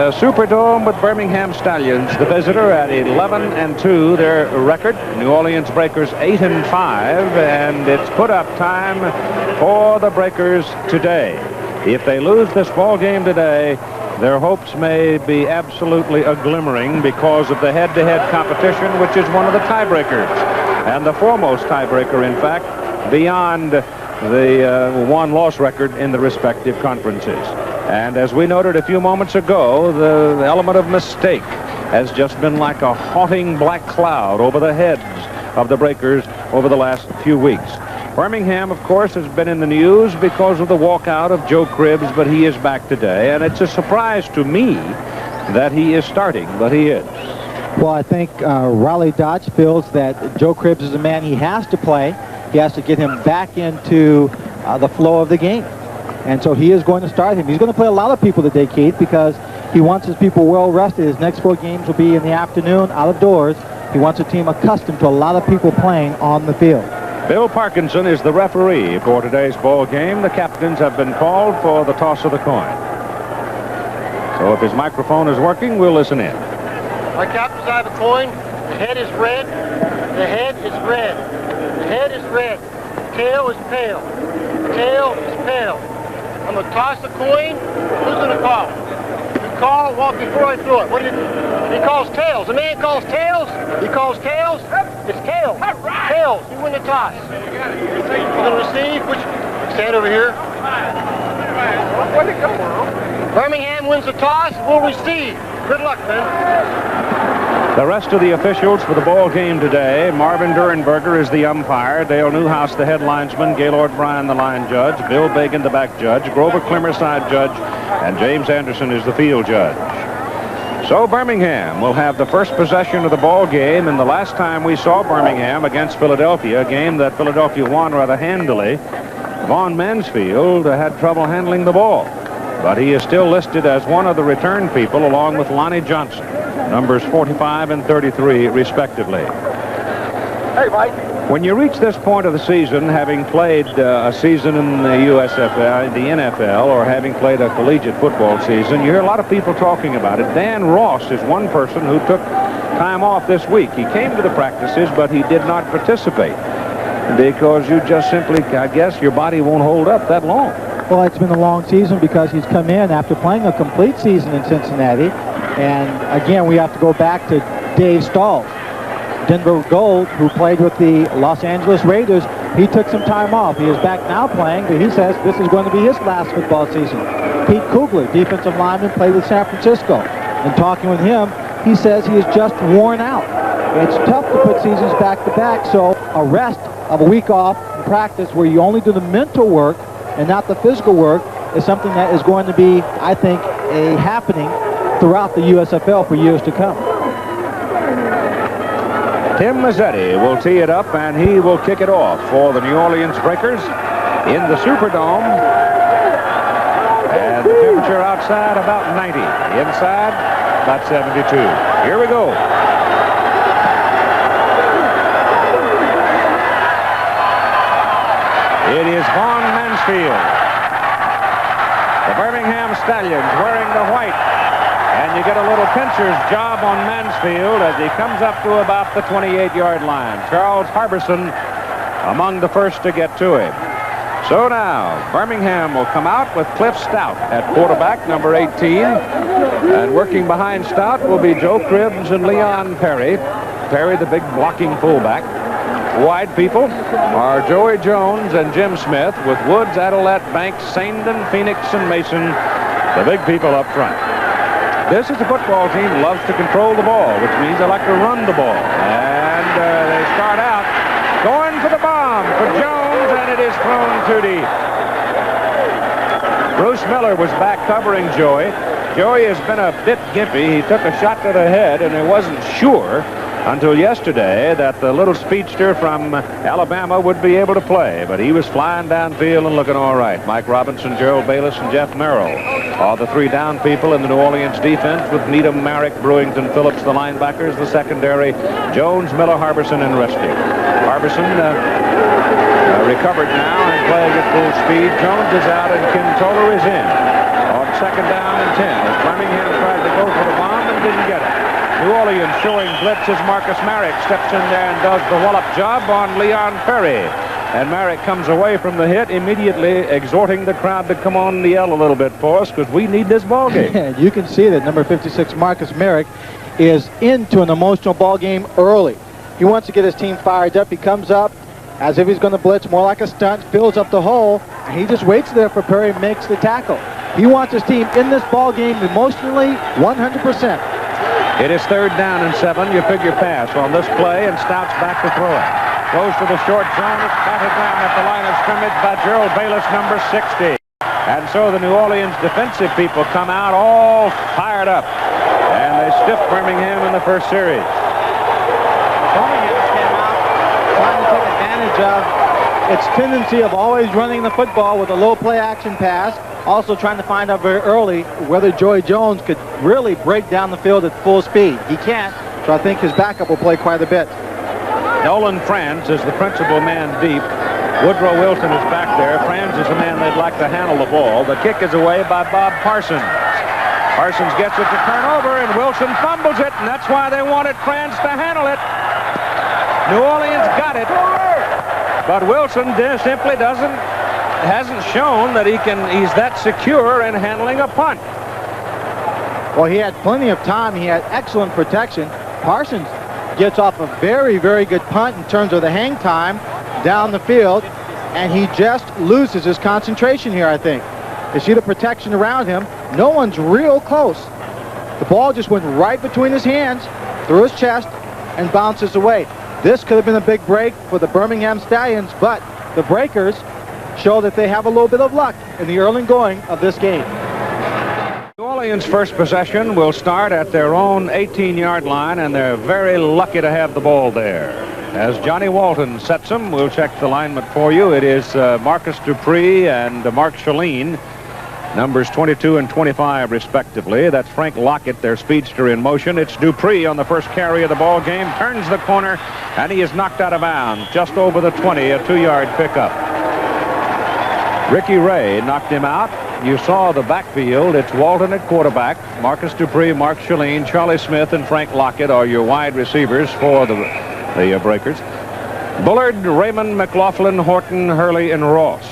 The Superdome with Birmingham Stallions, the visitor, at 11-2, their record. New Orleans Breakers 8-5, and it's put-up time for the Breakers today. If they lose this ball game today, their hopes may be absolutely a-glimmering because of the head-to-head competition, which is one of the tiebreakers, and the foremost tiebreaker, in fact, beyond the one-loss record in the respective conferences. And as we noted a few moments ago, the element of mistake has just been like a haunting black cloud over the heads of the Breakers over the last few weeks. Birmingham, of course, has been in the news because of the walkout of Joe Cribbs, but he is back today, and it's a surprise to me that he is starting, but he is. Well, I think Riley Dodge feels that Joe Cribbs is a man he has to play. He has to get him back into the flow of the game. And so he is going to start him. He's going to play a lot of people today, Keith, because he wants his people well rested. His next 4 games will be in the afternoon, out of doors. He wants a team accustomed to a lot of people playing on the field. Bill Parkinson is the referee for today's ball game. The captains have been called for the toss of the coin. So if his microphone is working, we'll listen in. Our captains have a coin. The head is red. The head is red. The head is red. Tail is pale. Tail is pale. I'm going to toss the coin. Who's going to call? You call, walk before I throw it. What do you do? He calls tails. The man calls tails. He calls tails. It's tails. Tails. You win the toss. You're going to receive. Which? Stand over here. Birmingham wins the toss. We'll receive. Good luck, man. The rest of the officials for the ball game today: Marvin Durenberger is the umpire, Dale Newhouse the head linesman, Gaylord Bryan the line judge, Bill Bagan the back judge, Grover Climmer side judge, and James Anderson is the field judge. So Birmingham will have the first possession of the ball game, and the last time we saw Birmingham against Philadelphia, a game that Philadelphia won rather handily, Vaughn Mansfield had trouble handling the ball. But he is still listed as one of the return people, along with Lonnie Johnson, numbers 45 and 33, respectively. Hey, Mike. When you reach this point of the season, having played a season in the USFL, the NFL, or having played a collegiate football season, you hear a lot of people talking about it. Dan Ross is one person who took time off this week. He came to the practices, but he did not participate because you just simply, I guess, your body won't hold up that long. Well, it's been a long season because he's come in after playing a complete season in Cincinnati. And again, we have to go back to Dave Stahls, Denver Gold, who played with the Los Angeles Raiders. He took some time off. He is back now playing, but he says this is going to be his last football season. Pete Kugler, defensive lineman, played with San Francisco. And talking with him, he says he is just worn out. It's tough to put seasons back to back, so a rest of a week off in practice where you only do the mental work and not the physical work is something that is going to be, I think, a happening throughout the USFL for years to come. Tim Mazzetti will tee it up, and he will kick it off for the New Orleans Breakers in the Superdome. And the temperature outside about 90. Inside about 72. Here we go. It is Vaughn Mansfield. The Birmingham Stallions wearing the white. And you get a little pincher's job on Mansfield as he comes up to about the 28-yard line. Charles Harbison among the first to get to him. So now Birmingham will come out with Cliff Stout at quarterback, number 18. And working behind Stout will be Joe Cribbs and Leon Perry. Perry, the big blocking fullback. Wide people are Joey Jones and Jim Smith, with Woods, Adelette, Banks, Sandon, Phoenix, and Mason, the big people up front. This is a football team that loves to control the ball, which means they like to run the ball. And they start out going for the bomb for Jones, and it is thrown too deep. Bruce Miller was back covering Joey. Joey has been a bit gimpy. He took a shot to the head, and he wasn't sure until yesterday that the little speedster from Alabama would be able to play, but he was flying downfield and looking all right. Mike Robinson, Gerald Bayless, and Jeff Merrill are the 3 down people in the New Orleans defense, with Needham, Marek, Brewington, Phillips, the linebackers, the secondary, Jones, Miller, Harbison, and Restig. Harbison recovered now and playing at full speed. Jones is out and Kim Toller is in on 2nd down and 10 as Birmingham tried to go go for the bomb and didn't get it. New Orleans showing blitz as Marcus Merrick steps in there and does the wallop job on Leon Perry. And Merrick comes away from the hit, immediately exhorting the crowd to come on and yell a little bit for us because we need this ball game. You can see that number 56, Marcus Merrick, is into an emotional ball game early. He wants to get his team fired up. He comes up as if he's going to blitz, more like a stunt, fills up the hole, and he just waits there for Perry and makes the tackle. He wants his team in this ball game emotionally 100%. It is 3rd down and 7. You figure pass on this play, and Stout's back to throw it. Goes to the short zone. It's batted down at the line of scrimmage by Gerald Bayless, number 60. And so the New Orleans defensive people come out all fired up. And they stiff Birmingham in the first series. Birmingham came out trying to take advantage of its tendency of always running the football with a low play action pass. Also trying to find out very early whether Joy Jones could really break down the field at full speed. He can't, so I think his backup will play quite a bit. Nolan Franz is the principal man deep. Woodrow Wilson is back there. Franz is the man they'd like to handle the ball. The kick is away by Bob Parsons. Parsons gets it to turn over, and Wilson fumbles it, and that's why they wanted Franz to handle it. New Orleans got it, but Wilson simply hasn't shown that he's that secure in handling a punt. Well, he had plenty of time. He had excellent protection. Parsons gets off a very, very good punt in terms of the hang time down the field, and he just loses his concentration here, I think. You see the protection around him. No one's real close. The ball just went right between his hands, through his chest, and bounces away. This could have been a big break for the Birmingham Stallions, but the Breakers show that they have a little bit of luck in the early going of this game. New Orleans' first possession will start at their own 18-yard line, and they're very lucky to have the ball there. As Johnny Walton sets them, we'll check the alignment for you. It is Marcus Dupree and Mark Chalene, numbers 22 and 25 respectively. That's Frank Lockett, their speedster, in motion. It's Dupree on the first carry of the ball game, turns the corner, and he is knocked out of bounds just over the 20, a 2-yard pickup. Ricky Ray knocked him out. You saw the backfield. It's Walton at quarterback. Marcus Dupree, Mark Chalene, Charlie Smith, and Frank Lockett are your wide receivers for the Breakers. Bullard, Raymond, McLaughlin, Horton, Hurley, and Ross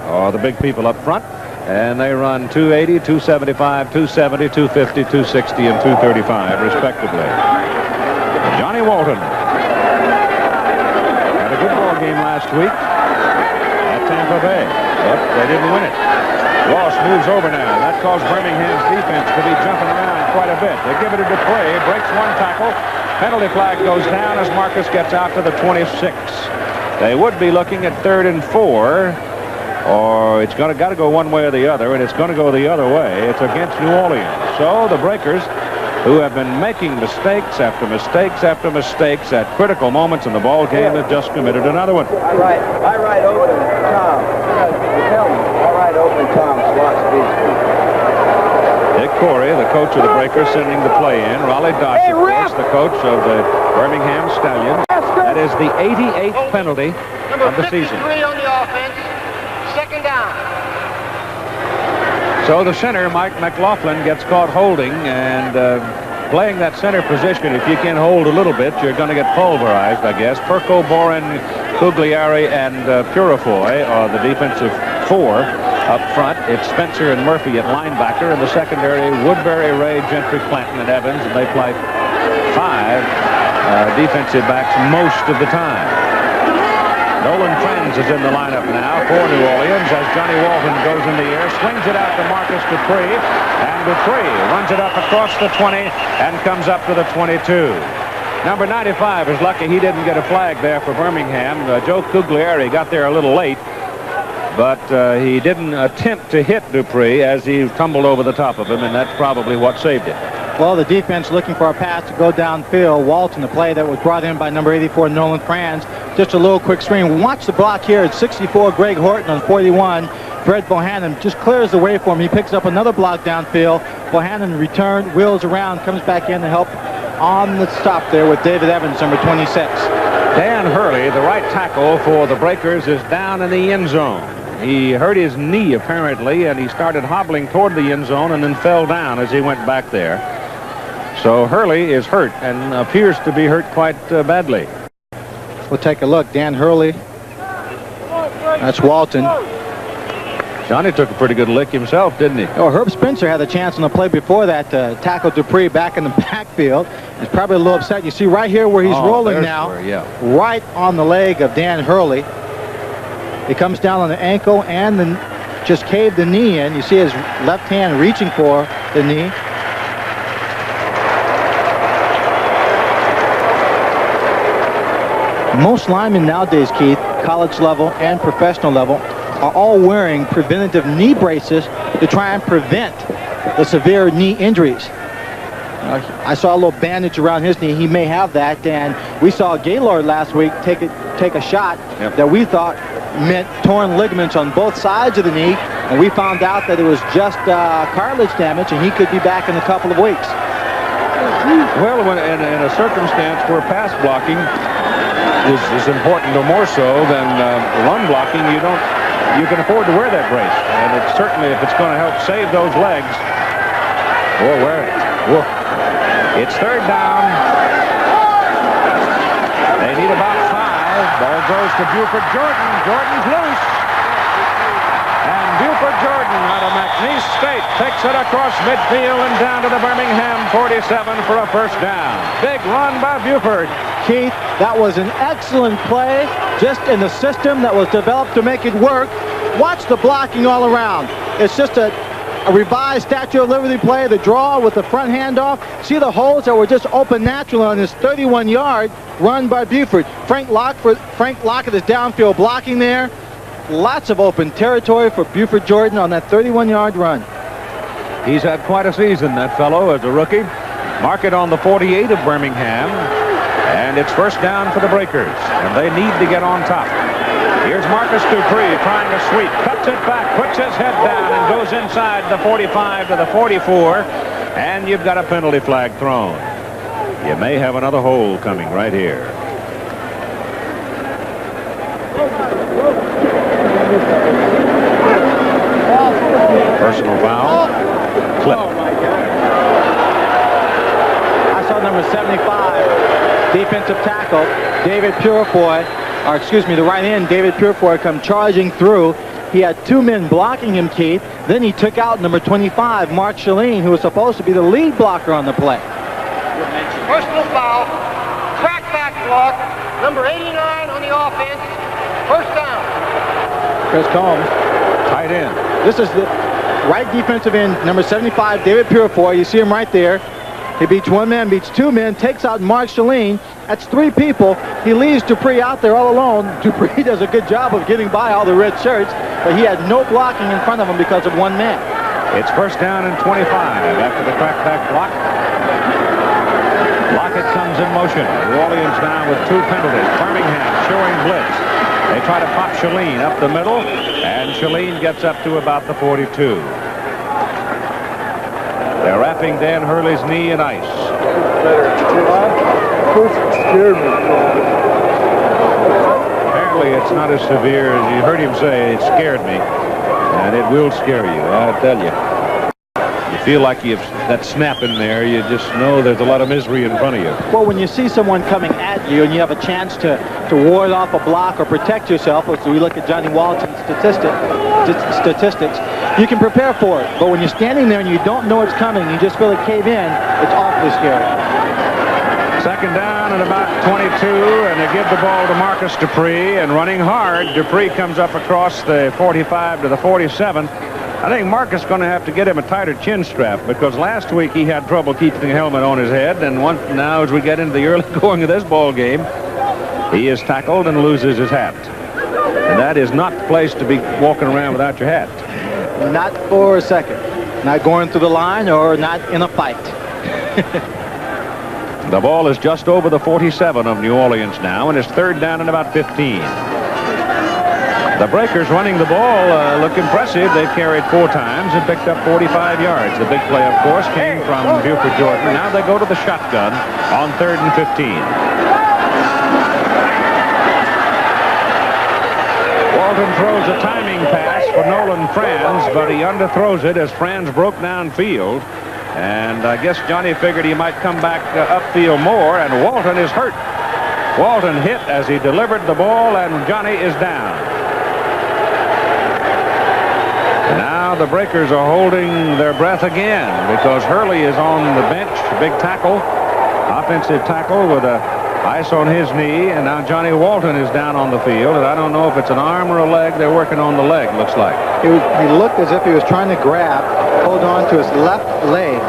are the big people up front. And they run 280, 275, 270, 250, 260, and 235, respectively. Johnny Walton had a good ball game last week at Tampa Bay, but they didn't win it. Ross moves over now. That caused Birmingham's defense to be jumping around quite a bit. They give it to Dupree, breaks one tackle. Penalty flag goes down as Marcus gets out to the 26. They would be looking at 3rd and 4, or it's got to go one way or the other, and it's going to go the other way. It's against New Orleans. So the Breakers, who have been making mistakes after mistakes after mistakes at critical moments in the ball game, have just committed another one. I right open, Tom. I right open, Tom. Swat speed. Dick Corey, the coach of the Breakers, sending the play in. Raleigh Dodge, of course, the coach of the Birmingham Stallions. That is the 88th penalty of the season. Number 53 on the offense. 2nd down. So the center, Mike McLaughlin, gets caught holding, and playing that center position, if you can hold a little bit, you're going to get pulverized, I guess. Perko, Boren, Cugliari, and Purifoy are the defensive 4 up front. It's Spencer and Murphy at linebacker. In the secondary, Woodbury, Ray, Gentry, Clanton, and Evans, and they play 5 defensive backs most of the time. Nolan Franz is in the lineup now for New Orleans as Johnny Walton goes in the air, swings it out to Marcus Dupree, and Dupree runs it up across the 20 and comes up to the 22. Number 95 is lucky he didn't get a flag there for Birmingham. Joe Cugliari got there a little late, but he didn't attempt to hit Dupree as he tumbled over the top of him, and that's probably what saved it. Well, the defense looking for a pass to go downfield. Walton, the play that was brought in by number 84, Nolan Franz. Just a little quick screen. Watch the block here at 64, Greg Horton on 41. Fred Bohannon just clears the way for him. He picks up another block downfield. Bohannon returned, wheels around, comes back in to help on the stop there with David Evans, number 26. Dan Hurley, the right tackle for the Breakers, is down in the end zone. He hurt his knee, apparently, and he started hobbling toward the end zone and then fell down as he went back there. So Hurley is hurt and appears to be hurt quite badly. We'll take a look. Dan Hurley. That's Walton. Johnny took a pretty good lick himself, didn't he? Oh, Herb Spencer had a chance on the play before that to tackle Dupree back in the backfield. He's probably a little upset. You see right here where he's rolling now, right on the leg of Dan Hurley. He comes down on the ankle and then just caved the knee in. You see his left hand reaching for the knee. Most linemen nowadays, Keith, college level and professional level, are all wearing preventative knee braces to try and prevent the severe knee injuries. I saw a little bandage around his knee. He may have that, and we saw Gaylord last week take a shot that we thought meant torn ligaments on both sides of the knee, and we found out that it was just cartilage damage, and he could be back in a couple of weeks. Well, in a circumstance where pass blocking is important or more so than run blocking, you can afford to wear that brace, and it's certainly, if it's going to help save those legs, wear it. Whoa. It's third down. They need about 5. Ball goes to Buford Jordan. Jordan's loose. And Buford Jordan out of McNeese State takes it across midfield and down to the Birmingham 47 for a first down. Big run by Buford. Keith, that was an excellent play, just in the system that was developed to make it work. Watch the blocking all around. It's just a revised Statue of Liberty play, the draw with the front handoff. See the holes that were just open naturally on this 31-yard run by Buford. Frank Lockett is downfield blocking there. Lots of open territory for Buford Jordan on that 31-yard run. He's had quite a season, that fellow, as a rookie. Mark it on the 48 of Birmingham. And it's first down for the Breakers, and they need to get on top. Here's Marcus Dupree trying to sweep, cuts it back, puts his head down, and goes inside the 45 to the 44, and you've got a penalty flag thrown. You may have another hole coming right here. Personal foul. Clip. I saw number 75, defensive tackle, David Purefoy, or excuse me, the right end, David Purefoy, come charging through. He had 2 men blocking him, Keith. Then he took out number 25, Mark Shalene, who was supposed to be the lead blocker on the play. Personal foul, crack back block, number 89 on the offense, first down. Chris Combs. Tight end. This is the right defensive end, number 75, David Purefoy. You see him right there. He beats 1 man, beats 2 men, takes out Mark Shalene. That's 3 people. He leaves Dupree out there all alone. Dupree does a good job of getting by all the red shirts, but he had no blocking in front of him because of 1 man. It's first down and 25 after the crackback block. Lockett comes in motion. New Orleans now with 2 penalties. Birmingham showing blitz. They try to pop Shalene up the middle, and Shalene gets up to about the 42. They're wrapping Dan Hurley's knee in ice. Apparently it's not as severe as you heard him say. It scared me, and it will scare you, I tell you. You feel like you've that snap in there. You just know there's a lot of misery in front of you. Well, when you see someone coming at you and you have a chance to ward off a block or protect yourself, as we look at Johnny Walton's statistics, you can prepare for it. But when you're standing there and you don't know it's coming, you just feel it cave in, it's awfully scary. Second down and about 22, and they give the ball to Marcus Dupree, and running hard, Dupree comes up across the 45 to the 47. I think Marcus is going to have to get him a tighter chin strap, because last week he had trouble keeping the helmet on his head, and now as we get into the early going of this ball game, he is tackled and loses his hat. And that is not the place to be walking around without your hat. Not for a second. Not going through the line or not in a fight. The ball is just over the 47 of New Orleans now, and it's third down and about 15. The Breakers running the ball look impressive. They've carried 4 times and picked up 45 yards. The big play, of course, came from Buford Jordan. Now they go to the shotgun on 3rd and 15. Walton throws a timing pass for Nolan Franz, but he underthrows it as Franz broke downfield. And I guess Johnny figured he might come back upfield more, and Walton is hurt. Walton hit as he delivered the ball, and Johnny is down. Now the Breakers are holding their breath again because Hurley is on the bench, big tackle, offensive tackle with a ice on his knee, and now Johnny Walton is down on the field, and I don't know if it's an arm or a leg. They're working on the leg, looks like. He looked as if he was trying to hold on to his left leg.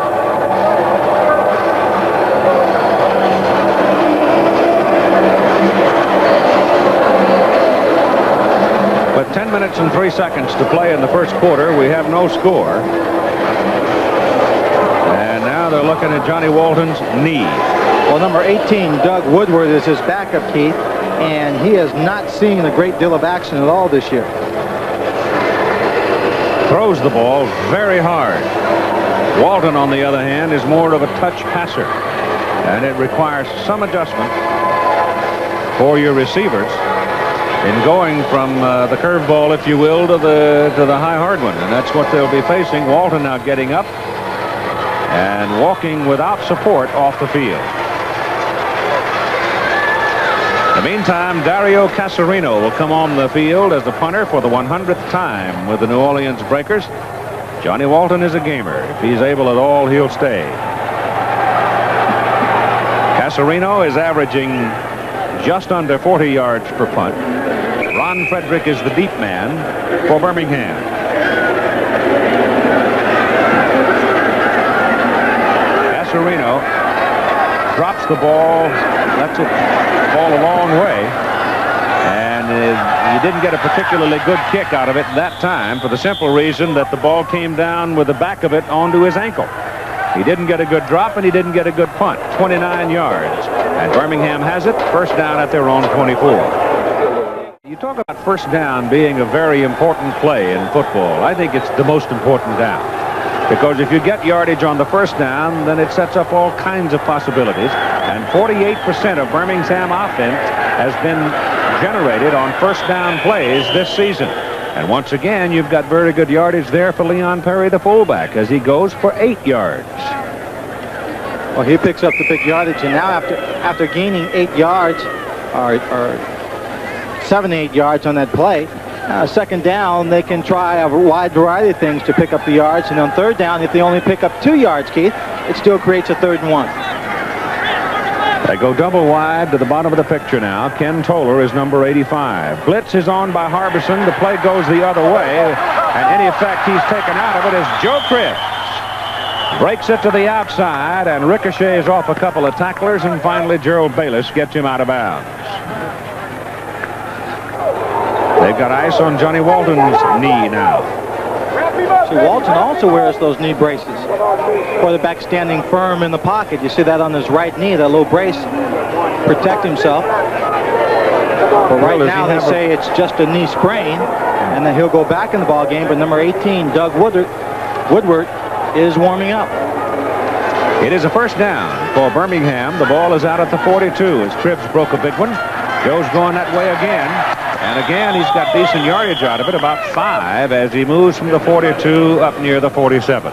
With 10 minutes and 3 seconds to play in the first quarter, we have no score. And now they're looking at Johnny Walton's knee. Well, number 18, Doug Woodward, is his backup, Keith, and he has not seen a great deal of action at all this year. Throws the ball very hard. Walton, on the other hand, is more of a touch passer, and it requires some adjustment for your receivers in going from the curveball, if you will, to the high hard one, and that's what they'll be facing. Walton now getting up and walking without support off the field. In the meantime, Dario Casarino will come on the field as the punter for the 100th time with the New Orleans Breakers. Johnny Walton is a gamer. If he's able at all, he'll stay. Casarino is averaging just under 40 yards per punt. Ron Frederick is the deep man for Birmingham. Casarino drops the ball, lets it fall a long way, and he didn't get a particularly good kick out of it that time for the simple reason that the ball came down with the back of it onto his ankle. He didn't get a good drop, and he didn't get a good punt. 29 yards, and Birmingham has it, first down at their own 24. You talk about first down being a very important play in football. I think it's the most important down, because if you get yardage on the first down, then it sets up all kinds of possibilities. And 48% of Birmingham's offense has been generated on first down plays this season. And once again, you've got very good yardage there for Leon Perry, the fullback, as he goes for 8 yards. Well, he picks up the big yardage, and now after gaining 8 yards, or 7, 8 yards on that play, second down, they can try a wide variety of things to pick up the yards. And on third down, if they only pick up 2 yards, Keith, it still creates a 3rd and 1. They go double wide to the bottom of the picture now. Ken Toller is number 85. Blitz is on by Harbison. The play goes the other way, and in effect, he's taken out of it as Joe Cribbs breaks it to the outside and ricochets off a couple of tacklers, and finally Gerald Bayless gets him out of bounds. They've got ice on Johnny Walton's knee now. See, Walton also wears those knee braces. Quarterback standing firm in the pocket. You see that on his right knee, that little brace, protect himself. But right now they say it's just a knee sprain, and then he'll go back in the ball game. But number 18, Doug Woodward, is warming up. It is a first down for Birmingham. The ball is out at the 42 as Cribbs broke a big one. Joe's going that way again. And again, he's got decent yardage out of it, about 5, as he moves from the 42 up near the 47.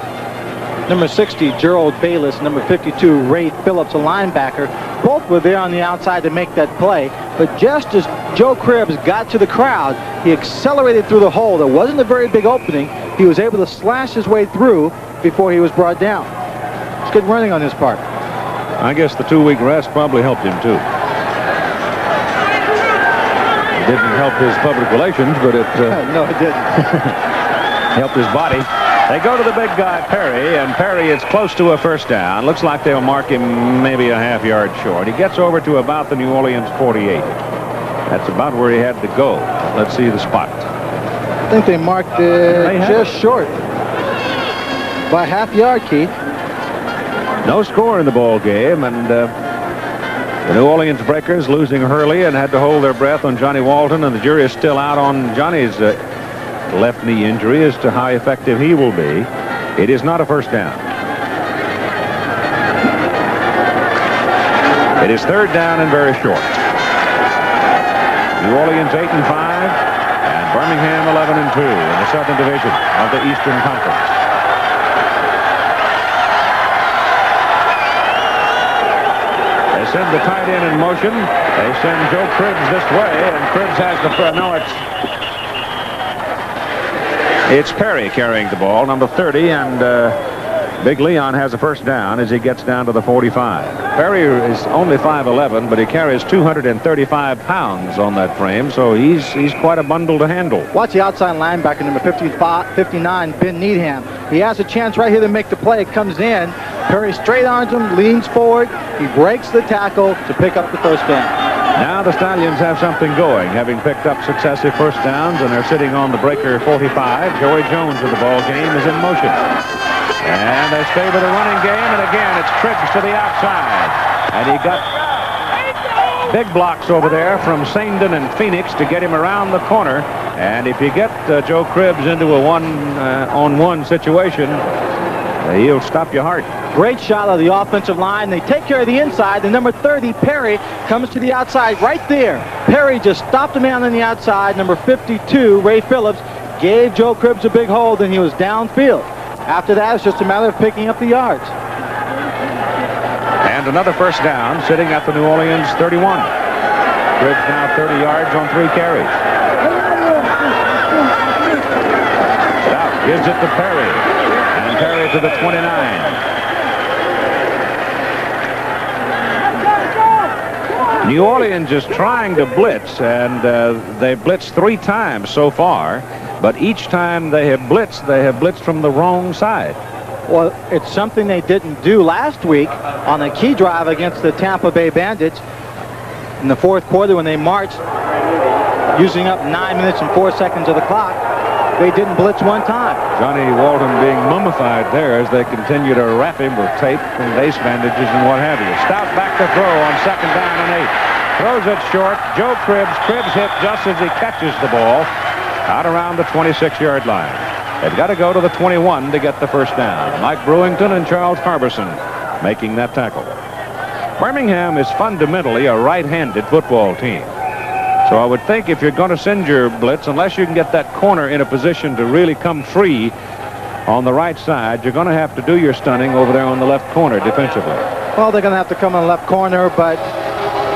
Number 60, Gerald Bayless. Number 52, Ray Phillips, a linebacker. Both were there on the outside to make that play. But just as Joe Cribbs got to the crowd, he accelerated through the hole. There wasn't a very big opening. He was able to slash his way through before he was brought down. It's good running on his part. I guess the 2-week rest probably helped him, too. Didn't help his public relations, but it no, it didn't. helped his body. They go to the big guy, Perry, and Perry is close to a first down. Looks like they'll mark him maybe a half yard short. He gets over to about the New Orleans 48. That's about where he had to go. Let's see the spot. I think they marked it just short by half yard, Keith. No score in the ball game, and the New Orleans Breakers losing Hurley and had to hold their breath on Johnny Walton, and the jury is still out on Johnny's left knee injury as to how effective he will be. It is not a first down. It is third down and very short. New Orleans 8-5 and Birmingham 11-2 in the Southern Division of the Eastern Conference. send the tight end in motion. They send Joe Cribbs this way, and Cribbs has the no, it's Perry carrying the ball, number 30, and Big Leon has a first down as he gets down to the 45. Perry is only 5'11", but he carries 235 pounds on that frame, so he's quite a bundle to handle. Watch the outside linebacker, number 59, Ben Needham. He has a chance right here to make the play. It comes in. Perry straight arms him, leans forward. He breaks the tackle to pick up the first down. Now the Stallions have something going, having picked up successive first downs, and they're sitting on the breaker 45. Joey Jones of the ball game is in motion. And they stay with the running game, and again, it's Cribbs to the outside. And he got big blocks over there from Saindon and Phoenix to get him around the corner. And if you get Joe Cribbs into a one-on-one situation, he'll stop your heart. Great shot of the offensive line. They take care of the inside. The number 30, Perry, comes to the outside right there. Perry just stopped a man on the outside. Number 52, Ray Phillips, gave Joe Cribbs a big hold, and he was downfield. After that, it's just a matter of picking up the yards. And another first down, sitting at the New Orleans 31. Cribbs now 30 yards on 3 carries. Stout gives it to Perry. And Perry to the 29. New Orleans is trying to blitz, and they've blitzed 3 times so far. But each time they have blitzed from the wrong side. Well, it's something they didn't do last week on a key drive against the Tampa Bay Bandits in the 4th quarter when they marched, using up 9 minutes and 4 seconds of the clock. They didn't blitz one time. Johnny Walton being mummified there as they continue to wrap him with tape and ace bandages and what have you. Stout back to throw on 2nd down and 8. Throws it short. Joe Cribbs. Cribbs hit just as he catches the ball out around the 26-yard line. They've got to go to the 21 to get the first down. Mike Brewington and Charles Harbison making that tackle. Birmingham is fundamentally a right-handed football team. So I would think if you're going to send your blitz, unless you can get that corner in a position to really come free on the right side, you're going to have to do your stunning over there on the left corner defensively. Well, they're going to have to come on the left corner, but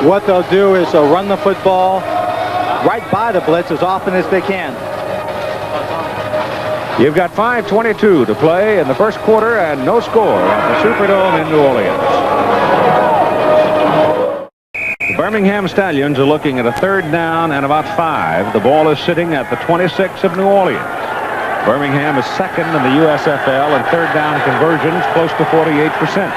what they'll do is they'll run the football right by the blitz as often as they can. You've got 5:22 to play in the first quarter and no score at the Superdome in New Orleans. The Birmingham Stallions are looking at a 3rd down and about 5. The ball is sitting at the 26 of New Orleans. Birmingham is 2nd in the USFL in 3rd down conversions, close to 48%.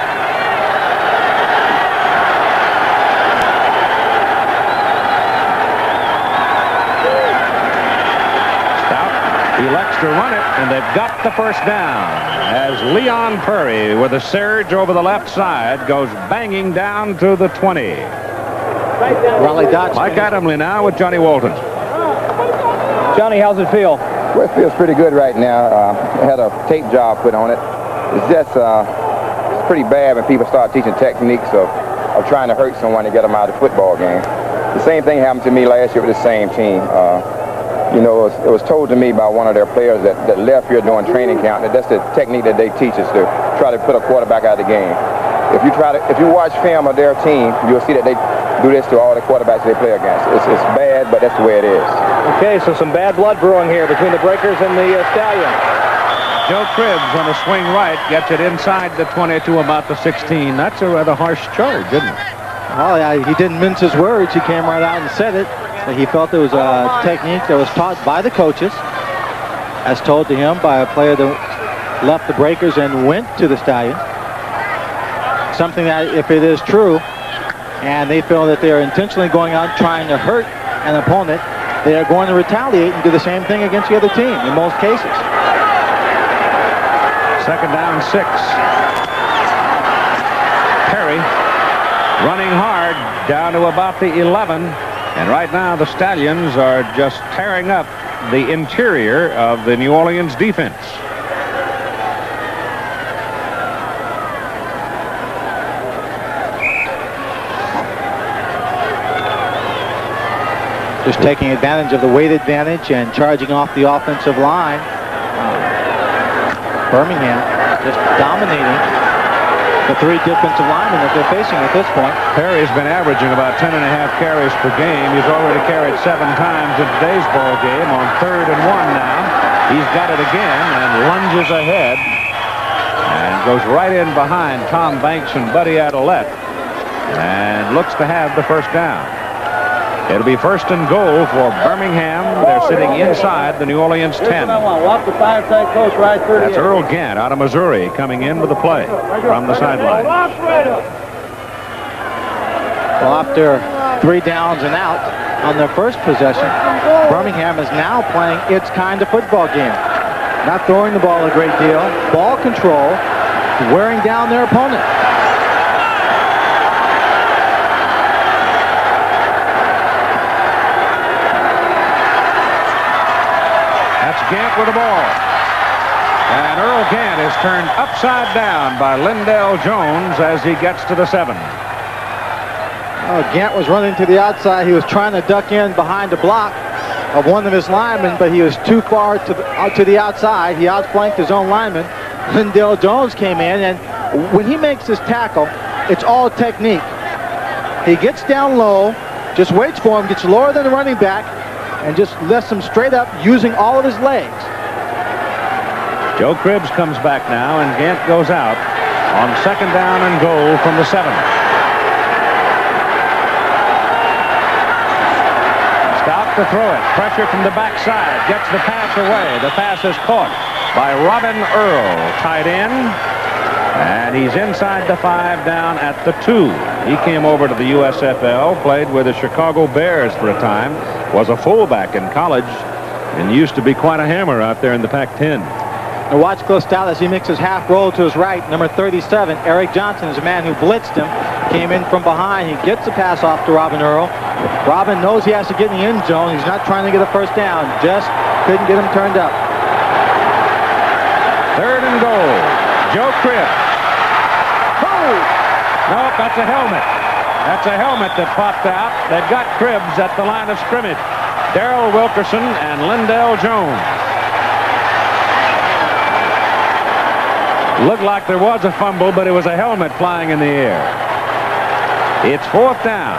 Elects to run it, and they've got the first down as Leon Perry with a surge over the left side goes banging down to the 20. Raleigh Dodge. Mike Adamley now with Johnny Walton. Johnny, how's it feel? Well, it feels pretty good right now. I had a tape job put on it. It's just it's pretty bad when people start teaching techniques of trying to hurt someone to get them out of the football game. The same thing happened to me last year with the same team. You know, it was told to me by one of their players that left here during training camp that that's the technique that they teach us, to try to put a quarterback out of the game. If you watch film of their team, you'll see that they do this to all the quarterbacks they play against. It's bad, but that's the way it is. Okay, so some bad blood brewing here between the Breakers and the Stallions. Joe Cribbs on a swing right gets it inside the 20 to about the 16. That's a rather harsh charge, isn't it? Oh, yeah, he didn't mince his words. He came right out and said it. He felt it was a technique that was taught by the coaches, as told to him by a player that left the Breakers and went to the Stallions. Something that, if it is true, and they feel that they're intentionally going out trying to hurt an opponent, they are going to retaliate and do the same thing against the other team in most cases. 2nd down, 6. Perry running hard down to about the 11. And right now the Stallions are just tearing up the interior of the New Orleans defense. Just taking advantage of the weight advantage and charging off the offensive line. Birmingham just dominating. the 3 defensive linemen that they're facing at this point. Perry's been averaging about 10.5 carries per game. He's already carried 7 times in today's ball game on 3rd and 1 now. He's got it again and lunges ahead and goes right in behind Tom Banks and Buddy Adelette and looks to have the first down. It'll be 1st and goal for Birmingham. They're sitting inside the New Orleans 10. That's Earl Gant out of Missouri coming in with the play from the sideline. Well, after 3 downs and out on their first possession, Birmingham is now playing its kind of football game. Not throwing the ball a great deal, ball control, wearing down their opponent. Gant with the ball. And Earl Gant is turned upside down by Lindell Jones as he gets to the 7. Oh, Gant was running to the outside. He was trying to duck in behind the block of one of his linemen, but he was too far to the outside. He outflanked his own lineman. Lindell Jones came in, and when he makes his tackle, it's all technique. He gets down low, just waits for him, gets lower than the running back, and just lifts him straight up using all of his legs. Joe Cribbs comes back now, and Gant goes out on 2nd down and goal from the 7. Stout to throw it. Pressure from the backside. Gets the pass away. The pass is caught by Robin Earl, tight end. And he's inside the 5 down at the 2. He came over to the USFL, played with the Chicago Bears for a time, was a fullback in college, and used to be quite a hammer out there in the Pac-10. Now watch Cliff Stout as he makes his half roll to his right. Number 37, Eric Johnson, is a man who blitzed him. Came in from behind. He gets the pass off to Robin Earl. Robin knows he has to get in the end zone. He's not trying to get a first down. Just couldn't get him turned up. 3rd and goal. Joe Cribbs. Nope, that's a helmet. That's a helmet that popped out. They've got Cribbs at the line of scrimmage. Darrell Wilkerson and Lindell Jones. Looked like there was a fumble, but it was a helmet flying in the air. It's 4th down.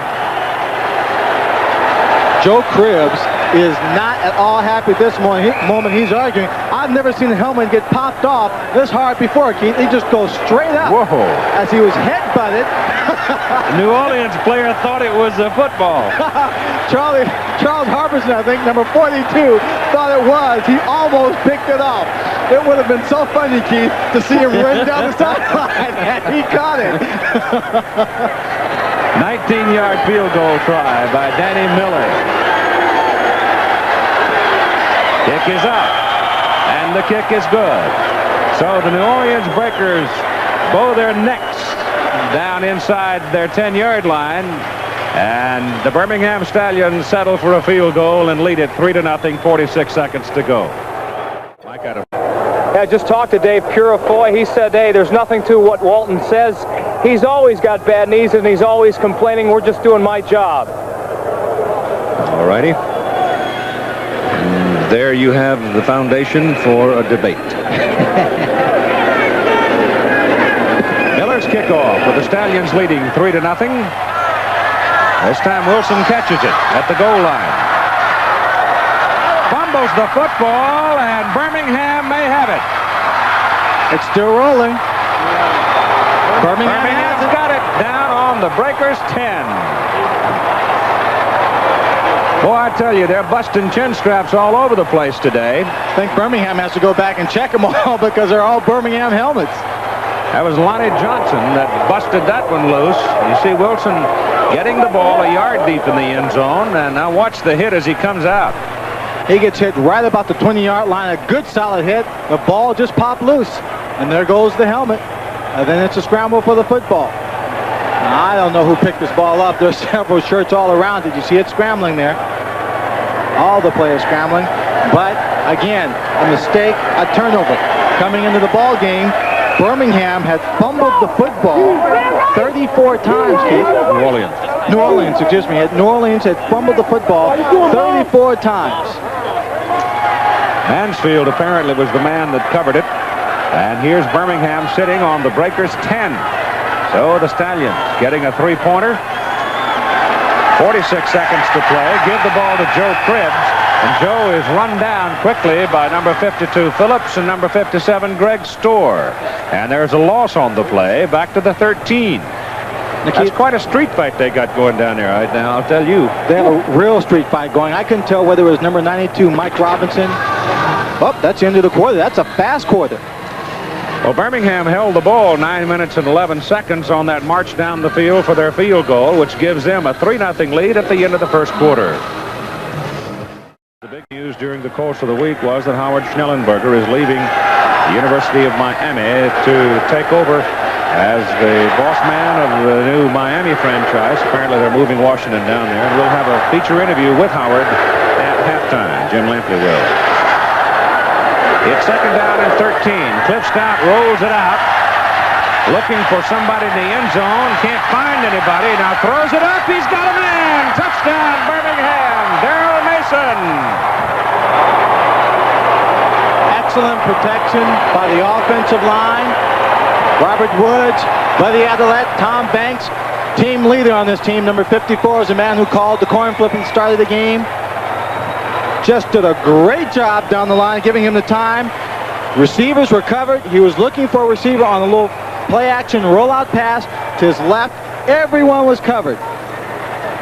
Joe Cribbs is not at all happy at this moment. He's arguing, I've never seen a helmet get popped off this hard before, Keith. He just goes straight up. Whoa. As he was head-butted. New Orleans player thought it was a football. Charles Harbison, I think, number 42, thought it was. He almost picked it off. It would have been so funny, Keith, to see him run down the sideline, and he caught it. 19-yard field goal try by Danny Miller. Kick is up, and the kick is good. So the New Orleans Breakers bow their necks down inside their 10-yard line, and the Birmingham Stallions settle for a field goal and lead it 3-0, 46 seconds to go. Mike Adams. I just talked to Dave Purifoy. He said, hey, there's nothing to what Walton says. He's always got bad knees, and he's always complaining. We're just doing my job. All righty. There you have the foundation for a debate. Miller's kickoff with the Stallions leading 3-0. This time Wilson catches it at the goal line. Fumbles the football, and Birmingham may have it. It's still rolling. Birmingham's got it down on the Breakers 10. Boy, I tell you, they're busting chin straps all over the place today. I think Birmingham has to go back and check them all because they're all Birmingham helmets. That was Lonnie Johnson that busted that one loose. You see Wilson getting the ball a yard deep in the end zone, and now watch the hit as he comes out. He gets hit right about the 20-yard line. A good solid hit. The ball just popped loose, and there goes the helmet. And then it's a scramble for the football. Now, I don't know who picked this ball up. There's several shirts all around it. You see it scrambling there. All the players scrambling. But, again, a mistake, a turnover. Coming into the ball game, Birmingham had fumbled the football 34 times, Keith. New Orleans, excuse me. New Orleans had fumbled the football 34 times. Mansfield apparently was the man that covered it. And here's Birmingham sitting on the Breakers 10. So the Stallions getting a three-pointer. 46 seconds to play. Give the ball to Joe Cribbs. And Joe is run down quickly by number 52 Phillips and number 57 Greg Storr. And there's a loss on the play. Back to the 13. That's quite a street fight they got going down there right now, I'll tell you. They have a real street fight going. I couldn't tell whether it was number 92 Mike Robinson. Oh, that's the end of the quarter. That's a fast quarter. Well, Birmingham held the ball 9 minutes and 11 seconds on that march down the field for their field goal, which gives them a 3-0 lead at the end of the first quarter. The big news during the course of the week was that Howard Schnellenberger is leaving the University of Miami to take over as the boss man of the new Miami franchise. Apparently they're moving Washington down there, and we'll have a feature interview with Howard at halftime. Jim Lampley will. It's second down and 13. Cliff Stout rolls it out, looking for somebody in the end zone. Can't find anybody. Now throws it up. He's got a man. Touchdown, Birmingham. Daryl Mason. Excellent protection by the offensive line. Robert Woods, Buddy Adelette, Tom Banks, team leader on this team. Number 54 is the man who called the coin flip and started the game. Just did a great job down the line, giving him the time. Receivers were covered. He was looking for a receiver on a little play-action rollout pass to his left. Everyone was covered.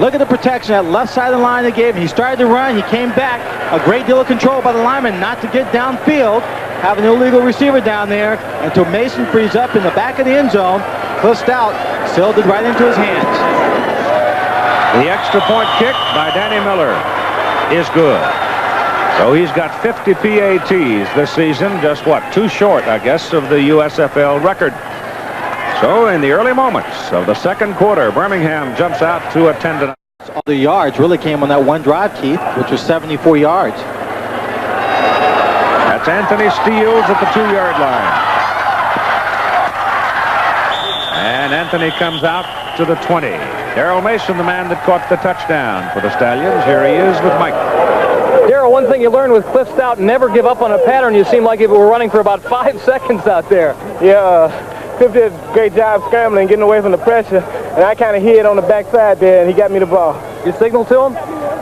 Look at the protection. That left side of the line they gave him. He started to run. He came back. A great deal of control by the lineman not to get downfield. Have an illegal receiver down there until Mason frees up in the back of the end zone. Cliff Stout sailed it right into his hands. The extra point kick by Danny Miller is good. So he's got 50 PATs this season, just what, 2 short, I guess, of the USFL record. So in the early moments of the second quarter, Birmingham jumps out to a 10-0. All the yards really came on that one drive, Keith, which was 74 yards. That's Anthony Steeles at the 2-yard line. And Anthony comes out to the 20. Daryl Mason, the man that caught the touchdown for the Stallions. Here he is with Mike. Daryl, one thing you learned with Cliff Stout, never give up on a pattern. You seem like you were running for about 5 seconds out there. Yeah, Cliff did a great job scrambling, getting away from the pressure, and I kind of hid on the backside there, and he got me the ball. You signaled to him?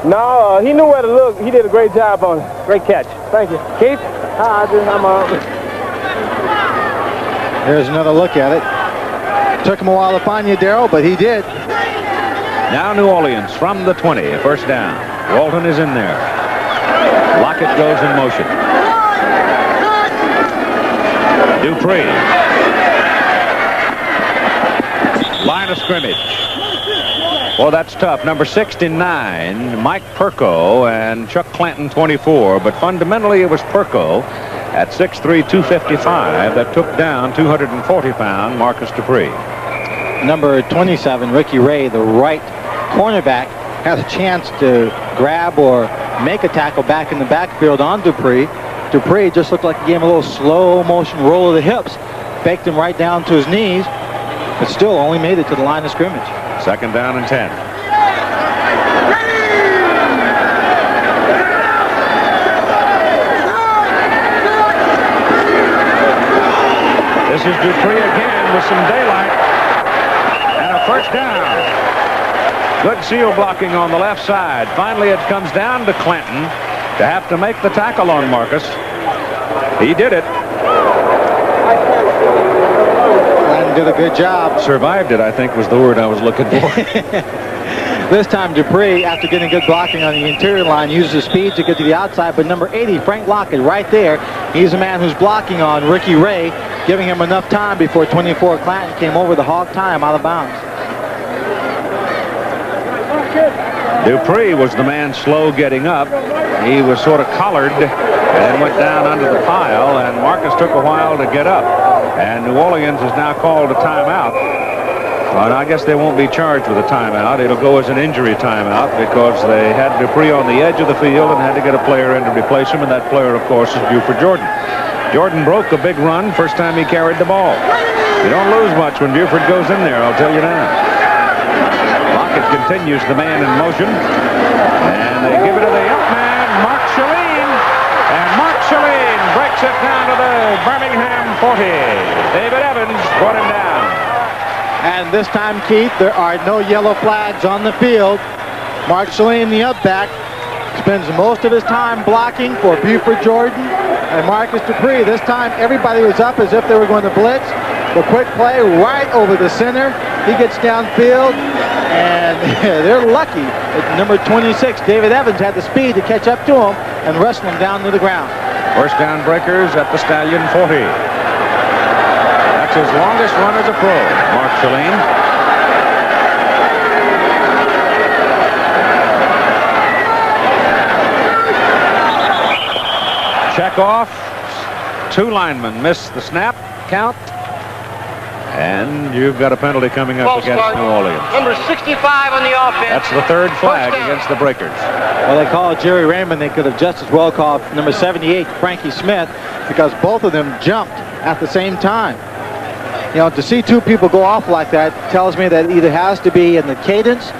No, he knew where to look. He did a great job on it. Great catch. Thank you. Keith? Here's another look at it. Took him a while to find you, Daryl, but he did. Now New Orleans from the 20, a first down. Walton is in there. Lockett goes in motion. Dupree. Line of scrimmage. Well, that's tough. Number 69, Mike Perko, and Chuck Clanton, 24. But fundamentally, it was Perko at 6'3", 255 that took down 240-pound Marcus Dupree. Number 27, Ricky Ray, the right cornerback, had a chance to grab or make a tackle back in the backfield on Dupree. Dupree just looked like he gave him a little slow motion roll of the hips, faked him right down to his knees, but still only made it to the line of scrimmage. Second down and 10. This is Dupree again with some daylight and a first down. Good seal blocking on the left side. Finally, it comes down to Clanton to have to make the tackle on Marcus. He did it. Clanton did a good job. Survived it, I think, was the word I was looking for. This time Dupree, after getting good blocking on the interior line, uses his speed to get to the outside. But number 80, Frank Lockett, right there. He's the man who's blocking on Ricky Ray, giving him enough time before 24 Clanton came over the hog time out of bounds. Dupree was the man slow getting up. He was sort of collared and went down under the pile, and Marcus took a while to get up. And New Orleans has now called a timeout. And I guess they won't be charged with a timeout. It'll go as an injury timeout because they had Dupree on the edge of the field and had to get a player in to replace him, and that player, of course, is Buford Jordan. Jordan broke a big run first time he carried the ball. You don't lose much when Buford goes in there, I'll tell you now. Lockett continues the man in motion, and they give it to the up man, Mark Shalene, and Mark Shalene breaks it down to the Birmingham 40. David Evans brought him down. And this time, Keith, there are no yellow flags on the field. Mark Shalene, the up back, spends most of his time blocking for Buford Jordan and Marcus Dupree. This time, everybody was up as if they were going to blitz. The quick play right over the center. He gets downfield, and they're lucky. Number 26, David Evans, had the speed to catch up to him and wrestle him down to the ground. First down, Breakers at the Stallion 40. That's his longest run as a pro, Mark Shalene. Check off. Two linemen miss the snap count. And you've got a penalty coming up against New Orleans. Number 65 on the offense. That's the third flag against the Breakers. Well, they called Jerry Raymond. They could have just as well called number 78, Frankie Smith, because both of them jumped at the same time. You know, to see two people go off like that tells me that it either has to be in the cadence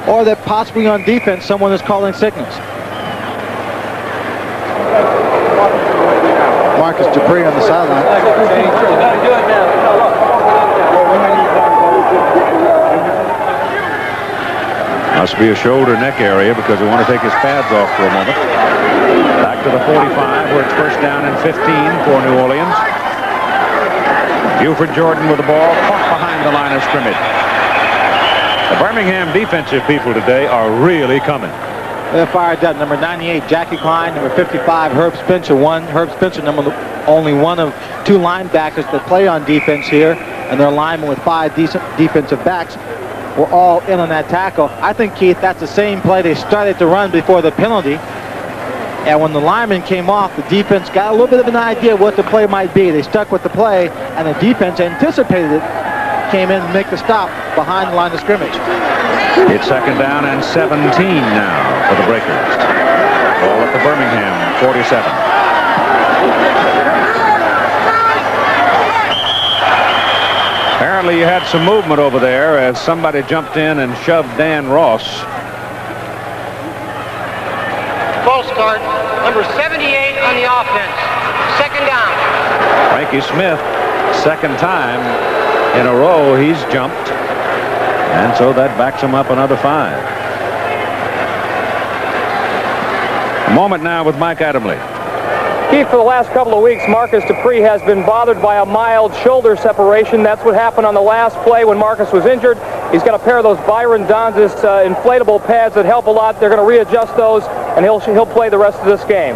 or that possibly on defense someone is calling signals. Marcus Dupree on the sideline. Must be a shoulder neck area because we want to take his pads off for a moment. Back to the 45 where it's first down and 15 for New Orleans. Buford Jordan with the ball caught behind the line of scrimmage. The Birmingham defensive people today are really coming. They're fired up. Number 98, Jackie Klein. Number 55, Herb Spencer. Herb Spencer, only one of two linebackers that play on defense here, and their linemen with 5 decent defensive backs were all in on that tackle. I think, Keith, that's the same play they started to run before the penalty. And when the lineman came off, the defense got a little bit of an idea what the play might be. They stuck with the play, and the defense anticipated it, came in and make the stop behind the line of scrimmage. It's second down and 17 now for the Breakers. Ball at the Birmingham 47. Apparently you had some movement over there as somebody jumped in and shoved Dan Ross. False start. Number 78 on the offense. Second down. Frankie Smith, second time in a row he's jumped. And so that backs him up another 5. A moment now with Mike Adamle. Keith, for the last couple of weeks, Marcus Dupree has been bothered by a mild shoulder separation. That's what happened on the last play when Marcus was injured. He's got a pair of those Byron Donzis inflatable pads that help a lot. They're going to readjust those, and he'll play the rest of this game.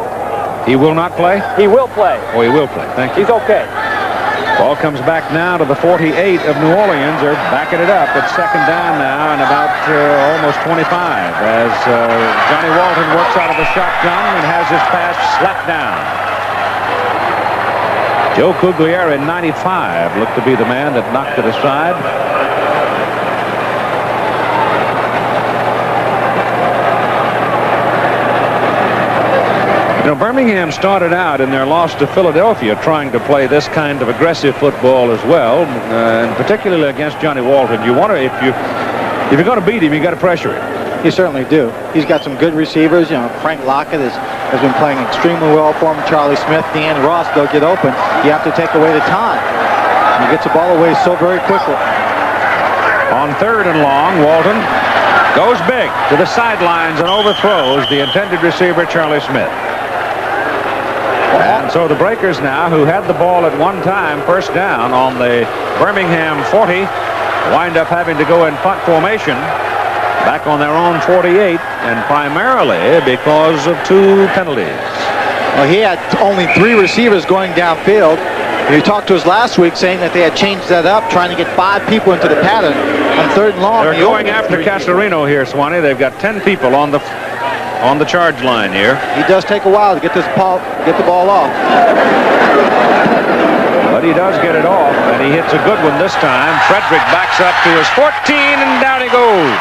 He will not play? He will play. Oh, he will play. Thank you. He's okay. Ball comes back now to the 48 of New Orleans. They're backing it up. It's second down now and about almost 25 as Johnny Walton works out of the shotgun and has his pass slapped down. Joe Cugliere in 95 looked to be the man that knocked it aside. You know, Birmingham started out in their loss to Philadelphia trying to play this kind of aggressive football as well, and particularly against Johnny Walton. You want to, if you're going to beat him, you got to pressure him. You certainly do. He's got some good receivers. You know, Frank Lockett has been playing extremely well for him. Charlie Smith, Dan Ross, they'll get open. You have to take away the time. He gets the ball away so very quickly. On third and long, Walton goes big to the sidelines and overthrows the intended receiver, Charlie Smith. And so the Breakers now, who had the ball at one time, first down on the Birmingham 40, wind up having to go in punt formation back on their own 48, and primarily because of 2 penalties. Well, he had only 3 receivers going downfield. We talked to us last week saying that they had changed that up, trying to get 5 people into the pattern on third and long. They're going after Casarino here, Swanee. They've got 10 people on the charge line here. He does take a while to get the ball off. But he does get it off, and he hits a good one this time. Frederick backs up to his 14, and down he goes.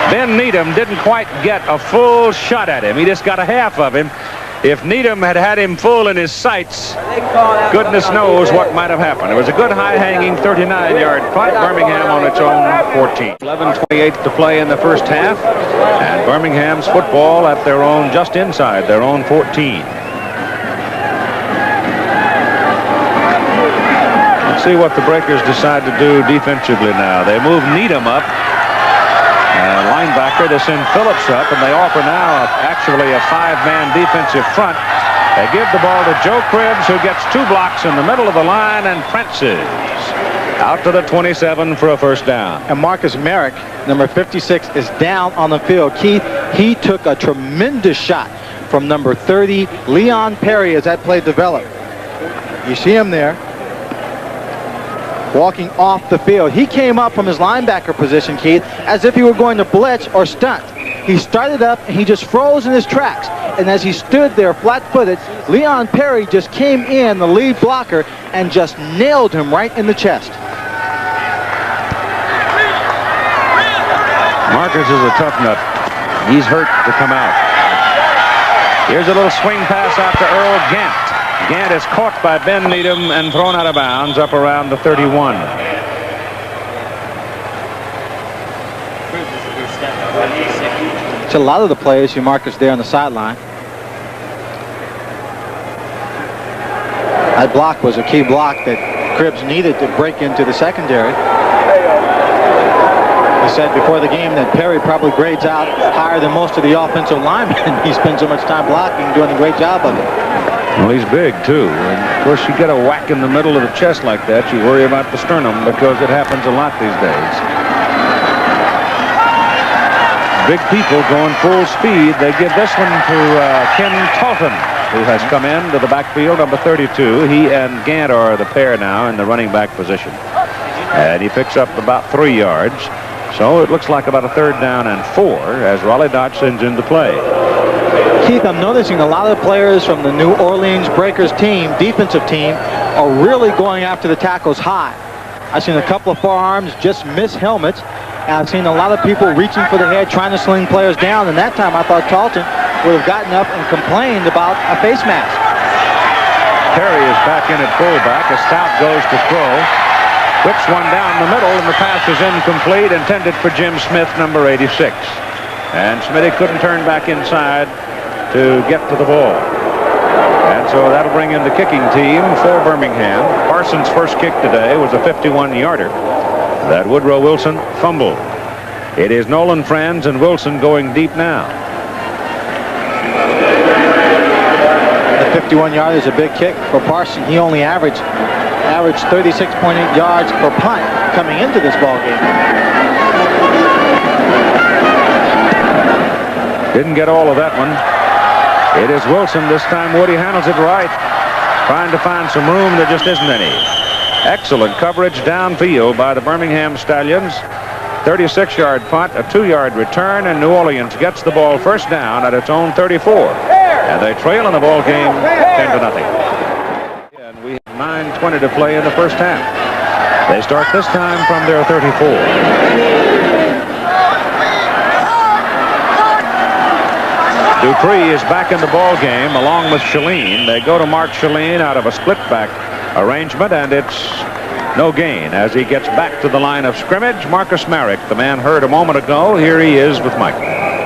Ben Needham didn't quite get a full shot at him. He just got a half of him. If Needham had had him full in his sights, goodness knows what might have happened. It was a good high-hanging 39-yard punt. Birmingham on its own 14. 11:28 to play in the first half, and Birmingham's football at their own, just inside their own 14. see what the Breakers decide to do defensively now. They move Needham up, linebacker. They send Phillips up, and they offer now actually a 5-man defensive front. They give the ball to Joe Cribbs, who gets 2 blocks in the middle of the line and prances out to the 27 for a first down. And Marcus Merrick, number 56, is down on the field. Keith, he took a tremendous shot from number 30, Leon Perry, as that play developed. You see him there, walking off the field. He came up from his linebacker position, Keith, as if he were going to blitz or stunt. He started up and he just froze in his tracks. And as he stood there flat-footed, Leon Perry just came in, the lead blocker, and just nailed him right in the chest. Marcus is a tough nut. He's hurt to come out. Here's a little swing pass out to Earl Gant. Gant is caught by Ben Needham and thrown out of bounds up around the 31. To a lot of the players, you Marcus there on the sideline. That block was a key block that Cribbs needed to break into the secondary. He said before the game that Perry probably grades out higher than most of the offensive linemen. He spends so much time blocking, doing a great job of it. Well, he's big, too. And of course, you get a whack in the middle of the chest like that, you worry about the sternum because it happens a lot these days. Big people going full speed. They give this one to Ken Talton, who has come into the backfield, number 32. He and Gant are the pair now in the running back position. And he picks up about 3 yards. So it looks like about a 3rd down and 4 as Raleigh Dodge sends into play. Keith, I'm noticing a lot of players from the New Orleans Breakers team, defensive team, are really going after the tackles high. I've seen a couple of forearms just miss helmets. And I've seen a lot of people reaching for the head, trying to sling players down. And that time I thought Talton would have gotten up and complained about a face mask. Perry is back in at fullback as Stout goes to throw. Whips one down the middle, and the pass is incomplete, intended for Jim Smith, number 86. And Smitty couldn't turn back inside to get to the ball. And so that'll bring in the kicking team for Birmingham. Parsons' first kick today was a 51-yarder. That Woodrow Wilson fumbled. It is Nolan Franz and Wilson going deep now. The 51-yarder is a big kick for Parsons. He only averaged 36.8 yards per punt coming into this ball game. Didn't get all of that one. It is Wilson this time. Woody handles it right, trying to find some room. There just isn't any. Excellent coverage downfield by the Birmingham Stallions. 36-yard punt, a 2-yard return, and New Orleans gets the ball first down at its own 34. And they trail in the ball game 10-0. And we have 9:20 to play in the first half. They start this time from their 34. Dupree is back in the ball game along with Shalene. They go to Mark Shalene out of a split back arrangement, and it's no gain as he gets back to the line of scrimmage. Marcus Merrick, the man heard a moment ago, here he is with Mike.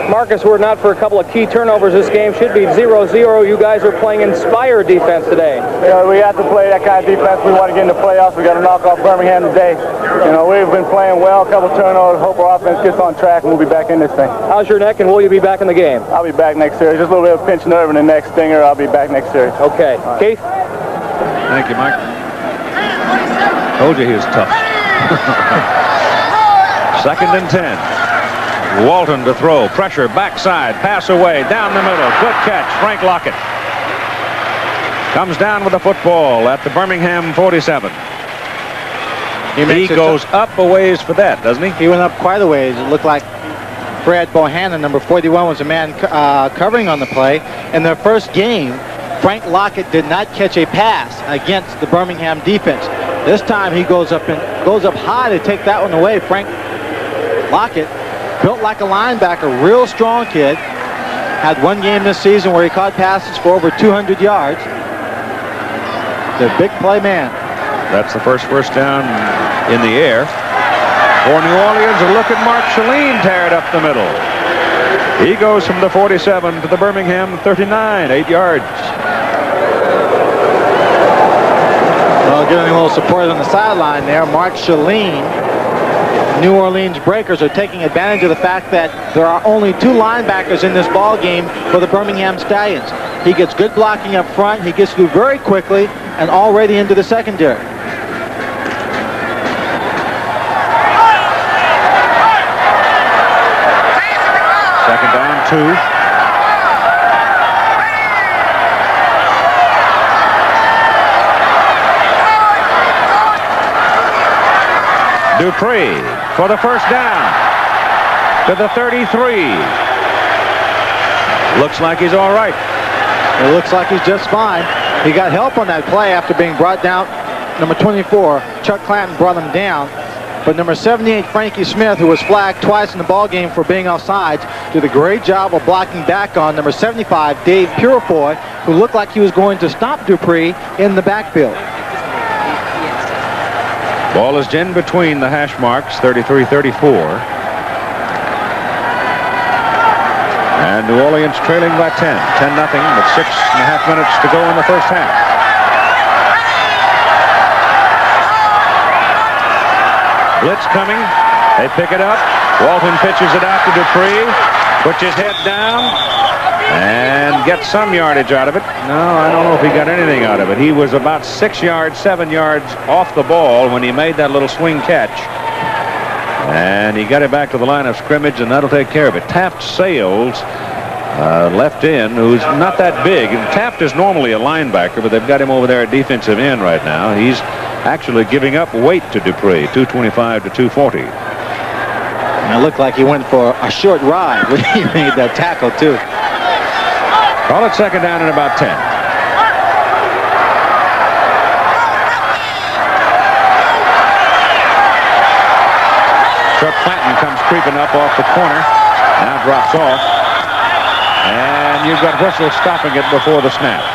Marcus, were it not for a couple of key turnovers, this game should be 0-0. You guys are playing inspired defense today. You know, we have to play that kind of defense. We want to get in the playoffs. We got to knock off Birmingham today. You know, we've been playing well, a couple turnovers. Hope our offense gets on track, and we'll be back in this thing. How's your neck, and will you be back in the game? I'll be back next series. Just a little bit of pinch nerve in the next stinger. I'll be back next series. Okay. Right. Keith? Thank you, Mike. Told you he was tough. 2nd and 10. Walton to throw. Pressure, backside, pass away, down the middle. Good catch, Frank Lockett. Comes down with the football at the Birmingham 47. He goes up a ways for that, doesn't he? He went up quite a ways. It looked like Brad Bohannon, number 41, was the man covering on the play. In their first game, Frank Lockett did not catch a pass against the Birmingham defense. This time he goes up high to take that one away. Frank Lockett, built like a linebacker, real strong kid. Had one game this season where he caught passes for over 200 yards. The big play man. That's the first down in the air for New Orleans. A look at Mark Shalene tear it up the middle. He goes from the 47 to the Birmingham 39, 8 yards. Well, giving a little support on the sideline there. Mark Shalene. New Orleans Breakers are taking advantage of the fact that there are only 2 linebackers in this ball game for the Birmingham Stallions. He gets good blocking up front. He gets through very quickly and already into the secondary. Second down, 2. Dupree for the first down to the 33. Looks like he's all right. It looks like he's just fine. He got help on that play after being brought down. Number 24, Chuck Clanton, brought him down. But number 78, Frankie Smith, who was flagged twice in the ball game for being offsides, did a great job of blocking back on number 75, Dave Purifoy, who looked like he was going to stop Dupree in the backfield. Ball is in between the hash marks, 33-34. And New Orleans trailing by 10. 10-0, with 6.5 minutes to go in the first half. Blitz coming. They pick it up. Walton pitches it out to Dupree. Puts his head down and gets some yardage out of it. No, I don't know if he got anything out of it. He was about 6 yards, 7 yards off the ball when he made that little swing catch. And he got it back to the line of scrimmage, and that'll take care of it. Taft Sales, left in, who's not that big. And Taft is normally a linebacker, but they've got him over there at defensive end right now. He's actually giving up weight to Dupree, 225 to 240. And it looked like he went for a short ride when he made that tackle, too. Call it second down and about 10. Chuck Clanton comes creeping up off the corner. Now drops off. And you've got Whistle stopping it before the snap.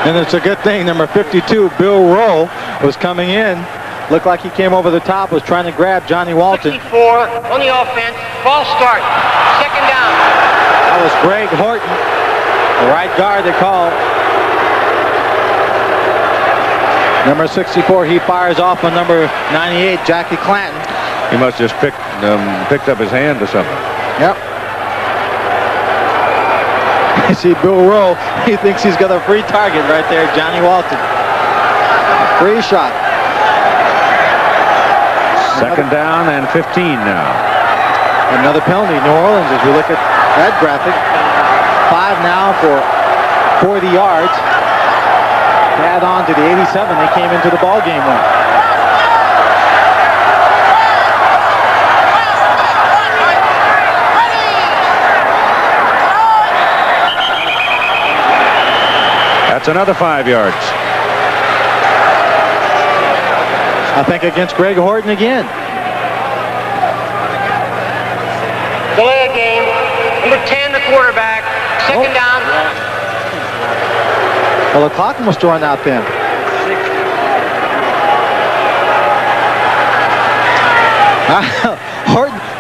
And it's a good thing number 52, Bill Rowe, was coming in. Looked like he came over the top, was trying to grab Johnny Walton. 64 on the offense. False start. Second down. That was Greg Horton, the right guard they called. Number 64, he fires off on number 98, Jackie Clanton. He must just picked up his hand or something. Yep. You see Bill Rowe, he thinks he's got a free target right there, Johnny Walton. Free shot. Second down and 15 now. Another penalty, New Orleans, as we look at that graphic. 5 now for 40 yards. To add on to the 87 they came into the ball game with. That's another 5 yards. I think against Greg Horton again. Delay a game. Number 10, the quarterback. Second down. Well, the clock must run out then.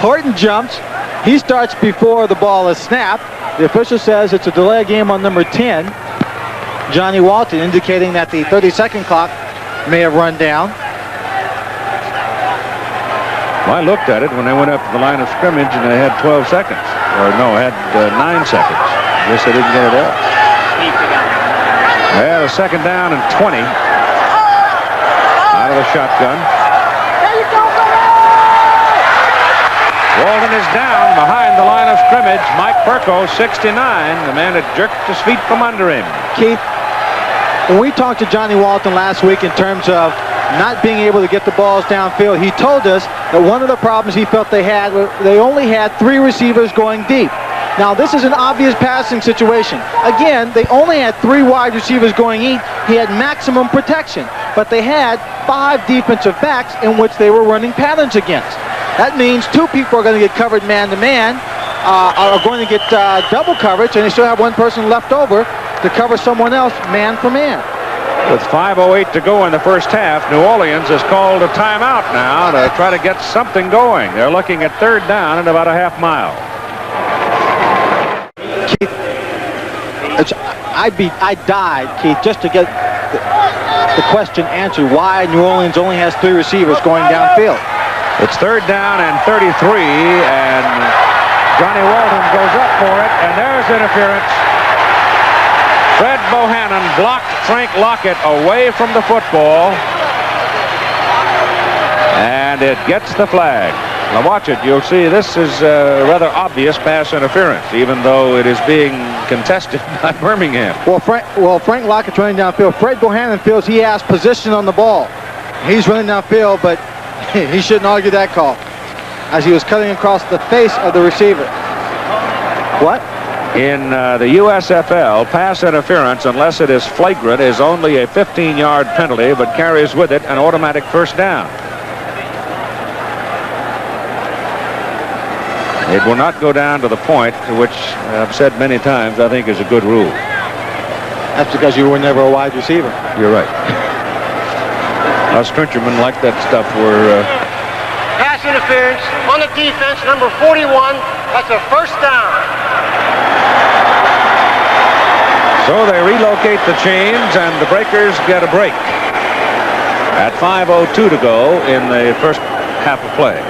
Horton jumps. He starts before the ball is snapped. The official says it's a delay game on number 10, Johnny Walton, indicating that the 30-second clock may have run down. Well, I looked at it when they went up to the line of scrimmage and they had 12 seconds. Or no, had 9 seconds. I guess they didn't get it up. Well, a second down and 20. Out of the shotgun. Walton is down behind the line of scrimmage. Mike Perko, 69. The man had jerked his feet from under him. Keith, when we talked to Johnny Walton last week in terms of not being able to get the balls downfield, he told us that one of the problems he felt they had was they only had 3 receivers going deep. Now, this is an obvious passing situation. Again, they only had 3 wide receivers going deep. He had maximum protection, but they had 5 defensive backs in which they were running patterns against. That means 2 people are going to get covered man-to-man, are going to get double coverage, and they still have 1 person left over to cover someone else man-for-man. With 5:08 to go in the first half, New Orleans has called a timeout now to try to get something going. They're looking at 3rd down and about a half mile. Keith, I died, Keith, just to get the question answered why New Orleans only has 3 receivers going downfield. It's 3rd down and 33, and Johnny Walton goes up for it, and there's interference. Fred Bohannon blocked Frank Lockett away from the football, and it gets the flag. Now watch it. You'll see this is rather obvious pass interference, even though it is being contested by Birmingham. Well, Frank Lockett's running downfield. Fred Bohannon feels he has position on the ball. He's running downfield, but he shouldn't argue that call, as he was cutting across the face of the receiver. What? In the USFL, pass interference, unless it is flagrant, is only a 15-yard penalty, but carries with it an automatic first down. It will not go down to the point, which I've said many times I think is a good rule. That's because you were never a wide receiver. You're right. Us Trenchermen like that stuff where... Pass interference on the defense, number 41. That's a first down. So they relocate the chains, and the Breakers get a break at 5:02 to go in the first half of play.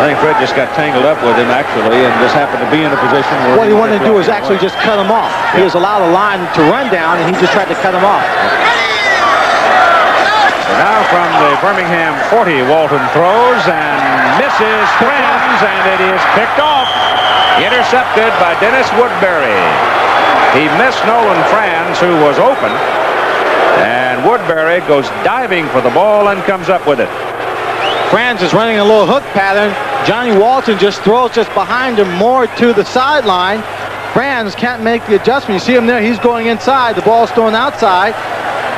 I think Fred just got tangled up with him, actually, and just happened to be in a position where... What he wanted to do was actually just cut him off. He was allowed a line to run down, and he just tried to cut him off. So now from the Birmingham 40, Walton throws and misses Friends, and it is picked off. Intercepted by Dennis Woodbury. He missed Nolan Franz, who was open, and Woodbury goes diving for the ball and comes up with it. Franz is running a little hook pattern. Johnny Walton just throws just behind him more to the sideline. Franz can't make the adjustment. You see him there. He's going inside. The ball's thrown outside.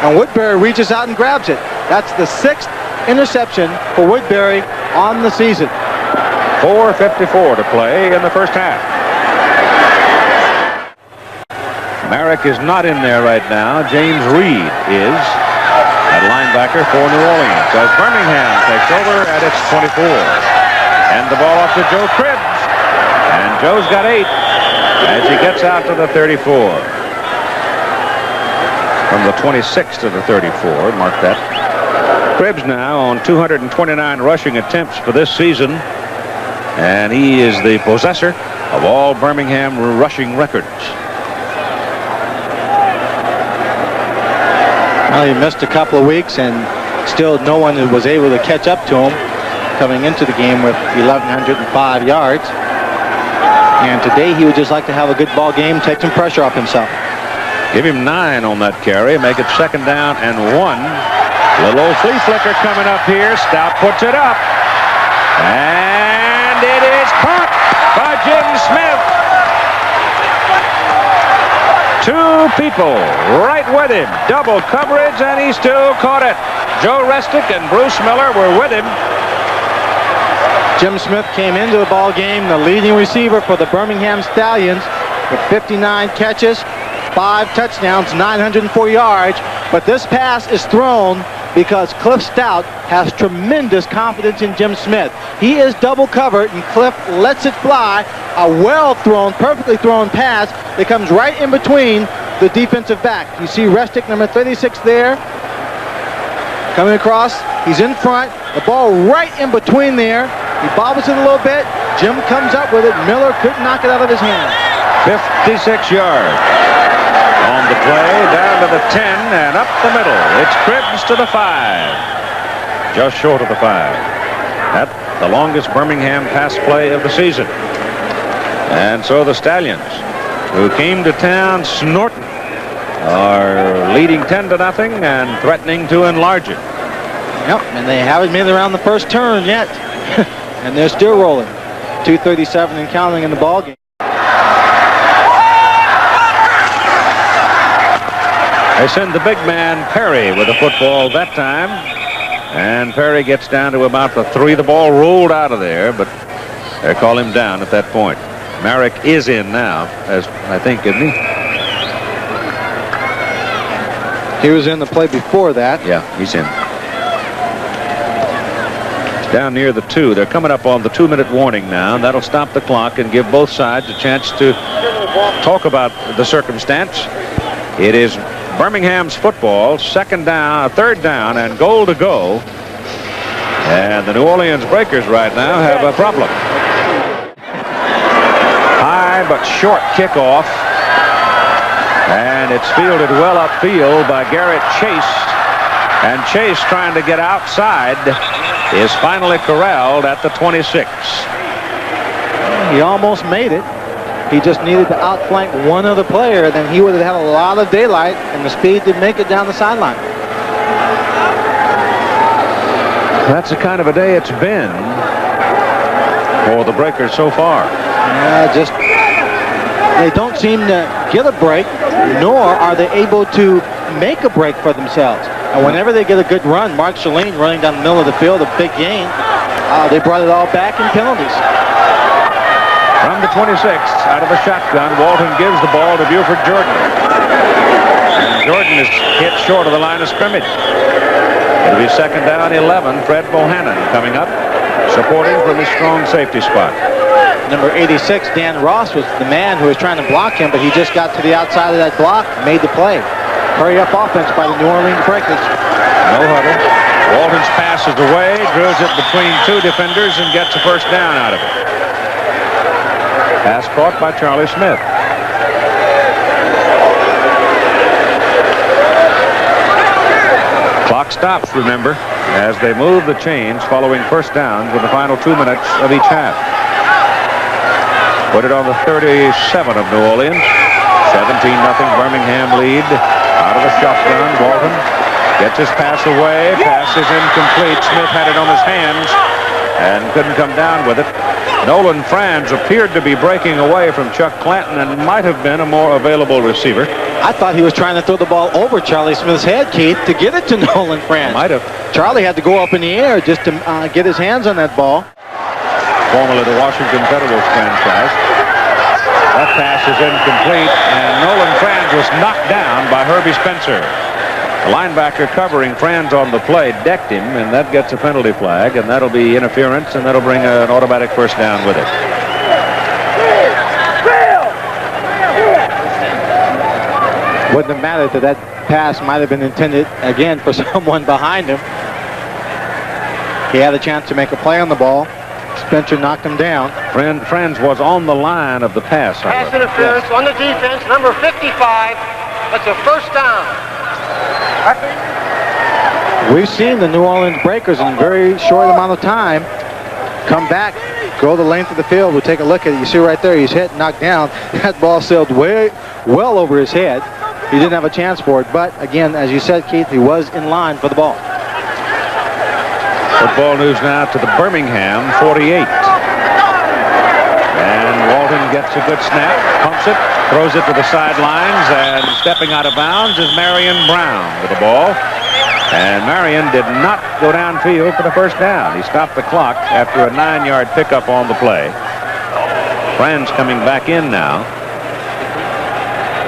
And Woodbury reaches out and grabs it. That's the 6th interception for Woodbury on the season. 4:54 to play in the first half. Merrick is not in there right now. James Reed is at linebacker for New Orleans as Birmingham takes over at its 24. And the ball off to Joe Cribbs. And Joe's got 8 as he gets out to the 34. From the 26 to the 34, mark that. Cribbs now on 229 rushing attempts for this season. And he is the possessor of all Birmingham rushing records. Well, he missed a couple of weeks, and still no one was able to catch up to him coming into the game with 1,105 yards. And today he would just like to have a good ball game, take some pressure off himself. Give him 9 on that carry, make it 2nd down and 1. Little old flea flicker coming up here. Stout puts it up. And it is caught by Jim Smith. 2 people right with him. Double coverage, and he still caught it. Joe Restick and Bruce Miller were with him. Jim Smith came into the ball game the leading receiver for the Birmingham Stallions with 59 catches, 5 touchdowns, 904 yards. But this pass is thrown because Cliff Stout has tremendous confidence in Jim Smith. He is double covered, and Cliff lets it fly. A well-thrown, perfectly thrown pass that comes right in between the defensive back. You see Restick, number 36 there, coming across. He's in front. The ball right in between there. He bobbles it a little bit. Jim comes up with it. Miller couldn't knock it out of his hand. 56 yards on the play, down to the 10 and up the middle. It's Cribbs to the 5, just short of the 5. That's the longest Birmingham pass play of the season. And so the Stallions, who came to town snorting, are leading 10-0 and threatening to enlarge it. Yep, and they haven't made it around the first turn yet. And they're still rolling. 2:37 and counting in the ball game. They send the big man Perry with the football that time, and Perry gets down to about the 3. The ball rolled out of there, but they call him down at that point. Merrick is in now, as I think, isn't he? He was in the play before that. Yeah, he's in. Down near the 2. They're coming up on the 2-minute warning now, and that'll stop the clock and give both sides a chance to talk about the circumstance. It is Birmingham's football, third down, and goal to go. And the New Orleans Breakers right now have a problem. High but short kickoff. And it's fielded well upfield by Garrett Chase. And Chase, trying to get outside, is finally corralled at the 26. He almost made it. He just needed to outflank one other player, then he would have had a lot of daylight and the speed to make it down the sideline. That's the kind of a day it's been for the Breakers so far. They don't seem to get a break, nor are they able to make a break for themselves. And whenever they get a good run, Mark Shalene running down the middle of the field, a big gain, they brought it all back in penalties. From the 26, out of the shotgun, Walton gives the ball to Buford Jordan. And Jordan is hit short of the line of scrimmage. It'll be second down, 11. Fred Bohannon coming up, supporting from his strong safety spot. Number 86, Dan Ross, was the man who was trying to block him, but he just got to the outside of that block, made the play. Hurry up offense by the New Orleans Breakers. No huddle. Walton's passes away, drills it between two defenders, and gets a first down out of it. Pass caught by Charlie Smith. Clock stops, remember, as they move the chains following first downs with the final 2 minutes of each half. Put it on the 37 of New Orleans. 17-0 Birmingham lead. Out of the shotgun, Walton gets his pass away. Pass is incomplete. Smith had it on his hands and couldn't come down with it. Nolan Franz appeared to be breaking away from Chuck Clanton and might have been a more available receiver. I thought he was trying to throw the ball over Charlie Smith's head, Keith, to get it to Nolan Franz. Might have. Charlie had to go up in the air just to get his hands on that ball. Formerly the Washington Federals franchise. That pass is incomplete, and Nolan Franz was knocked down by Herbie Spencer. The linebacker covering Franz on the play decked him, and that gets a penalty flag, and that'll be interference, and that'll bring an automatic first down with it. Wouldn't have mattered that pass might have been intended again for someone behind him. He had a chance to make a play on the ball. Spencer knocked him down. Franz was on the line of the pass. Pass interference on the defense, number 55. That's a first down. We've seen the New Orleans Breakers in a very short amount of time come back, go the length of the field. We'll take a look at it. You see right there, he's hit, knocked down. That ball sailed well over his head. He didn't have a chance for it, but again, as you said, Keith, he was in line for the ball. Football news now to the Birmingham 48. And Walton gets a good snap, pumps it, throws it to the sidelines, and stepping out of bounds is Marion Brown with the ball. And Marion did not go downfield for the first down. He stopped the clock after a 9-yard pickup on the play. Franz coming back in now.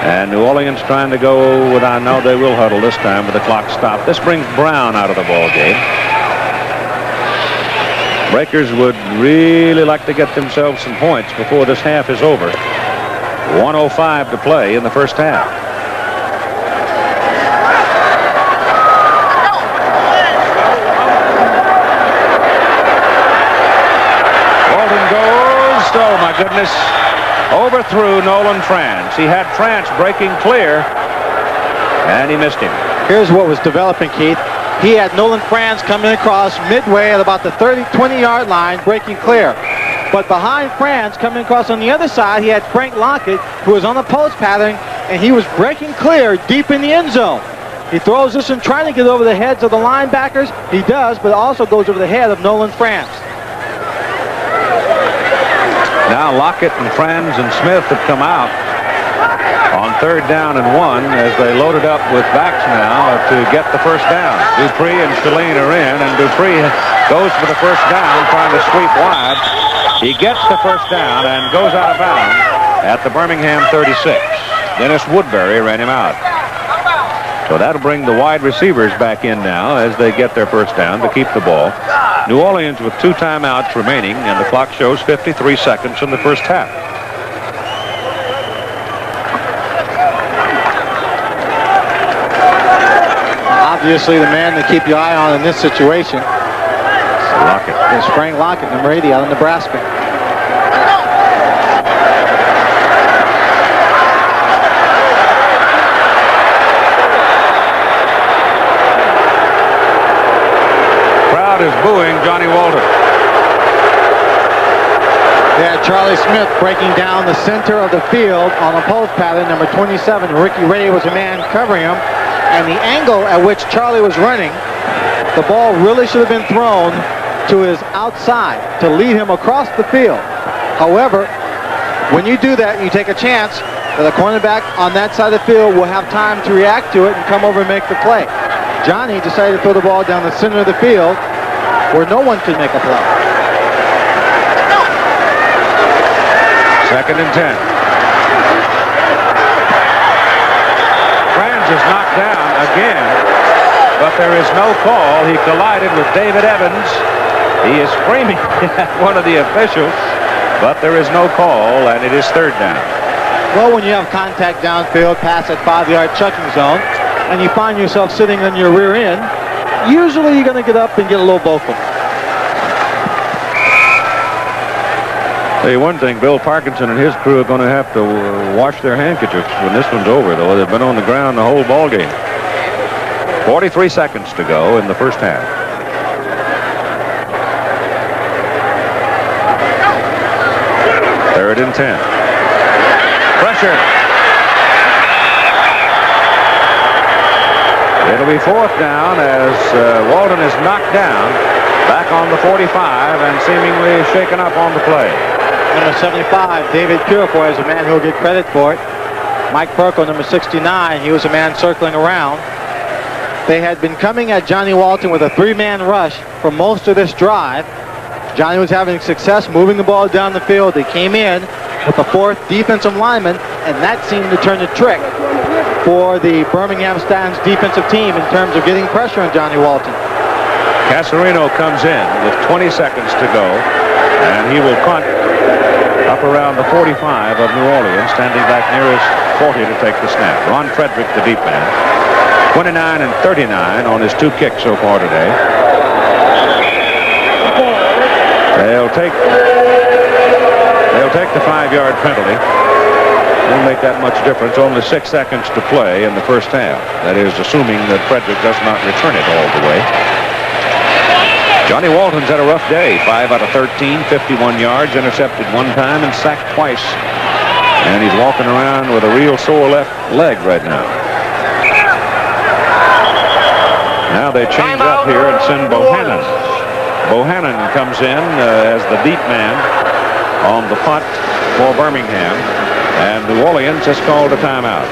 And New Orleans trying to go with, I know they will huddle this time with the clock stopped. This brings Brown out of the ball game. Breakers would really like to get themselves some points before this half is over. 1:05 to play in the first half. Walton goes, oh my goodness, overthrew Nolan Franz. He had Franz breaking clear, and he missed him. Here's what was developing, Keith. He had Nolan Franz coming across midway at about the 20-yard line, breaking clear. But behind Franz, coming across on the other side, he had Frank Lockett, who was on the post pattern, and he was breaking clear deep in the end zone. He throws this one trying to get over the heads of the linebackers. He does, but also goes over the head of Nolan Franz. Now Lockett and Franz and Smith have come out on third down and 1 as they loaded up with backs now to get the first down. Dupree and Shalene are in, and Dupree goes for the first down, trying to sweep wide. He gets the first down and goes out of bounds at the Birmingham 36. Dennis Woodbury ran him out. So that'll bring the wide receivers back in now as they get their first down to keep the ball. New Orleans with 2 timeouts remaining, and the clock shows 53 seconds in the first half. obviously the man to keep your eye on in this situation. Lockett. It's Frank Lockett, number 80, out of Nebraska. Crowd is booing Johnny Walton. Yeah, Charlie Smith breaking down the center of the field on a post pattern, number 27. Ricky Ray was the man covering him. And the angle at which Charlie was running, the ball really should have been thrown to his outside to lead him across the field. However, when you do that, you take a chance that a cornerback on that side of the field will have time to react to it and come over and make the play. Johnny decided to throw the ball down the center of the field where no one could make a play. 2nd and 10. Franz is knocked down again, but there is no call. He collided with David Evans. He is screaming at one of the officials, but there is no call, and it is 3rd down. Well, when you have contact downfield, pass at 5-yard chucking zone, and you find yourself sitting on your rear end, usually you're going to get up and get a little vocal. Tell you one thing, Bill Parkinson and his crew are going to have to wash their handkerchiefs when this one's over, though. They've been on the ground the whole ball game. 43 seconds to go in the first half. Third and 10. Pressure. It'll be 4th down as Walton is knocked down back on the 45 and seemingly shaken up on the play. Number 75, David Purefoy, is a man who will get credit for it. Mike Perko, number 69, he was a man circling around. They had been coming at Johnny Walton with a 3-man rush for most of this drive. Johnny was having success moving the ball down the field. They came in with the 4th defensive lineman, and that seemed to turn the trick for the Birmingham Stallions defensive team in terms of getting pressure on Johnny Walton. Casarino comes in with 20 seconds to go, and he will punt up around the 45 of New Orleans, standing back nearest 40 to take the snap. Ron Frederick, the deep man, 29 and 39 on his 2 kicks so far today. They'll take the 5-yard penalty. Won't make that much difference. Only 6 seconds to play in the first half. That is assuming that Frederick does not return it all the way. Johnny Walton's had a rough day. 5 out of 13, 51 yards, intercepted 1 time and sacked twice. And he's walking around with a real sore left leg right now. Now they change up here and send Bohannon. Bohannon comes in as the deep man on the punt for Birmingham. And New Orleans has called a timeout.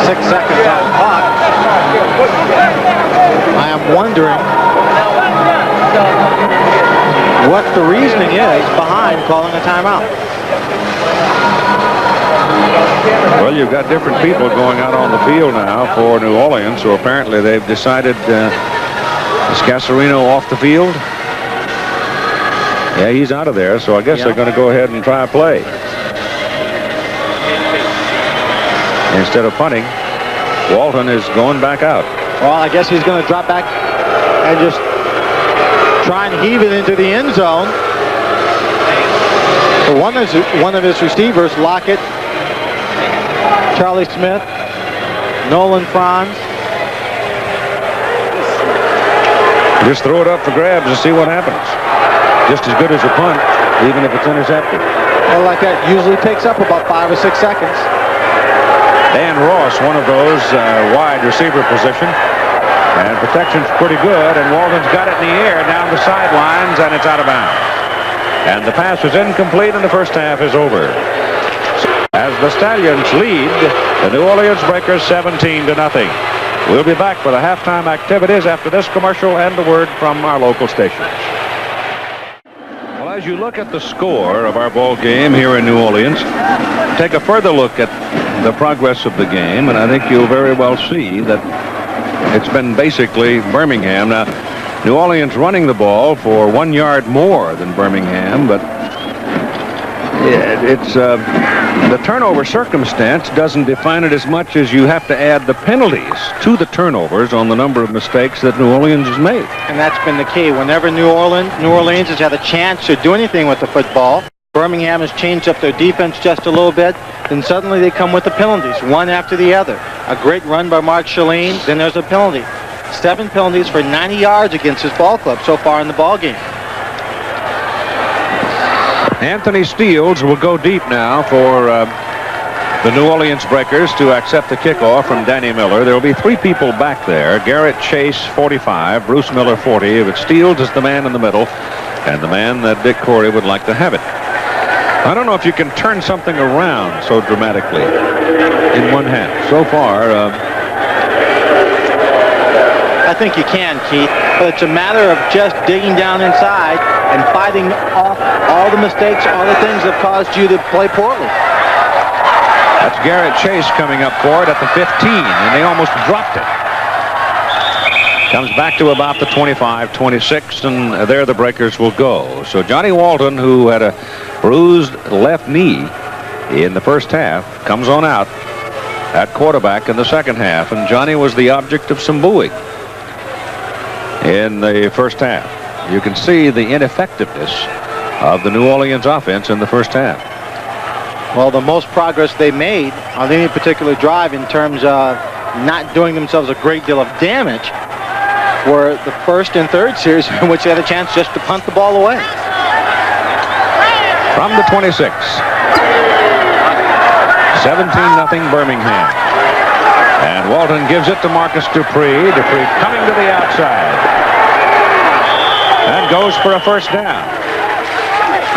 6 seconds on the clock. I am wondering what the reasoning is behind calling a timeout. Well, you've got different people going out on the field now for New Orleans, so apparently they've decided, is Casarino off the field? Yeah, he's out of there, so I guess they're going to go ahead and try a play. Instead of punting, Walton is going back out. Well, I guess he's going to drop back and just try and heave it into the end zone. So one of his receivers, Lockett, Charlie Smith, Nolan Franz. Just throw it up for grabs and see what happens. Just as good as a punt, even if it's intercepted. Well, like that usually takes up about 5 or 6 seconds. Dan Ross, one of those wide receiver position. And protection's pretty good, and Walton's got it in the air down the sidelines, and it's out of bounds. And the pass is incomplete, and the first half is over. As the Stallions lead the New Orleans Breakers 17-0. We'll be back for the halftime activities after this commercial and a word from our local stations. Well, as you look at the score of our ball game here in New Orleans, take a further look at the progress of the game, and I think you'll very well see that it's been basically Birmingham. Now, New Orleans running the ball for 1 yard more than Birmingham, but it's the turnover circumstance doesn't define it as much as you have to add the penalties to the turnovers on the number of mistakes that New Orleans has made. And that's been the key. Whenever New Orleans has had a chance to do anything with the football, Birmingham has changed up their defense just a little bit, then suddenly they come with the penalties, one after the other. A great run by Mark Chalene, then there's a penalty. 7 penalties for 90 yards against his ball club so far in the ball game. Anthony Steeles will go deep now for the New Orleans Breakers to accept the kickoff from Danny Miller. There will be 3 people back there. Garrett Chase, 45, Bruce Miller, 40. But Steeles is the man in the middle and the man that Dick Corey would like to have it. I don't know if you can turn something around so dramatically in one hand. So far, I think you can, Keith, but it's a matter of just digging down inside and fighting off all the mistakes, all the things that caused you to play poorly. That's Garrett Chase coming up for it at the 15, and they almost dropped it. Comes back to about the 25, 26, and there the Breakers will go. So Johnny Walton, who had a bruised left knee in the first half, comes on out at quarterback in the second half, and Johnny was the object of some booing in the first half. You can see the ineffectiveness of the New Orleans offense in the first half. Well, the most progress they made on any particular drive in terms of not doing themselves a great deal of damage were the first and third series in which they had a chance just to punt the ball away. From the 26. 17-0 Birmingham. And Walton gives it to Marcus Dupree. Dupree coming to the outside. And goes for a first down.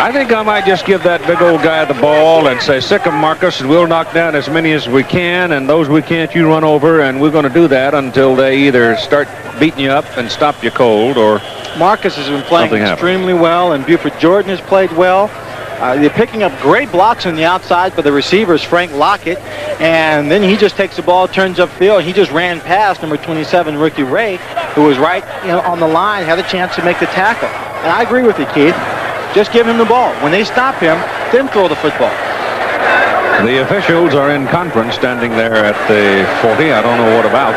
I think I might just give that big old guy the ball and say, sick him, Marcus, and we'll knock down as many as we can, and those we can't, you run over, and we're going to do that until they either start beating you up and stop you cold, or Marcus has been playing extremely well, and Buford Jordan has played well. They're picking up great blocks on the outside for the receivers, Frank Lockett, and then he just takes the ball, turns upfield. He just ran past number 27, Ricky Ray, who was right on the line, had a chance to make the tackle. And I agree with you, Keith. Just give him the ball. When they stop him, then throw the football. The officials are in conference standing there at the 40. I don't know what about.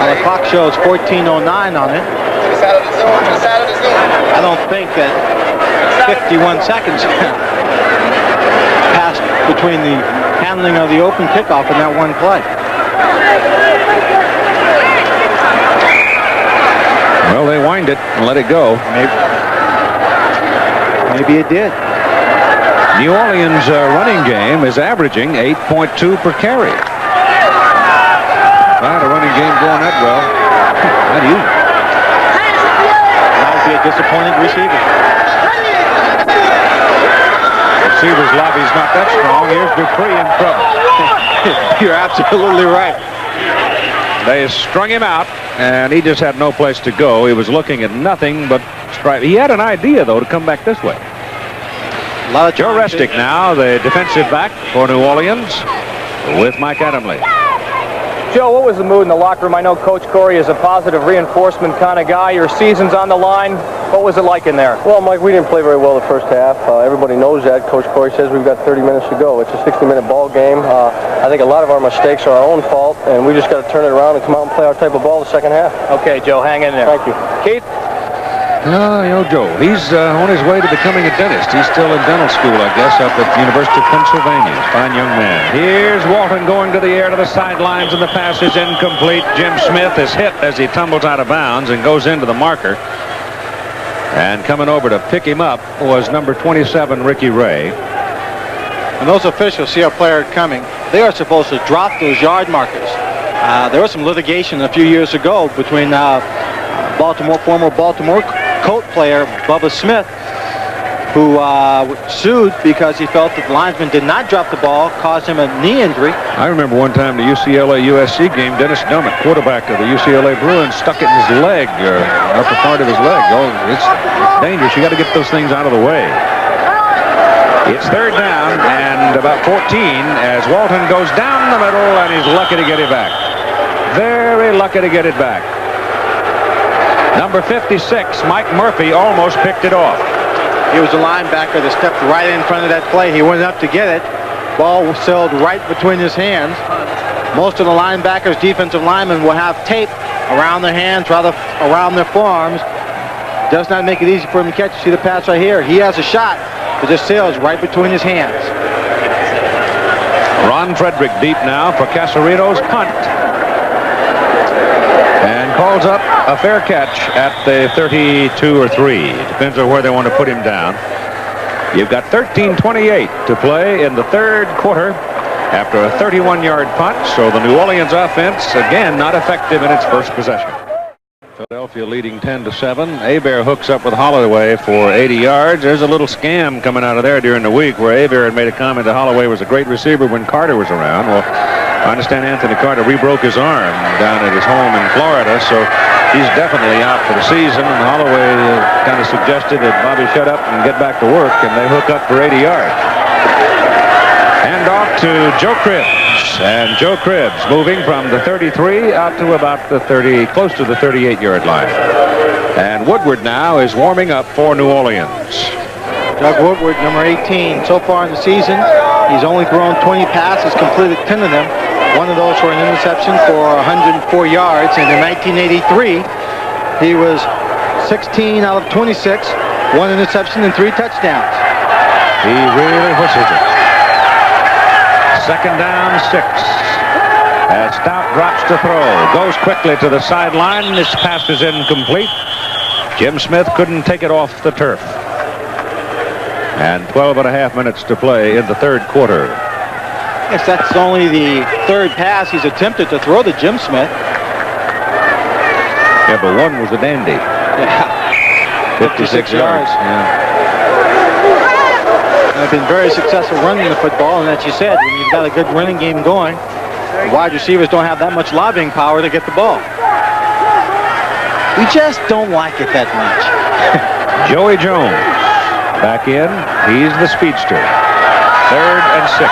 The clock shows 14:09 on it. I don't think that 51 seconds passed between the handling of the open kickoff and that one play. Well, they wind it and let it go. Maybe it did. New Orleans' running game is averaging 8.2 per carry. Not a running game going that well. How do you? That would be a disappointed receiver. Receiver's lobby's not that strong. Here's Dupree in trouble. You're absolutely right. They strung him out, and he just had no place to go. He was looking at nothing but stripe. He had an idea, though, to come back this way. Joe Restic now, the defensive back for New Orleans, with Mike Adamle. Joe, what was the mood in the locker room? I know Coach Corey is a positive reinforcement kind of guy. Your season's on the line. What was it like in there? Well, Mike, we didn't play very well the first half. Everybody knows that. Coach Corey says we've got 30 minutes to go. It's a 60-minute ball game. I think a lot of our mistakes are our own fault, and we just got to turn it around and come out and play our type of ball the second half. Okay, Joe, hang in there. Thank you. Keith? Joe, he's on his way to becoming a dentist. He's still in dental school, I guess, up at the University of Pennsylvania. Fine young man. Here's Walton going to the air to the sidelines, and the pass is incomplete. Jim Smith is hit as he tumbles out of bounds and goes into the marker. And coming over to pick him up was number 27, Ricky Ray. And those officials see a player coming. They are supposed to drop those yard markers. There was some litigation a few years ago between former Baltimore Colt player Bubba Smith, who sued because he felt that the linesman did not drop the ball, caused him a knee injury. I remember one time the UCLA-USC game, Dennis Dummett, quarterback of the UCLA Bruins, stuck it in his leg, upper part of his leg. Oh, it's dangerous. You got to get those things out of the way. It's third down and about 14 as Walton goes down the middle, and he's lucky to get it back. Very lucky to get it back. Number 56, Mike Murphy, almost picked it off. He was the linebacker that stepped right in front of that play. He went up to get it. Ball was sailed right between his hands. Most of the linebackers, defensive linemen, will have tape around their hands, rather around their forearms. Does not make it easy for him to catch. You see the pass right here. He has a shot, but just sails right between his hands. Ron Frederick deep now for Casarito's punt. And calls up a fair catch at the 32 or 3. Depends on where they want to put him down. You've got 13:28 to play in the third quarter after a 31-yard punt. So the New Orleans offense, again, not effective in its first possession. Philadelphia leading 10-7. Hebert hooks up with Holloway for 80 yards. There's a little scam coming out of there during the week where Hebert had made a comment that Holloway was a great receiver when Carter was around. Well, I understand Anthony Carter rebroke his arm down at his home in Florida, so he's definitely out for the season. And Holloway kind of suggested that Bobby shut up and get back to work, and they hook up for 80 yards. Hand off to Joe Cribbs. And Joe Cribbs moving from the 33 out to about the 30, close to the 38-yard line. And Woodward now is warming up for New Orleans. Doug Woodward, number 18. So far in the season, he's only thrown 20 passes, completed 10 of them. One of those for an interception for 104 yards. And in 1983, he was 16 out of 26, one interception and 3 touchdowns. He really whistles it. Second down, 6. As Stout drops to throw. Goes quickly to the sideline. This pass is incomplete. Jim Smith couldn't take it off the turf. And 12.5 minutes to play in the third quarter. Yes, that's only the third pass he's attempted to throw to Jim Smith. Yeah, but one was a dandy. Yeah. 56 yards. Yeah. I've been very successful running the football, and as you said, when you've got a good running game going, the wide receivers don't have that much lobbying power to get the ball. We just don't like it that much. Joey Jones back in. He's the speedster. 3rd and 6.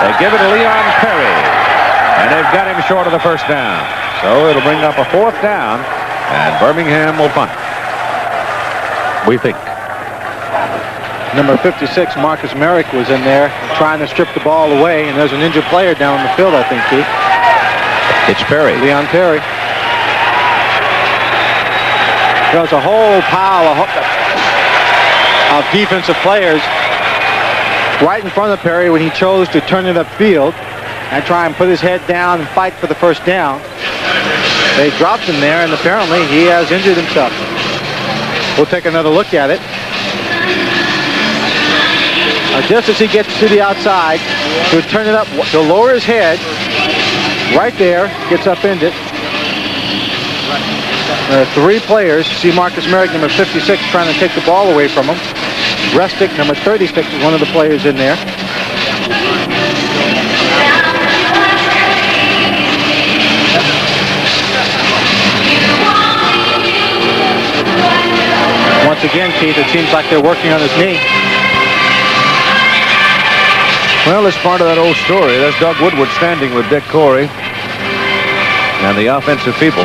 They give it to Leon Perry, and they've got him short of the first down. So it'll bring up a 4th down, and Birmingham will punt. We think. Number 56, Marcus Merrick, was in there trying to strip the ball away, and there's an injured player down the field, I think, Keith. It's Perry. Leon Perry. There's a whole pile of defensive players right in front of Perry when he chose to turn it upfield and try and put his head down and fight for the first down. They dropped him there, and apparently he has injured himself. We'll take another look at it. Just as he gets to the outside, he'll turn it up, he'll lower his head. Right there, gets upended. There are 3 players. You see Marcus Merrick, number 56, trying to take the ball away from him. Restick, number 36, is one of the players in there. Once again, Keith, it seems like they're working on his knee. Well, it's part of that old story. There's Doug Woodward standing with Dick Corey and the offensive people.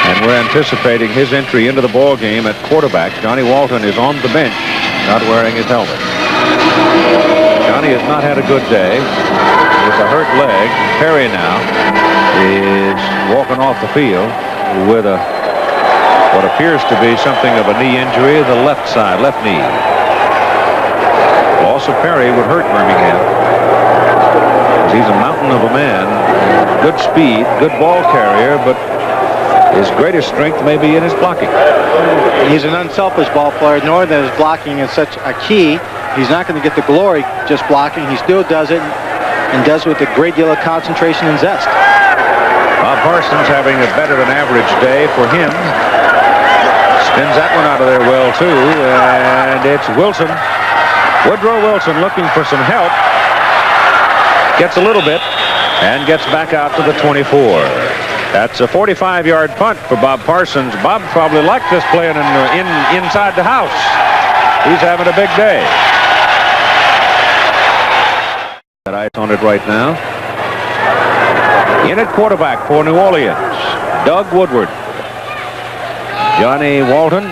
And we're anticipating his entry into the ball game at quarterback. Johnny Walton is on the bench, not wearing his helmet. Johnny has not had a good day. It's a hurt leg. Perry now is walking off the field with what appears to be something of a knee injury, the left side, left knee. Loss of Perry would hurt Birmingham. He's a mountain of a man. Good speed, good ball carrier, but his greatest strength may be in his blocking. He's an unselfish ball player, nor that his blocking is such a key. He's not going to get the glory just blocking. He still does it and does it with a great deal of concentration and zest. Bob Parsons having a better than average day for him. Spins that one out of there well, too. And it's Wilson. Woodrow Wilson looking for some help. Gets a little bit and gets back out to the 24. That's a 45-yard punt for Bob Parsons. Bob probably liked this playing inside the house. He's having a big day. Got eyes on it right now. In at quarterback for New Orleans, Doug Woodward. Johnny Walton,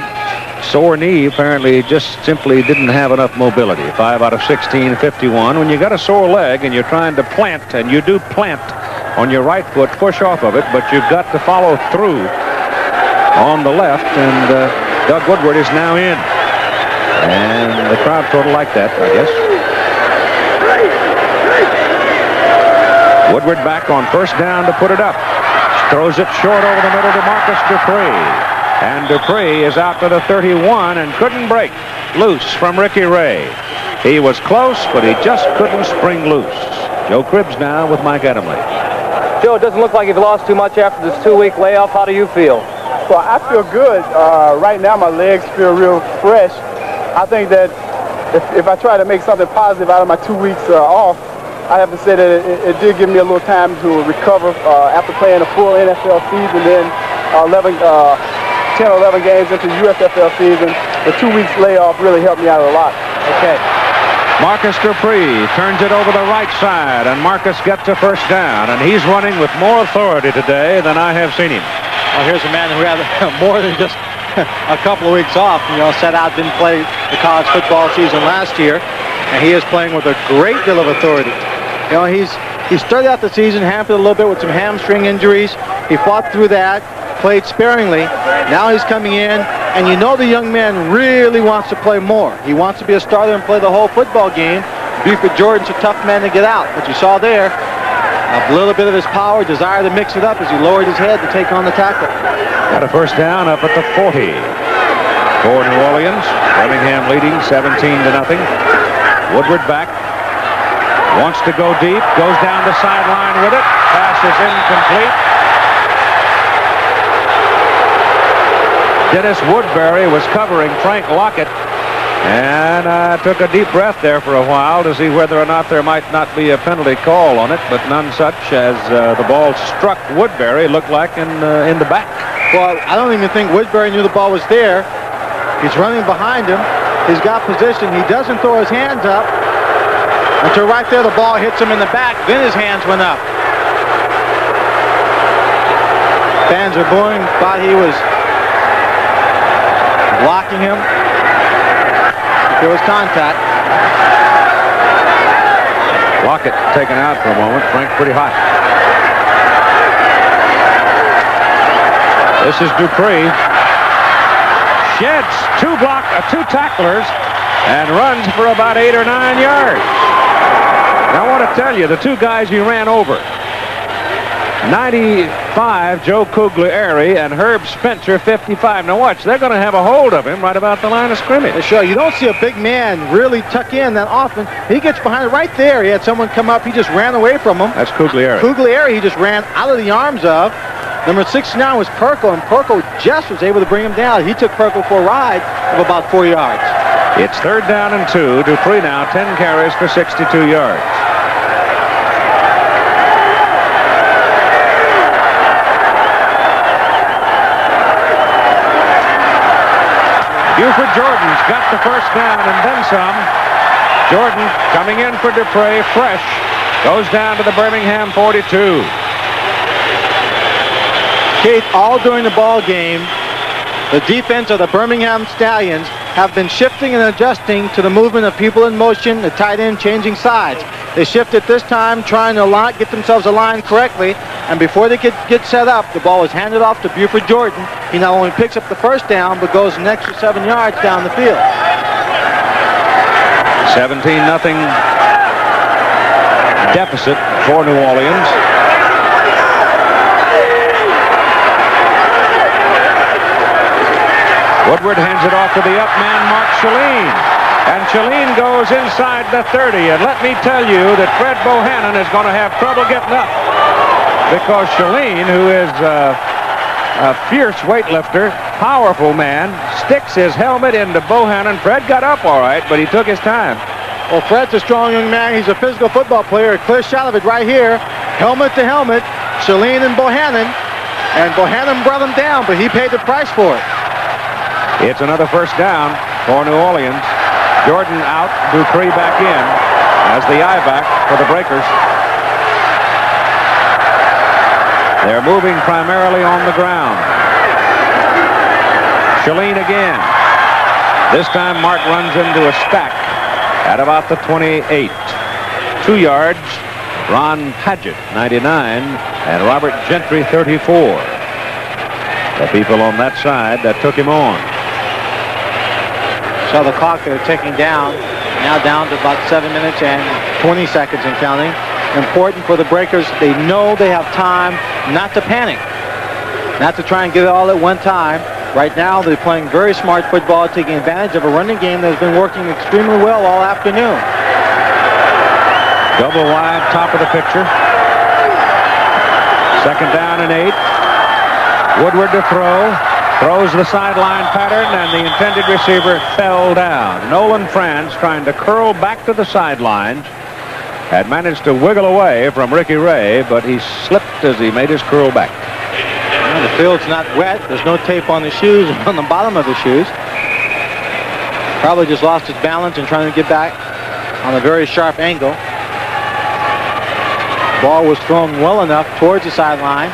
sore knee, apparently just simply didn't have enough mobility. 5 out of 16, 51. When you got a sore leg and you're trying to plant, and you do plant on your right foot, push off of it, but you've got to follow through on the left, and Doug Woodward is now in. And the crowd sort of like that, I guess. Woodward back on first down to put it up. Throws it short over the middle to Marcus Dupree. And Dupree is out to the 31 and couldn't break loose from Ricky Ray. He was close, but he just couldn't spring loose. Joe Cribbs now with Mike Adamle. Joe, it doesn't look like you've lost too much after this 2-week layoff. How do you feel? Well, I feel good. Right now, my legs feel real fresh. I think that if I try to make something positive out of my 2 weeks off, I have to say that it did give me a little time to recover after playing a full NFL season, then 10 or 11 games into the USFL season. The 2 weeks layoff really helped me out a lot. Okay. Marcus Dupree turns it over the right side, and Marcus gets a first down, and he's running with more authority today than I have seen him. Well, here's a man who had more than just a couple of weeks off. You know, set out, didn't play the college football season last year, and he is playing with a great deal of authority. You know, he started out the season hampered a little bit with some hamstring injuries. He fought through that, played sparingly. Now he's coming in, and you know the young man really wants to play more. He wants to be a starter and play the whole football game. Buford Jordan's a tough man to get out, but you saw there a little bit of his power, desire to mix it up as he lowered his head to take on the tackle. Got a first down up at the 40 for New Orleans. Birmingham leading 17-0. Woodward back. Wants to go deep. Goes down the sideline with it. Pass is incomplete. Dennis Woodbury was covering Frank Lockett. And I took a deep breath there for a while to see whether or not there might not be a penalty call on it, but none such, as the ball struck Woodbury, looked like in the back. Well, I don't even think Woodbury knew the ball was there. He's running behind him. He's got position. He doesn't throw his hands up until right there the ball hits him in the back. Then his hands went up. Fans are booing. Thought he was blocking him. There was contact. Lockett taken out for a moment. Frank pretty hot. This is Dupree. Sheds two tacklers and runs for about 8 or 9 yards. Now I want to tell you, the two guys he ran over, 95, Joe Cuglieri, and Herb Spencer, 55. Now watch, they're going to have a hold of him right about the line of scrimmage. Sure, you don't see a big man really tuck in that often. He gets behind it right there. He had someone come up. He just ran away from him. That's Cuglieri. Cuglieri, he just ran out of the arms of. Number 69 was Perko, and Perko just was able to bring him down. He took Perko for a ride of about 4 yards. It's 3rd down and 2. Dupree now 10 carries for 62 yards. Buford Jordan's got the first down and then some. Jordan coming in for Dupree, fresh, goes down to the Birmingham 42. Keith, all during the ball game, the defense of the Birmingham Stallions have been shifting and adjusting to the movement of people in motion, the tight end changing sides. They shifted this time, trying to get themselves aligned correctly, and before they could get set up, the ball was handed off to Buford Jordan. He not only picks up the first down, but goes an extra 7 yards down the field. 17-0 deficit for New Orleans. Woodward hands it off to the up man, Mark Shalene. And Shalene goes inside the 30. And let me tell you that Fred Bohannon is going to have trouble getting up. Because Shalene, who is a fierce weightlifter, powerful man, sticks his helmet into Bohannon. Fred got up all right, but he took his time. Well, Fred's a strong young man. He's a physical football player. A clear shot of it right here. Helmet to helmet. Shalene and Bohannon. And Bohannon brought him down, but he paid the price for it. It's another first down for New Orleans. Jordan out, Dupree back in as the eye back for the Breakers. They're moving primarily on the ground. Shalene again. This time Mark runs into a stack at about the 28. 2 yards. Ron Padgett, 99, and Robert Gentry, 34. The people on that side that took him on. So the clock they're ticking down, now down to about 7 minutes and 20 seconds and counting. Important for the Breakers. They know they have time not to panic, not to try and get it all at one time. Right now, they're playing very smart football, taking advantage of a running game that's been working extremely well all afternoon. Double wide, top of the picture. 2nd down and 8. Woodward to throw. Throws the sideline pattern, and the intended receiver fell down. Nolan Franz, trying to curl back to the sidelines, had managed to wiggle away from Ricky Ray, but he slipped as he made his curl back. Well, the field's not wet. There's no tape on the shoes, on the bottom of the shoes. Probably just lost his balance and trying to get back on a very sharp angle. Ball was thrown well enough towards the sideline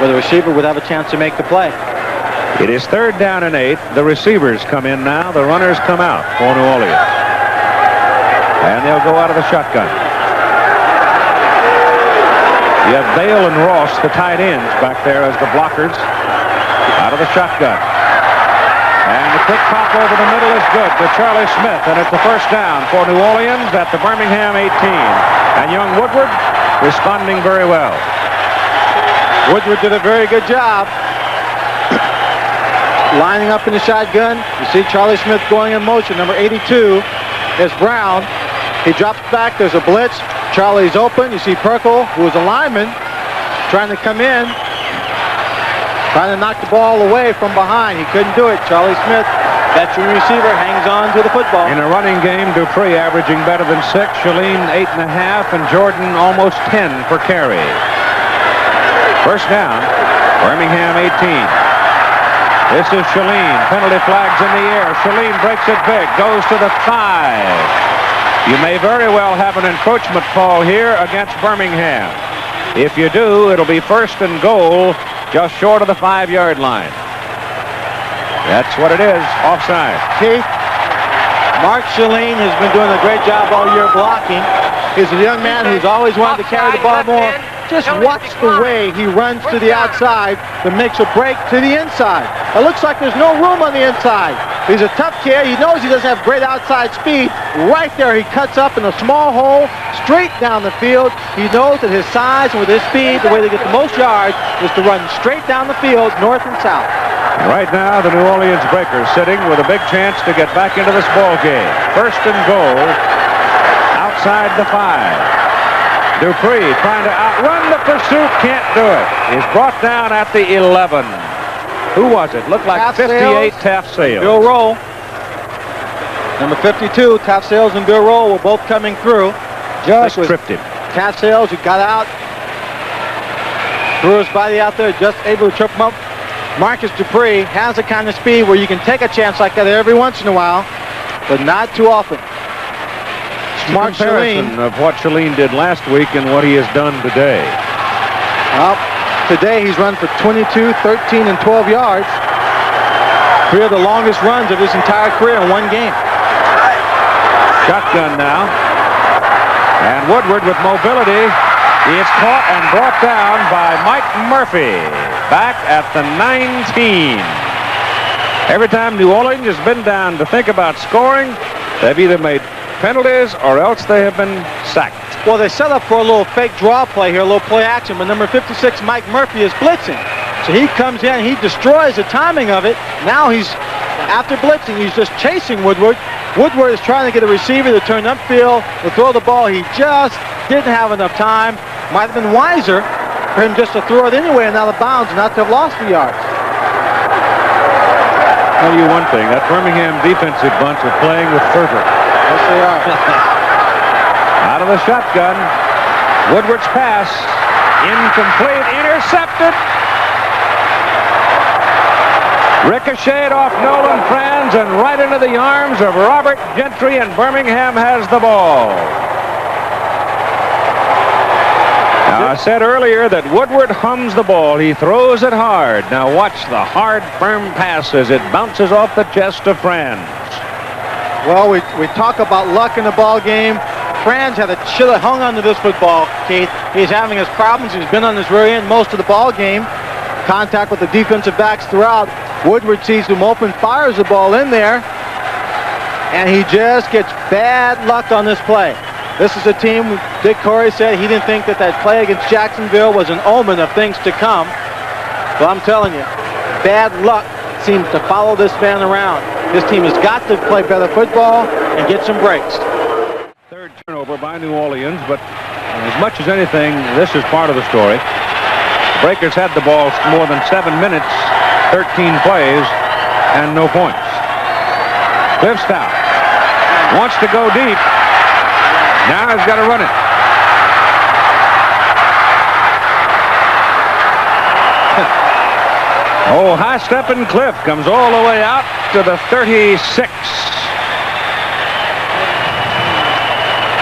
where the receiver would have a chance to make the play. It is 3rd down and 8. The receivers come in now. The runners come out for New Orleans. And they'll go out of the shotgun. You have Bale and Ross, the tight ends, back there as the blockers. Out of the shotgun. And the quick pop over the middle is good to Charlie Smith. And it's the 1st down for New Orleans at the Birmingham 18. And young Woodward responding very well. Woodward did a very good job lining up in the shotgun. You see Charlie Smith going in motion. Number 82 is Brown. He drops back. There's a blitz. Charlie's open. You see Perkle, who is a lineman, trying to come in, trying to knock the ball away from behind. He couldn't do it. Charlie Smith, veteran receiver, hangs on to the football. In a running game, Dupree averaging better than 6, Shalene 8.5, and Jordan almost 10 per carry. 1st down, Birmingham 18. This is Shalene. Penalty flags in the air. Shalene breaks it big. Goes to the 5. You may very well have an encroachment call here against Birmingham. If you do, it'll be 1st and goal just short of the 5-yard line. That's what it is. Offside. Keith, Mark Shalene has been doing a great job all year blocking. He's a young man who's always wanted to carry the ball more. Just watch the way he runs to the outside that makes a break to the inside. It looks like there's no room on the inside. He's a tough kid. He knows he doesn't have great outside speed. Right there, he cuts up in a small hole straight down the field. He knows that his size and with his speed, the way to get the most yards is to run straight down the field, north and south. Right now, the New Orleans Breakers sitting with a big chance to get back into this ball game. 1st and goal outside the 5. Dupree trying to outrun the pursuit, can't do it. He's brought down at the 11. Who was it? Looked like Taft 58, Sales, Taft Sales. Bill Roll. Number 52, Taft Sales and Bill Roll were both coming through. Just tripped him. Taft Sales, who got out, threw his body out there, just able to trip him up. Marcus Dupree has the kind of speed where you can take a chance like that every once in a while, but not too often. Smart Comparison Shalene. of what Shalene did last week and what he has done today. Well, today he's run for 22, 13, and 12 yards. 3 of the longest runs of his entire career in one game. Shotgun now. And Woodward with mobility. He is caught and brought down by Mike Murphy. Back at the 19. Every time New Orleans has been down to think about scoring, they've either made penalties or else they have been sacked. Well, they set up for a little fake draw play here, a little play action, but number 56, Mike Murphy, is blitzing. So he comes in, he destroys the timing of it. Now he's, after blitzing, he's just chasing Woodward. Woodward is trying to get a receiver to turn upfield to throw the ball. He just didn't have enough time. Might have been wiser for him just to throw it anyway and out of bounds, not to have lost the yards. I'll tell you one thing, that Birmingham defensive bunch are playing with fervor. Yes, they are. Out of the shotgun, Woodward's pass, incomplete, intercepted. Ricocheted off Nolan Franz and right into the arms of Robert Gentry, and Birmingham has the ball. Now, I said earlier that Woodward hums the ball. He throws it hard. Now watch the hard, firm pass as it bounces off the chest of Franz. Well, we talk about luck in the ball game. Franz should have hung on to this football, Keith. He's having his problems. He's been on his rear end most of the ball game. Contact with the defensive backs throughout. Woodward sees him open, fires the ball in there, and he just gets bad luck on this play. This is a team, Dick Corey said he didn't think that play against Jacksonville was an omen of things to come. But I'm telling you, bad luck seems to follow this man around. This team has got to play better football and get some breaks. Third turnover by New Orleans, but as much as anything, this is part of the story. The Breakers had the ball more than 7 minutes, 13 plays, and no points. Cliff Stout wants to go deep. Now he's got to run it. Oh, high-stepping Cliff comes all the way out to the 36.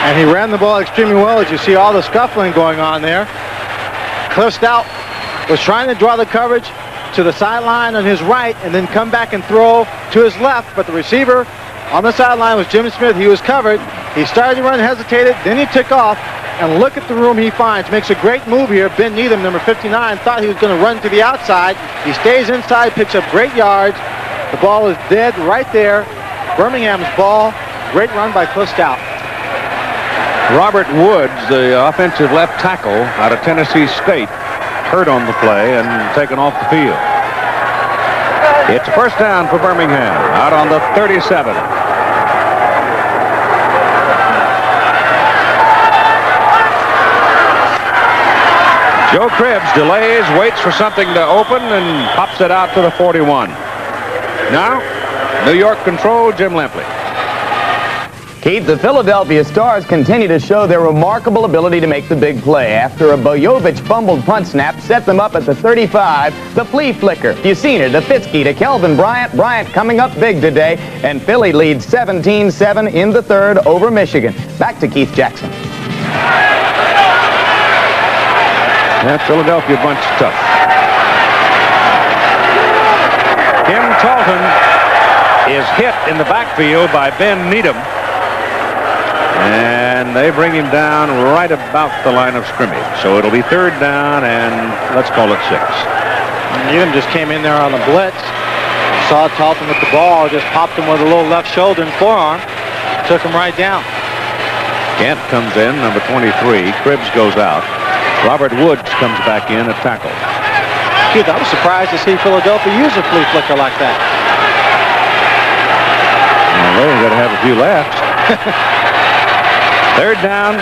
And he ran the ball extremely well, as you see all the scuffling going on there. Cliff Stout was trying to draw the coverage to the sideline on his right and then come back and throw to his left, but the receiver on the sideline was Jim Smith. He was covered. He started to run, hesitated, then he took off, and look at the room he finds. Makes a great move here. Ben Needham, number 59, thought he was going to run to the outside. He stays inside, picks up great yards. The ball is dead right there. Birmingham's ball. Great run by Cliff Stout. Robert Woods, the offensive left tackle out of Tennessee State, hurt on the play and taken off the field. It's a first down for Birmingham out on the 37. Joe Cribbs delays, waits for something to open, and pops it out to the 41. Now, New York control, Jim Lempley. Keith, the Philadelphia Stars continue to show their remarkable ability to make the big play. After a Boyovich fumbled punt snap set them up at the 35, the flea flicker, Fusina to Fitzke to Kelvin Bryant. Bryant coming up big today, and Philly leads 17-7 in the third over Michigan. Back to Keith Jackson. That Philadelphia bunch is tough. Kim Talton is hit in the backfield by Ben Needham. And they bring him down right about the line of scrimmage. So it'll be third down, and let's call it 6. Needham just came in there on a blitz. Saw Talton with the ball, just popped him with a little left shoulder and forearm. Took him right down. Gant comes in, number 23. Cribbs goes out. Robert Woods comes back in at tackle. Keith, I was surprised to see Philadelphia use a flea flicker like that. Well, they've got to have a few laughs. Third down,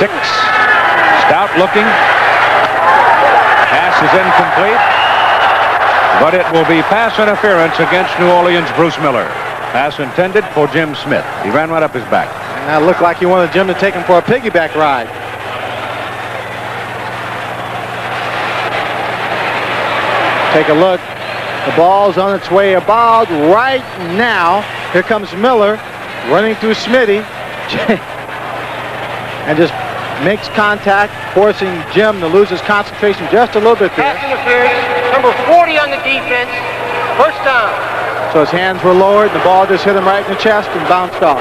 6. Stout looking. Pass is incomplete. But it will be pass interference against New Orleans' Bruce Miller. Pass intended for Jim Smith. He ran right up his back. And that looked like he wanted Jim to take him for a piggyback ride. Take a look. The ball's on its way about right now. Here comes Miller running through Smitty. And just makes contact, forcing Jim to lose his concentration just a little bit there. Pass interference, number 40 on the defense, first down. So his hands were lowered, and the ball just hit him right in the chest and bounced off.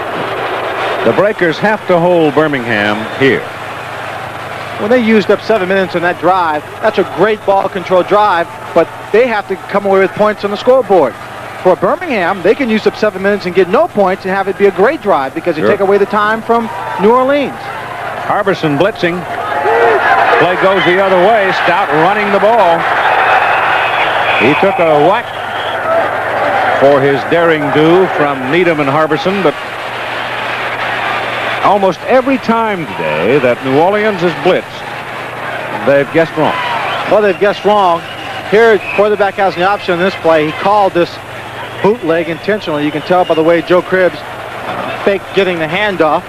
The Breakers have to hold Birmingham here. When they used up 7 minutes on that drive, that's a great ball control drive, but they have to come away with points on the scoreboard. For Birmingham, they can use up 7 minutes and get no points and have it be a great drive because they take away the time from New Orleans. Harbison blitzing. Play goes the other way. Stout running the ball. He took a whack for his daring do from Needham and Harbison, but almost every time today that New Orleans has blitzed, they've guessed wrong. Well, they've guessed wrong. Here, quarterback has an option in this play. He called this bootleg intentionally. You can tell by the way Joe Cribbs faked getting the handoff.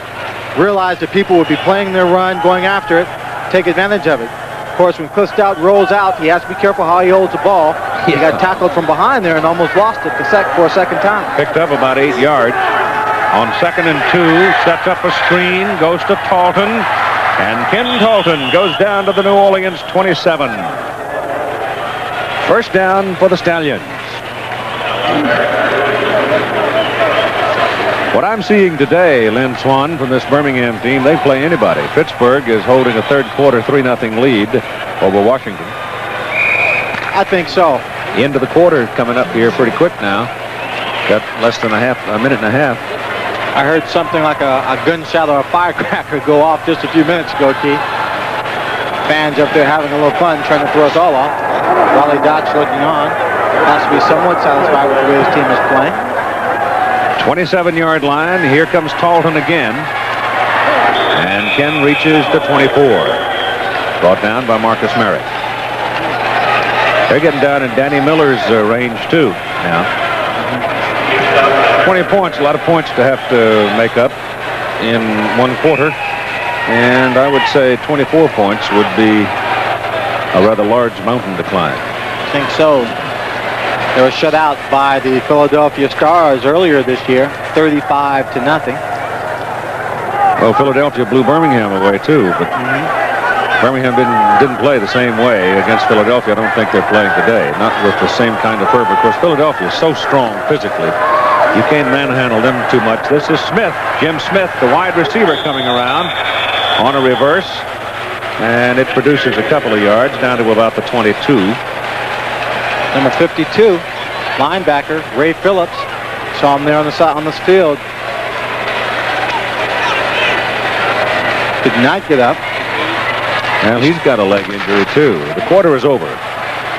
Realized that people would be playing their run, going after it, take advantage of it. Of course, when Cliff Stout rolls out, he has to be careful how he holds the ball. He got tackled from behind there and almost lost it for a second time. Picked up about 8 yards. On 2nd and 2, sets up a screen, goes to Talton. And Ken Talton goes down to the New Orleans 27. First down for the Stallions. What I'm seeing today, Lynn Swan, from this Birmingham team, they play anybody. Pittsburgh is holding a third quarter 3-0 lead over Washington. I think so. The end of the quarter coming up here pretty quick now. Got less than a minute and a half. I heard something like a gunshot or a firecracker go off just a few minutes ago, Keith. Fans up there having a little fun trying to throw us all off. Raleigh Dodge looking on. Possibly somewhat satisfied with the way his team is playing. 27-yard line. Here comes Talton again. And Ken reaches the 24. Brought down by Marcus Merrick. They're getting down in Danny Miller's range too now. 20 points, a lot of points to have to make up in one quarter. And I would say 24 points would be a rather large mountain to climb. I think so. They were shut out by the Philadelphia Stars earlier this year, 35-0. Well, Philadelphia blew Birmingham away too, but Birmingham didn't play the same way against Philadelphia. I don't think they're playing today, not with the same kind of fervor. Of course, Philadelphia is so strong physically. You can't manhandle them too much. This is Smith, Jim Smith, the wide receiver, coming around on a reverse, and it produces a couple of yards down to about the 22. Number 52, linebacker Ray Phillips. Saw him there on the field. Did not get up. Well, he's got a leg injury too. The quarter is over.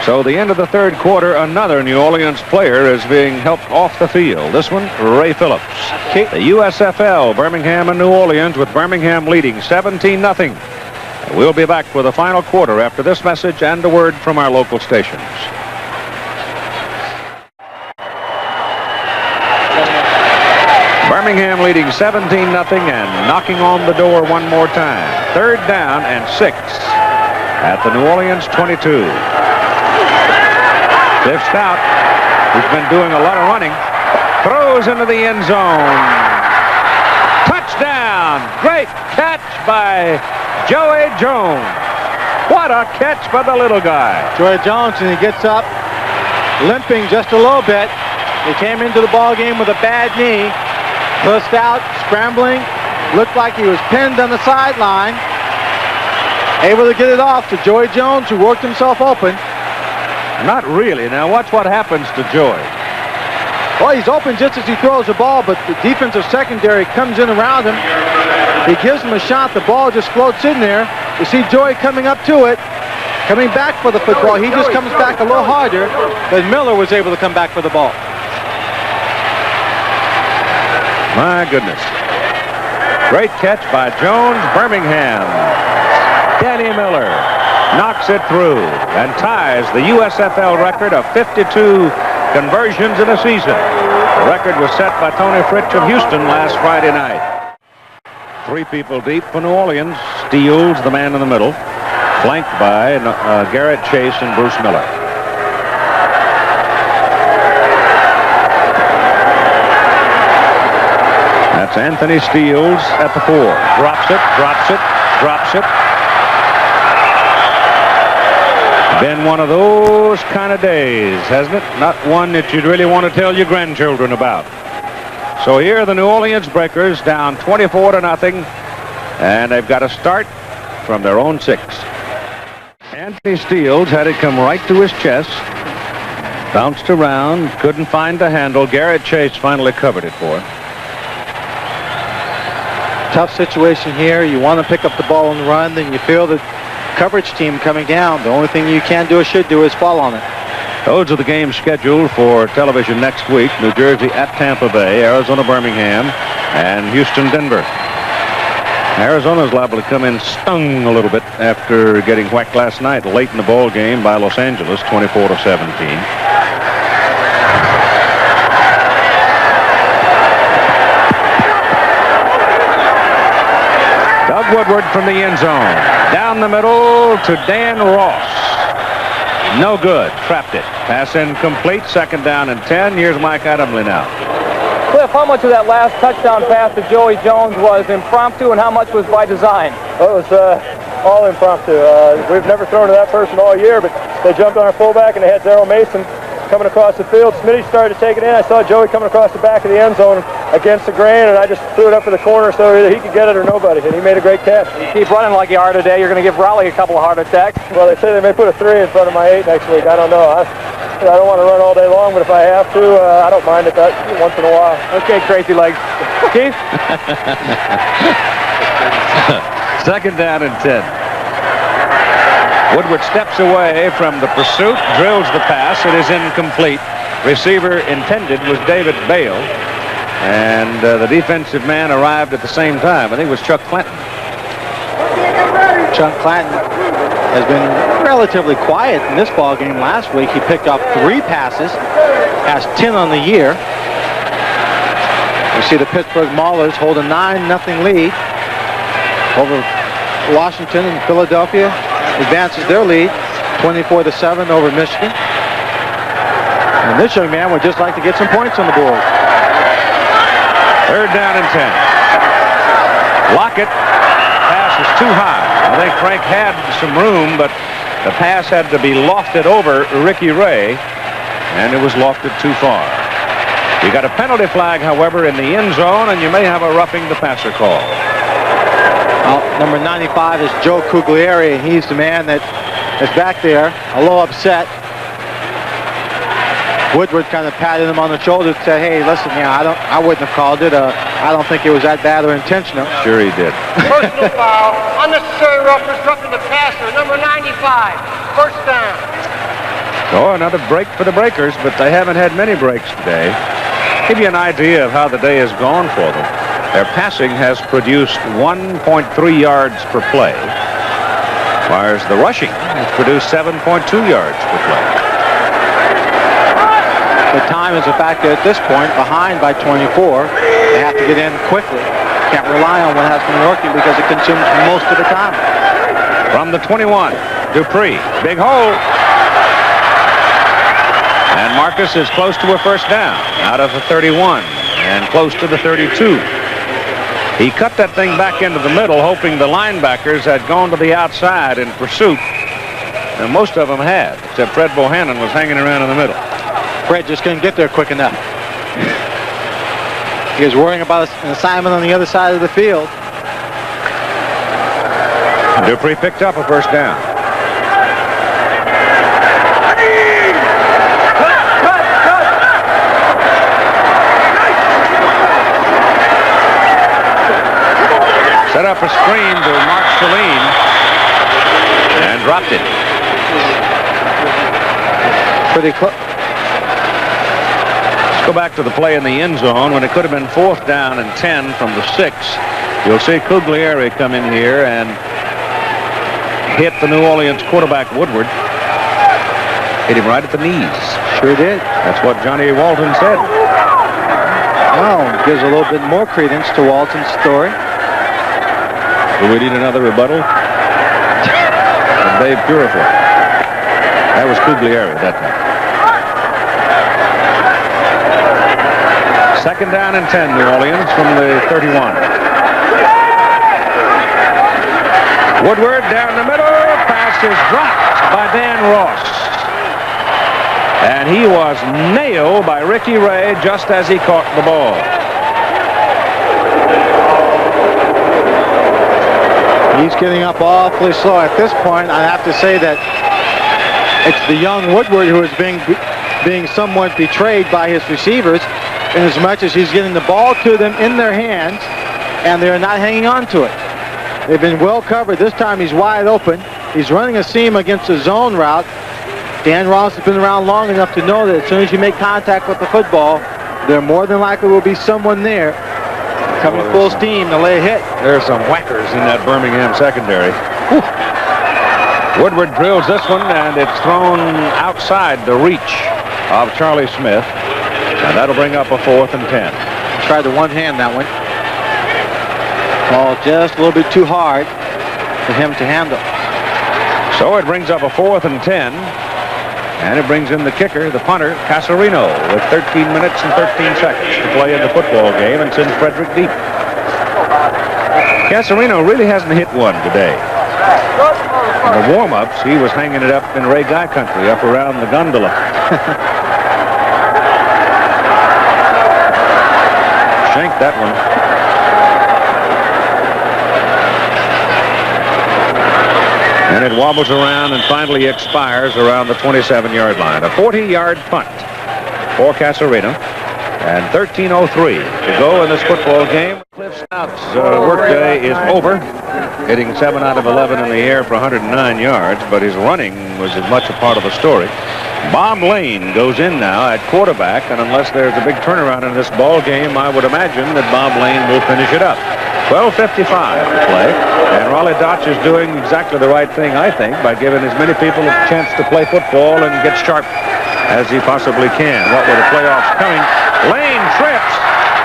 So the end of the third quarter, another New Orleans player is being helped off the field. This one, Ray Phillips. The USFL, Birmingham and New Orleans, with Birmingham leading 17-0. We'll be back for the final quarter after this message and a word from our local stations. Birmingham leading 17-0 and knocking on the door one more time. Third down and 6 at the New Orleans 22. Cliff Stout, who's been doing a lot of running, throws into the end zone. Touchdown! Great catch by Joey Jones. What a catch by the little guy. Joey Jones, and he gets up limping just a little bit. He came into the ball game with a bad knee. Cliff Stout scrambling, looked like he was pinned on the sideline. Able to get it off to Joey Jones, who worked himself open. Not really. Now watch what happens to Joey. Well, he's open just as he throws the ball, but the defensive secondary comes in around him. He gives him a shot. The ball just floats in there. You see Joey coming up to it, coming back for the football. He just comes back a little harder, but Miller was able to come back for the ball. My goodness. Great catch by Jones. Birmingham. Danny Miller knocks it through and ties the USFL record of 52 conversions in a season. The record was set by Tony Fritsch of Houston last Friday night. 3 people deep for New Orleans. Steele's the man in the middle, flanked by Garrett Chase and Bruce Miller. That's Anthony Steele's at the 4. Drops it, drops it, drops it. Been one of those kind of days, hasn't it? Not one that you'd really want to tell your grandchildren about. So here are the New Orleans Breakers down 24-0, and they've got to start from their own 6. Anthony Steele's had it come right to his chest. Bounced around, couldn't find the handle. Garrett Chase finally covered it for him. Tough situation here. You want to pick up the ball and run, then you feel the coverage team coming down. The only thing you can do or should do is fall on it. Those are the games scheduled for television next week. New Jersey at Tampa Bay, Arizona Birmingham, and Houston Denver. Arizona's liable to come in stung a little bit after getting whacked last night late in the ball game by Los Angeles, 24-17. Woodward from the end zone. Down the middle to Dan Ross. No good. Trapped it. Pass incomplete. Second down and 10. Here's Mike Adamle now. Cliff, how much of that last touchdown pass to Joey Jones was impromptu and how much was by design? Well, it was all impromptu. We've never thrown to that person all year, but they jumped on our fullback and they had Darryl Mason coming across the field. Smitty started to take it in. I saw Joey coming across the back of the end zone against the grain, and I just threw it up for the corner so either he could get it or nobody, and he made a great catch. You keep running like you are today, you're going to give Raleigh a couple of heart attacks. Well, they say they may put a 3 in front of my 8 next week. I don't know. I don't want to run all day long, but if I have to, I don't mind it that once in a while. Okay, crazy legs. Keith? Second down and 10. Woodward steps away from the pursuit, drills the pass. It is incomplete. Receiver intended was David Bale, and the defensive man arrived at the same time. I think it was Chuck Clanton. Chuck Clanton has been relatively quiet in this ball game. Last week he picked up 3 passes, has 10 on the year. You see the Pittsburgh Maulers hold a 9-0 lead over Washington, and Philadelphia advances their lead 24-7 over Michigan. And this young man would just like to get some points on the board. Third down and 10. Lockett, pass is too high. I think Frank had some room, but the pass had to be lofted over Ricky Ray, and it was lofted too far. You got a penalty flag, however, in the end zone, and you may have a roughing the passer call. Well, number 95 is Joe Cuglieri. He's the man that is back there, a little upset. Woodward kind of patted him on the shoulder and said, "Hey, listen, I wouldn't have called it. I don't think it was that bad or intentional." Sure he did. Personal foul, unnecessary roughness, roughing the passer, number 95, first down. So another break for the Breakers, but they haven't had many breaks today. Give you an idea of how the day has gone for them. Their passing has produced 1.3 yards per play, whereas the rushing has produced 7.2 yards per play. The time is a factor at this point, behind by 24. They have to get in quickly. Can't rely on what has been working because it consumes most of the time. From the 21, Dupree, big hole. And Marcus is close to a first down out of the 31 and close to the 32. He cut that thing back into the middle, hoping the linebackers had gone to the outside in pursuit. And most of them had, except Fred Bohannon was hanging around in the middle. Fred just couldn't get there quick enough. He was worrying about an assignment on the other side of the field. Dupree picked up a first down. Set up a screen to Mark Saline and dropped it. Pretty close. Let's go back to the play in the end zone when it could have been 4th down and 10 from the 6. You'll see Cuglieri come in here and hit the New Orleans quarterback Woodward. Hit him right at the knees. Sure did. That's what Johnny Walton said. Well, gives a little bit more credence to Walton's story. Do we need another rebuttal? From Dave Purifoy. That was Cuglieri that time. Second down and 10, New Orleans from the 31. Woodward down the middle. Pass is dropped by Dan Ross. And he was nailed by Ricky Ray just as he caught the ball. He's getting up awfully slow. At this point, I have to say that it's the young Woodward who is being somewhat betrayed by his receivers, in as much as he's getting the ball to them in their hands, and they're not hanging on to it. They've been well covered. This time he's wide open. He's running a seam against a zone route. Dan Ross has been around long enough to know that as soon as you make contact with the football, there more than likely will be someone there coming full steam to lay a hit. There's some whackers in that Birmingham secondary. Whew. Woodward drills this one, and it's thrown outside the reach of Charlie Smith. And that'll bring up a 4th and 10. Tried to one-hand that one. Ball just a little bit too hard for him to handle. So it brings up a 4th and 10. And it brings in the kicker, the punter, Casarino, with 13 minutes and 13 seconds to play in the football game and sends Frederick deep. Casarino really hasn't hit one today. In the warm-ups, he was hanging it up in Ray Guy country, up around the gondola. Shanked that one. And it wobbles around and finally expires around the 27-yard line. A 40-yard punt for Casarino. And 13:03 to go in this football game. Cliff Snout's workday is over. Hitting 7 out of 11 in the air for 109 yards, but his running was as much a part of the story. Bob Lane goes in now at quarterback, and unless there's a big turnaround in this ball game, I would imagine that Bob Lane will finish it up. 12:55 to play, and Raleigh Dotch is doing exactly the right thing, I think, by giving as many people a chance to play football and get sharp as he possibly can. What with the playoffs coming, Lane trips,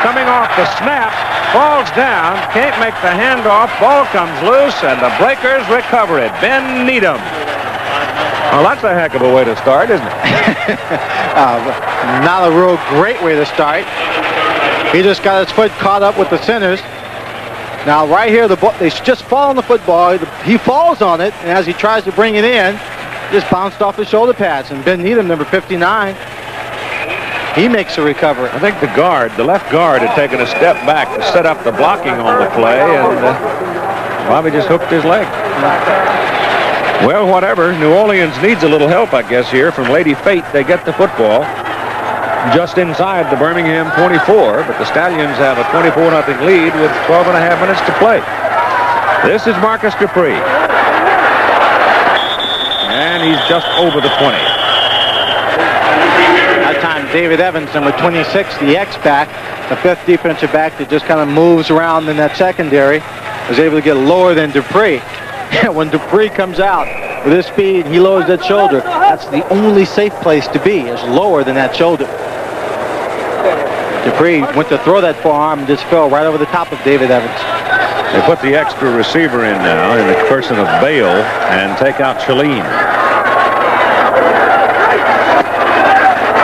coming off the snap, falls down, can't make the handoff, ball comes loose, and the Breakers recover it. Ben Needham. Well, that's a heck of a way to start, isn't it? Not a real great way to start. He just got his foot caught up with the centers. Now, right here, the ball, they just fall on the football. He falls on it, and as he tries to bring it in, just bounced off his shoulder pads. And Ben Needham, number 59, he makes a recovery. I think the left guard had taken a step back to set up the blocking on the play, and Bobby just hooked his leg. Well, whatever. New Orleans needs a little help, I guess, here from Lady Fate. They get the football just inside the Birmingham 24, but the Stallions have a 24-0 lead with 12.5 minutes to play. This is Marcus Dupree. And he's just over the 20. That time, David Evans, number 26, the X-back, the fifth defensive back that just kind of moves around in that secondary, was able to get lower than Dupree. When Dupree comes out with his speed, he lowers that shoulder. That's the only safe place to be, is lower than that shoulder. Dupree went to throw that forearm and just fell right over the top of David Evans. They put the extra receiver in now in the person of Bale and take out Chalene.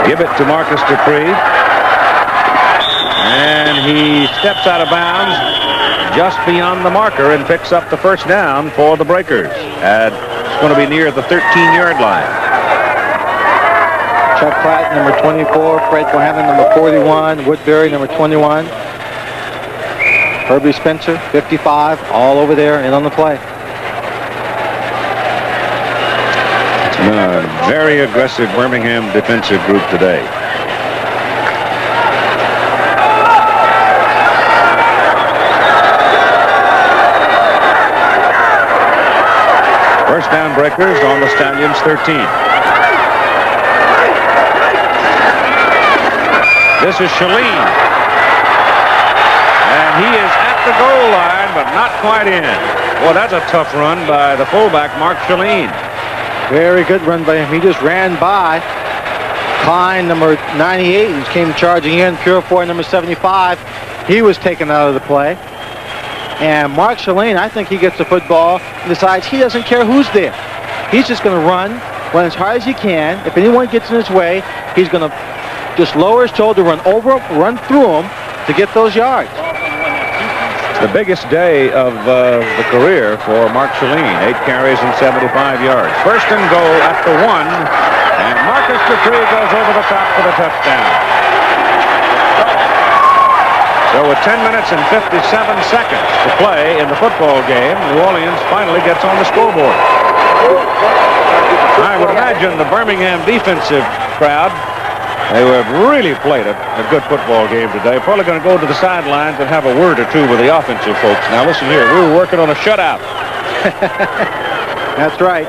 Give it to Marcus Dupree. And he steps out of bounds just beyond the marker and picks up the first down for the Breakers. And it's going to be near the 13-yard line. Chuck Platt, number 24. Fred Bohannon, number 41. Woodbury, number 21. Herbie Spencer, 55, all over there and on the play. It's been a very aggressive Birmingham defensive group today. First down, Breakers on the Stallions 13. This is Chalene. And he is at the goal line, but not quite in. Well, that's a tough run by the fullback, Mark Chalene. Very good run by him. He just ran by Klein, number 98, who came charging in. Purifoy, number 75. He was taken out of the play. And Mark Chalene, I think he gets the football and decides he doesn't care who's there. He's just going to run as hard as he can. If anyone gets in his way, he's going to just lower his shoulder, run through him to get those yards. The biggest day of the career for Mark Chalene, 8 carries and 75 yards. First and goal at the 1, and Marcus Dupree goes over the top for the touchdown. So with 10 minutes and 57 seconds to play in the football game, New Orleans finally gets on the scoreboard. I would imagine the Birmingham defensive crowd, they have really played a good football game today. Probably going to go to the sidelines and have a word or two with the offensive folks. Now listen here, we were working on a shutout. That's right.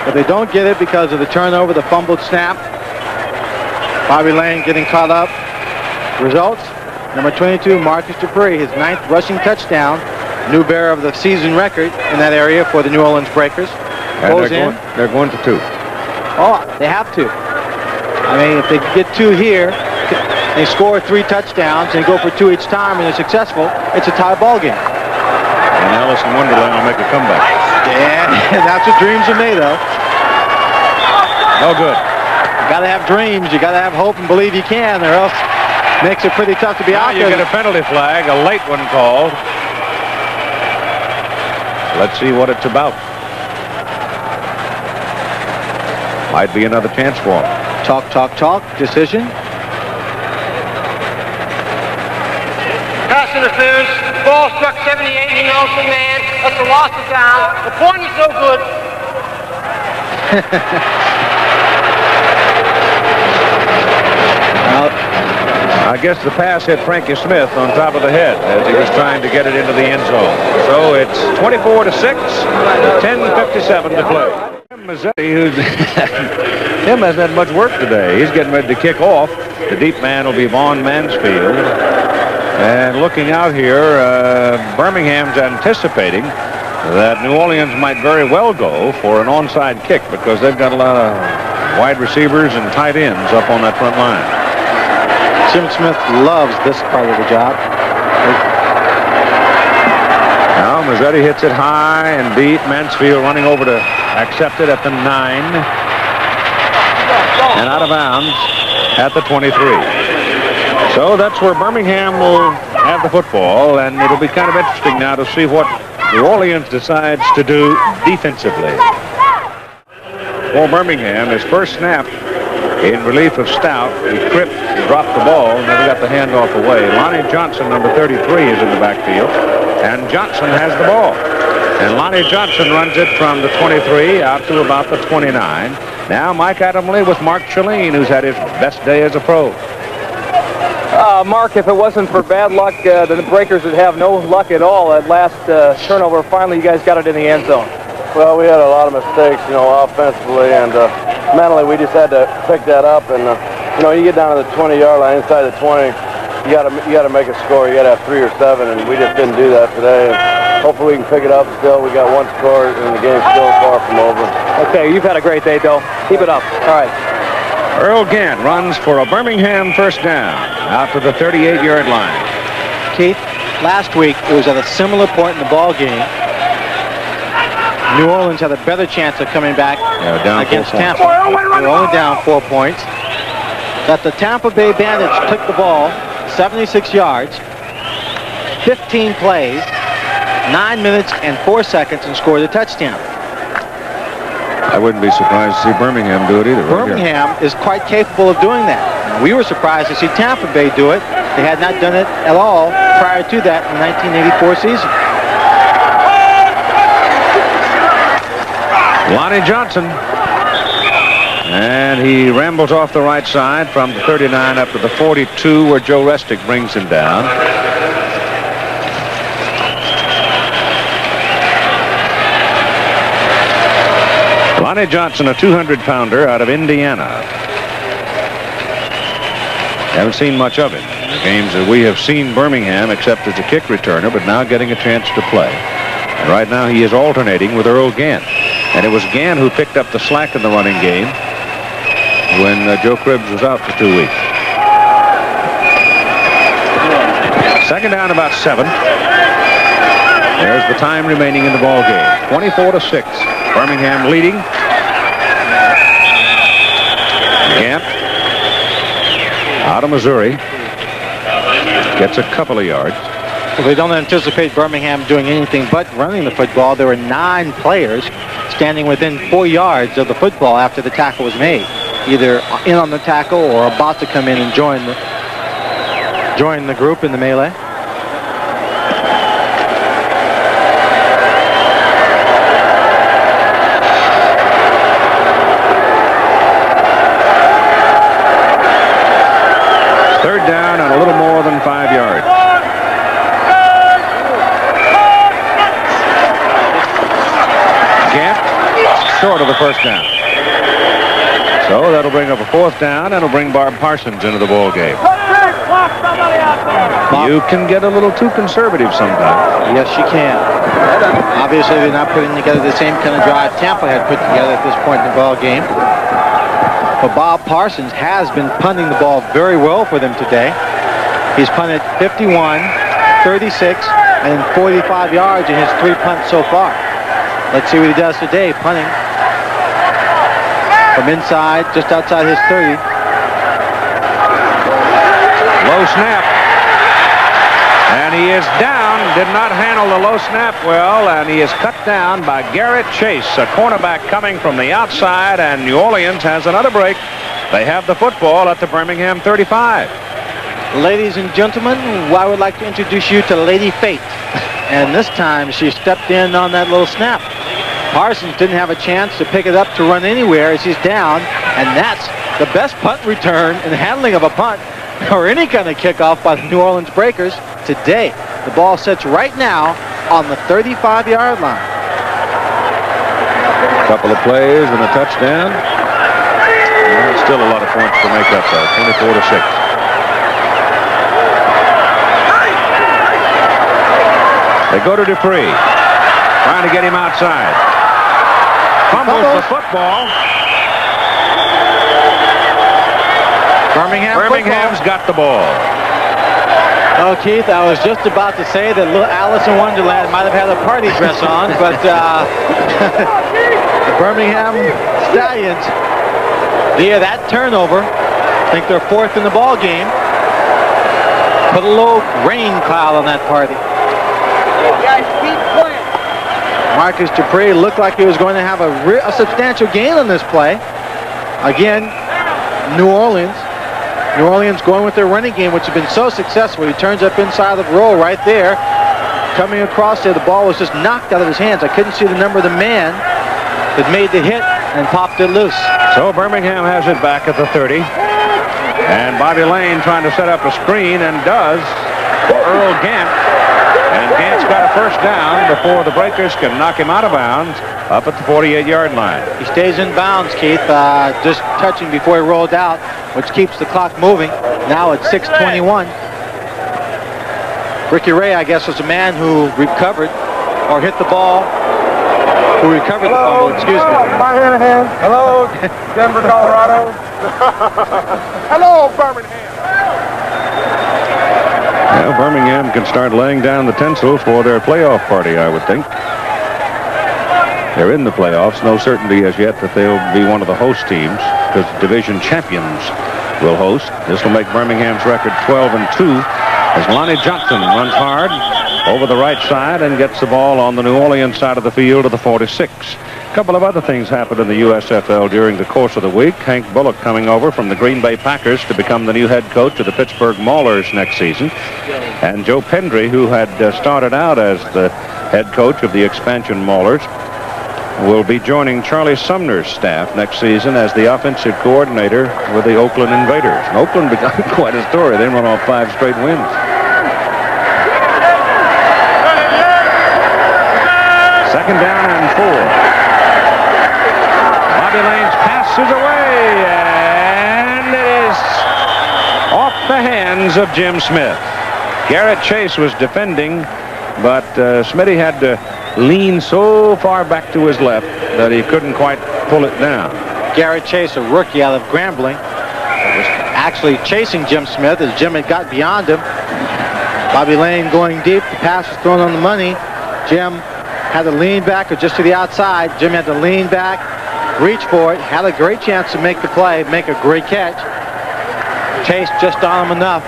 But they don't get it because of the turnover, the fumbled snap. Bobby Lane getting caught up. Results, number 22, Marcus Dupree, his 9th rushing touchdown. New bearer of the season record in that area for the New Orleans Breakers. And they're going to 2. Oh, they have to. I mean, if they get 2 here, they score 3 touchdowns and go for 2 each time and they're successful, it's a tie ball game. And Alice in Wonderland will make a comeback. Yeah, that's what dreams are made of. No good. You got to have dreams. You got to have hope and believe you can, or else it makes it pretty tough to be out there. You get a penalty flag, a late one called. Let's see what it's about. Might be another chance for him. Talk. Decision. Pass interference. Ball struck 78. He knows the man. That's a loss of down. The point is no good. I guess the pass hit Frankie Smith on top of the head as he was trying to get it into the end zone. So it's 24-6, 10:57 to play. Mazzetti, who's him hasn't had much work today. He's getting ready to kick off. The deep man will be Vaughn Mansfield. And looking out here, Birmingham's anticipating that New Orleans might very well go for an onside kick because they've got a lot of wide receivers and tight ends up on that front line. Jim Smith loves this part of the job. Now Mazzetti hits it high and deep. Mansfield running over to accept it at the 9. And out of bounds at the 23. So that's where Birmingham will have the football, and it'll be kind of interesting now to see what New Orleans decides to do defensively. For Birmingham, his first snap in relief of Stout, he tripped, he dropped the ball, never got the handoff away. Lonnie Johnson, number 33, is in the backfield, and Johnson has the ball. And Lonnie Johnson runs it from the 23 out to about the 29. Now Mike Adamle with Mark Chalene, who's had his best day as a pro. Mark, if it wasn't for bad luck, the Breakers would have no luck at all. At last turnover, finally you guys got it in the end zone. Well, we had a lot of mistakes, offensively, and mentally we just had to pick that up. And you get down to the 20-yard line, inside the 20, you got to make a score. You got to have 3 or 7, and we just didn't do that today. And hopefully we can pick it up. Still, we got 1 score, and the game's still far from over. Okay, you've had a great day, Bill. Keep it up. All right. Earl Gant runs for a Birmingham first down out to the 38-yard line. Keith, last week it was at a similar point in the ball game. New Orleans had a better chance of coming back against Tampa. They were only down 4 points. That the Tampa Bay Bandits took the ball 76 yards, 15 plays, 9 minutes and 4 seconds, and scored a touchdown. I wouldn't be surprised to see Birmingham do it either. Birmingham is quite capable of doing that. We were surprised to see Tampa Bay do it. They had not done it at all prior to that in the 1984 season. Lonnie Johnson. And he rambles off the right side from the 39 up to the 42 where Joe Restic brings him down. Lonnie Johnson, a 200-pounder out of Indiana. Haven't seen much of him in the games that we have seen Birmingham, except as a kick returner, but now getting a chance to play. And right now he is alternating with Earl Gant. And it was Gant who picked up the slack in the running game when Joe Cribbs was out for 2 weeks. Second down, about 7. There's the time remaining in the ball game. 24-6. Birmingham leading. Gant out of Missouri gets a couple of yards. Well, they don't anticipate Birmingham doing anything but running the football. There were 9 players standing within 4 yards of the football after the tackle was made, either in on the tackle or about to come in and join the group in the melee. Third down and a little more than 5 yards. Gant short of the first down. So that'll bring up a 4th down, and it'll bring Barb Parsons into the ball game. You can get a little too conservative sometimes. Yes, you can. Obviously, they're not putting together the same kind of drive Tampa had put together at this point in the ball game. But Bob Parsons has been punting the ball very well for them today. He's punted 51, 36, and 45 yards in his 3 punts so far. Let's see what he does today, punting from inside, just outside his 30. Low snap. And he is down did not handle the low snap well, and he is cut down by Garrett Chase, a cornerback coming from the outside, and New Orleans has another break. They have the football at the Birmingham 35. Ladies and gentlemen, I would like to introduce you to Lady Fate. And this time she stepped in on that little snap. Parsons didn't have a chance to pick it up to run anywhere as he's down, and that's the best punt return and handling of a punt or any kind of kickoff by the New Orleans Breakers today. The ball sits right now on the 35-yard line. A couple of plays and a touchdown. And still a lot of points to make up though, 24-6. They go to Dupree, trying to get him outside. Fumbles the football. Birmingham's got the ball. Oh, Keith, I was just about to say that little Alice in Wonderland might have had a party dress on, but the Birmingham Stallions, via that turnover, I think they're fourth in the ball game, put a little rain cloud on that party. Marcus Dupree looked like he was going to have a substantial gain on this play. Again, New Orleans going with their running game, which has been so successful. He turns up inside the roll right there. Coming across there, the ball was just knocked out of his hands. I couldn't see the number of the man that made the hit and popped it loose. So Birmingham has it back at the 30. And Bobby Lane trying to set up a screen, and does, for Earl Gant. And Gant's got a first down before the Breakers can knock him out of bounds up at the 48-yard line. He stays in bounds, Keith, just touching before he rolled out, which keeps the clock moving. Now it's 6:21. Ricky Ray, I guess, was the man who recovered or hit the ball, who recovered the fumble, excuse me. My hand. Hello, Denver, Colorado. Hello, Birmingham. Well, Birmingham can start laying down the tinsel for their playoff party, I would think. They're in the playoffs. No certainty as yet that they'll be one of the host teams, because division champions will host. This will make Birmingham's record 12-2 as Lonnie Johnson runs hard over the right side and gets the ball on the New Orleans side of the field to the 46. A couple of other things happened in the USFL during the course of the week. Hank Bullock coming over from the Green Bay Packers to become the new head coach of the Pittsburgh Maulers next season. And Joe Pendry, who had started out as the head coach of the expansion Maulers, will be joining Charlie Sumner's staff next season as the offensive coordinator with the Oakland Invaders. And Oakland began quite a story. They run off 5 straight wins. Second down and 4. Bobby Lane's pass is away, and it is off the hands of Jim Smith. Garrett Chase was defending, but Smitty had to lean so far back to his left that he couldn't quite pull it down. Garrett Chase, a rookie out of Grambling, was actually chasing Jim Smith as Jim had got beyond him. Bobby Lane going deep. The pass was thrown on the money. Jim had to lean back or just to the outside. Jim had to lean back, reach for it, had a great chance to make the play, make a great catch. Chase just on him enough.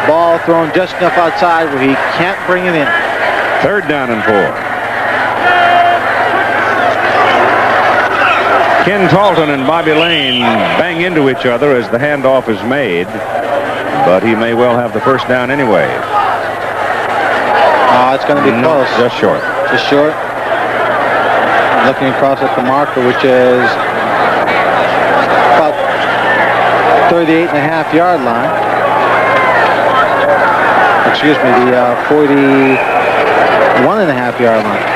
Ball thrown just enough outside where he can't bring it in. Third down and 4. Ken Talton and Bobby Lane bang into each other as the handoff is made, but he may well have the first down anyway. It's going to be close. Just short. Just short. Looking across at the marker, which is about 38.5-yard line. Excuse me, the 41.5-yard line.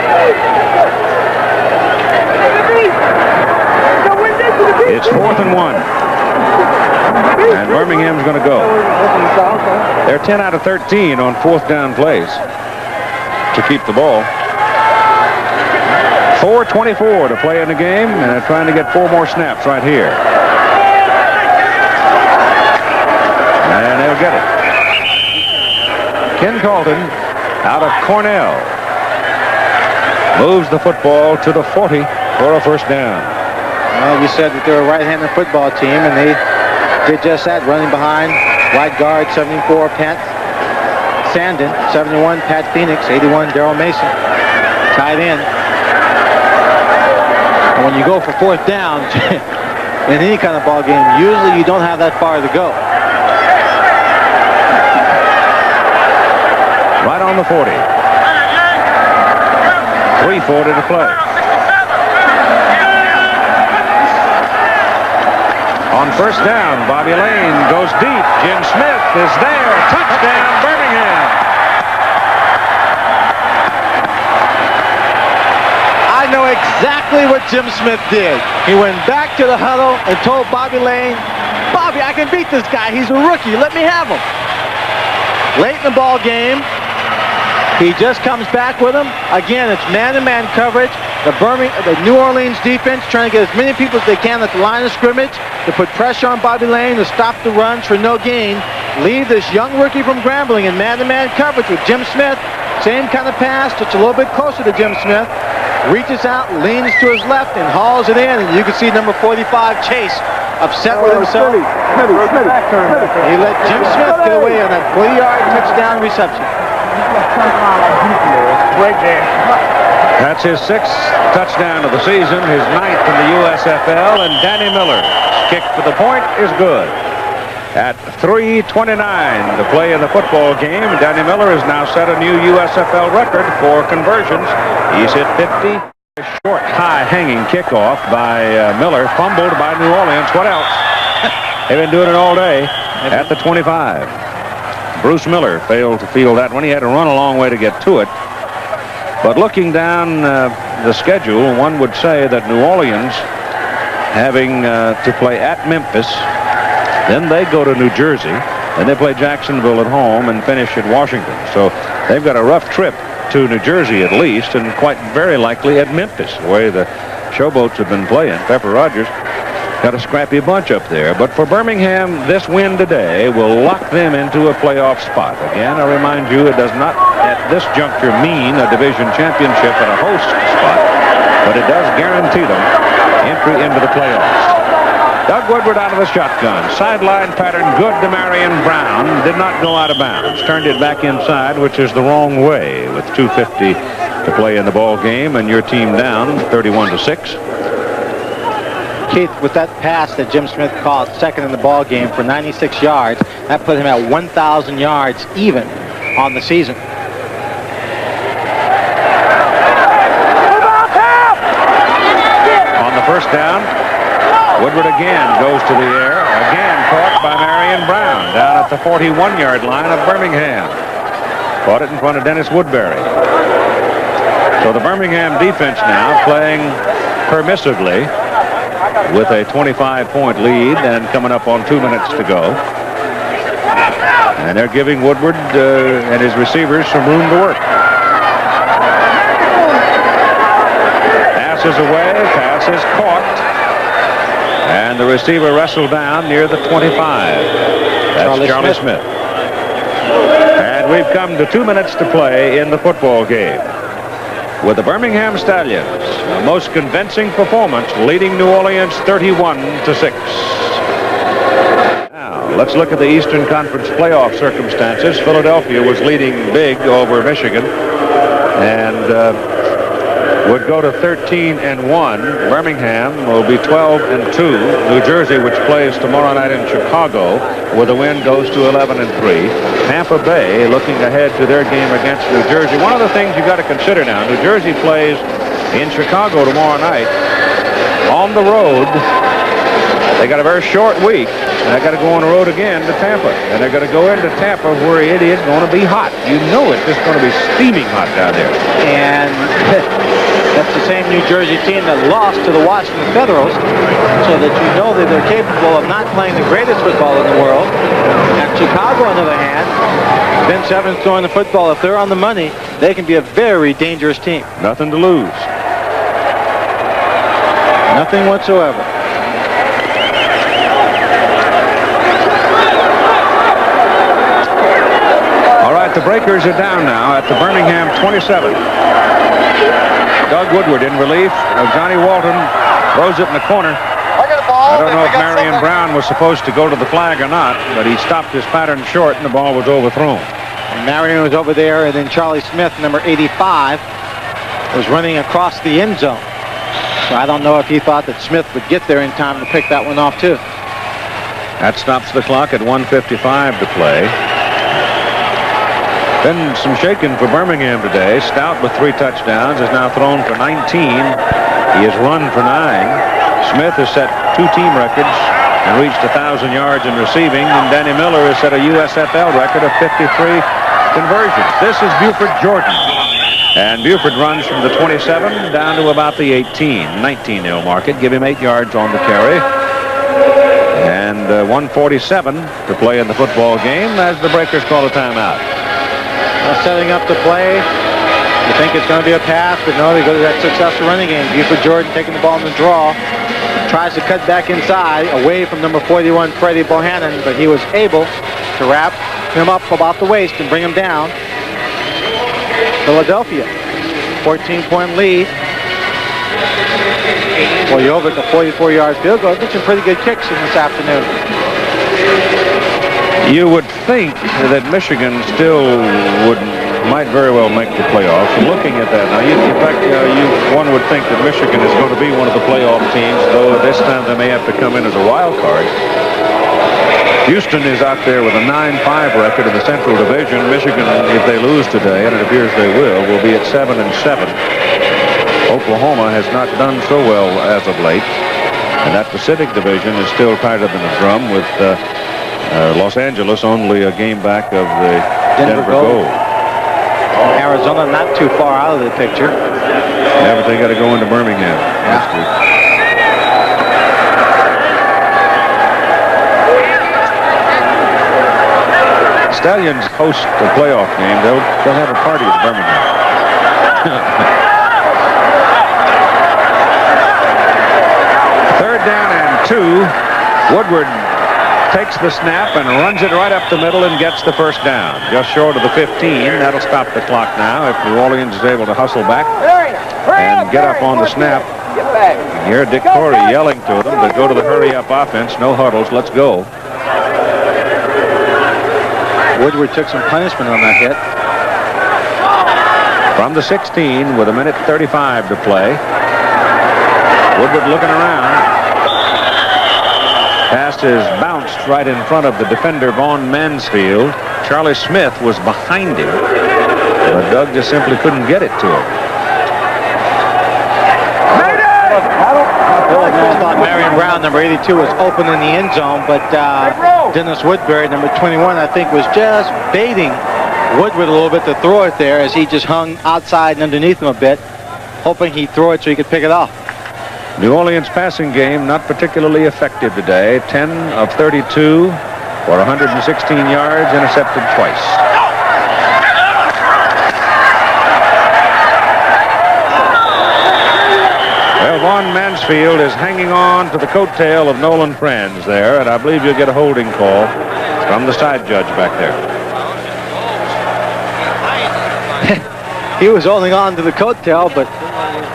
It's 4th and 1. And Birmingham's going to go. They're 10 out of 13 on 4th down plays to keep the ball. 4:24 to play in the game, and they're trying to get 4 more snaps right here. And they'll get it. Ken Talton out of Cornell moves the football to the 40 for a first down. Well, you said that they're a right-handed football team, and they did just that, running behind right guard 74 Pence. Sandin, 71 Pat Phoenix, 81 Daryl Mason. Tied in. And when you go for fourth down in any kind of ball game, usually you don't have that far to go. Right on the 40. 3:40 to play. On first down, Bobby Lane goes deep. Jim Smith is there. Touchdown, Birmingham. I know exactly what Jim Smith did. He went back to the huddle and told Bobby Lane, Bobby, I can beat this guy. He's a rookie. Let me have him. Late in the ball game, he just comes back with him. Again, it's man-to-man coverage. The New Orleans defense trying to get as many people as they can at the line of scrimmage to put pressure on Bobby Lane to stop the runs for no gain. Leave this young rookie from Grambling in man-to-man coverage with Jim Smith. Same kind of pass, just a little bit closer to Jim Smith. Reaches out, leans to his left, and hauls it in. And you can see number 45, Chase, upset with himself. He let Jim Smith get away on that 40-yard touchdown reception. That's his 6th touchdown of the season, his 9th in the USFL, and Danny Miller's kick for the point is good. At 3:29 to play in the football game, Danny Miller has now set a new USFL record for conversions. He's hit 50. A short, high-hanging kickoff by Miller, fumbled by New Orleans. What else? They've been doing it all day at the 25. Bruce Miller failed to field that one. He had to run a long way to get to it. But looking down the schedule, one would say that New Orleans, having to play at Memphis, then they go to New Jersey, and they play Jacksonville at home and finish at Washington. So they've got a rough trip to New Jersey at least, and quite very likely at Memphis, the way the Showboats have been playing. Pepper Rogers got a scrappy bunch up there. But for Birmingham, this win today will lock them into a playoff spot. Again, I remind you, it does not at this juncture mean a division championship and a host spot, but it does guarantee them entry into the playoffs. Doug Woodward out of the shotgun. Sideline pattern good to Marion Brown. Did not go out of bounds. Turned it back inside, which is the wrong way with 2:50 to play in the ball game, and your team down 31-6. Keith, with that pass that Jim Smith caught second in the ball game for 96 yards, that put him at 1,000 yards even on the season. On the first down, Woodward again goes to the air, again caught by Marion Brown down at the 41-yard line of Birmingham. Caught it in front of Dennis Woodbury. So the Birmingham defense now playing permissively with a 25-point lead and coming up on 2 minutes to go. And they're giving Woodward and his receivers some room to work. Pass is away, pass is caught. And the receiver wrestled down near the 25. That's Charlie Smith. And we've come to 2 minutes to play in the football game, with the Birmingham Stallions, the most convincing performance, leading New Orleans 31-6. Now, let's look at the Eastern Conference playoff circumstances. Philadelphia was leading big over Michigan and would go to 13-1. Birmingham will be 12-2. New Jersey, which plays tomorrow night in Chicago, with a win goes to 11-3. Tampa Bay looking ahead to their game against New Jersey. One of the things you got to consider now, New Jersey plays in Chicago tomorrow night on the road. They got a very short week, and they got to go on the road again to Tampa. And they're going to go into Tampa where it is going to be hot. You know it's just going to be steaming hot down there. And that's the same New Jersey team that lost to the Washington Federals, so that you know that they're capable of not playing the greatest football in the world. And Chicago, on the other hand, Vince Evans throwing the football, if they're on the money, they can be a very dangerous team. Nothing to lose. Nothing whatsoever. All right, the Breakers are down now at the Birmingham 27. Doug Woodward in relief. Johnny Walton throws it in the corner. I don't know if Marion Brown was supposed to go to the flag or not, but he stopped his pattern short and the ball was overthrown. And Marion was over there, and then Charlie Smith, number 85, was running across the end zone. So I don't know if he thought that Smith would get there in time to pick that one off, too. That stops the clock at 1:55 to play. Been some shaking for Birmingham today. Stout with 3 touchdowns has now thrown for 19. He has run for 9. Smith has set 2 team records and reached 1,000 yards in receiving. And Danny Miller has set a USFL record of 53 conversions. This is Buford Jordan. And Buford runs from the 27 down to about the 18. 19 they'll mark it. Give him 8 yards on the carry. And 1:47 to play in the football game as the Breakers call a timeout. Setting up the play. You think it's going to be a pass, but no, they go to that successful running game. Buford Jordan taking the ball in the draw. Tries to cut back inside, away from number 41, Freddie Bohannon, but he was able to wrap him up about the waist and bring him down. Philadelphia, 14-point lead. Bojovic, a 44-yard field goal. Get some pretty good kicks in this afternoon. You would think that Michigan still might very well make the playoffs. And looking at that now, one would think that Michigan is going to be one of the playoff teams, though this time they may have to come in as a wild card. Houston is out there with a 9-5 record in the Central Division. Michigan, if they lose today, and it appears they will be at 7-7. Oklahoma has not done so well as of late, and that Pacific Division is still tighter than a drum with Los Angeles only a game back of the Denver Gold. Arizona not too far out of the picture. Yeah, but they got to go into Birmingham next week. Stallions host the playoff game. They'll have a party at Birmingham. Third down and 2. Woodward takes the snap and runs it right up the middle and gets the first down. Just short of the 15. That'll stop the clock now if New Orleans is able to hustle back and get up on the snap. You hear Dick Torrey yelling to them to go to the hurry-up offense. No huddles. Let's go. Woodward took some punishment on that hit. From the 16 with 1:35 to play. Woodward looking around. Pass is bounced right in front of the defender, Vaughn Mansfield. Charlie Smith was behind him, but Doug just simply couldn't get it to him. I thought Marion Brown, number 82, was open in the end zone, but Dennis Woodbury, number 21, I think, was just baiting Woodward a little bit to throw it there as he just hung outside and underneath him a bit, hoping he'd throw it so he could pick it off. New Orleans passing game not particularly effective today. 10 of 32 for 116 yards, intercepted twice. Well, Vaughn Mansfield is hanging on to the coattail of Nolan Franz there, and I believe you'll get a holding call from the side judge back there. He was holding on to the coattail, but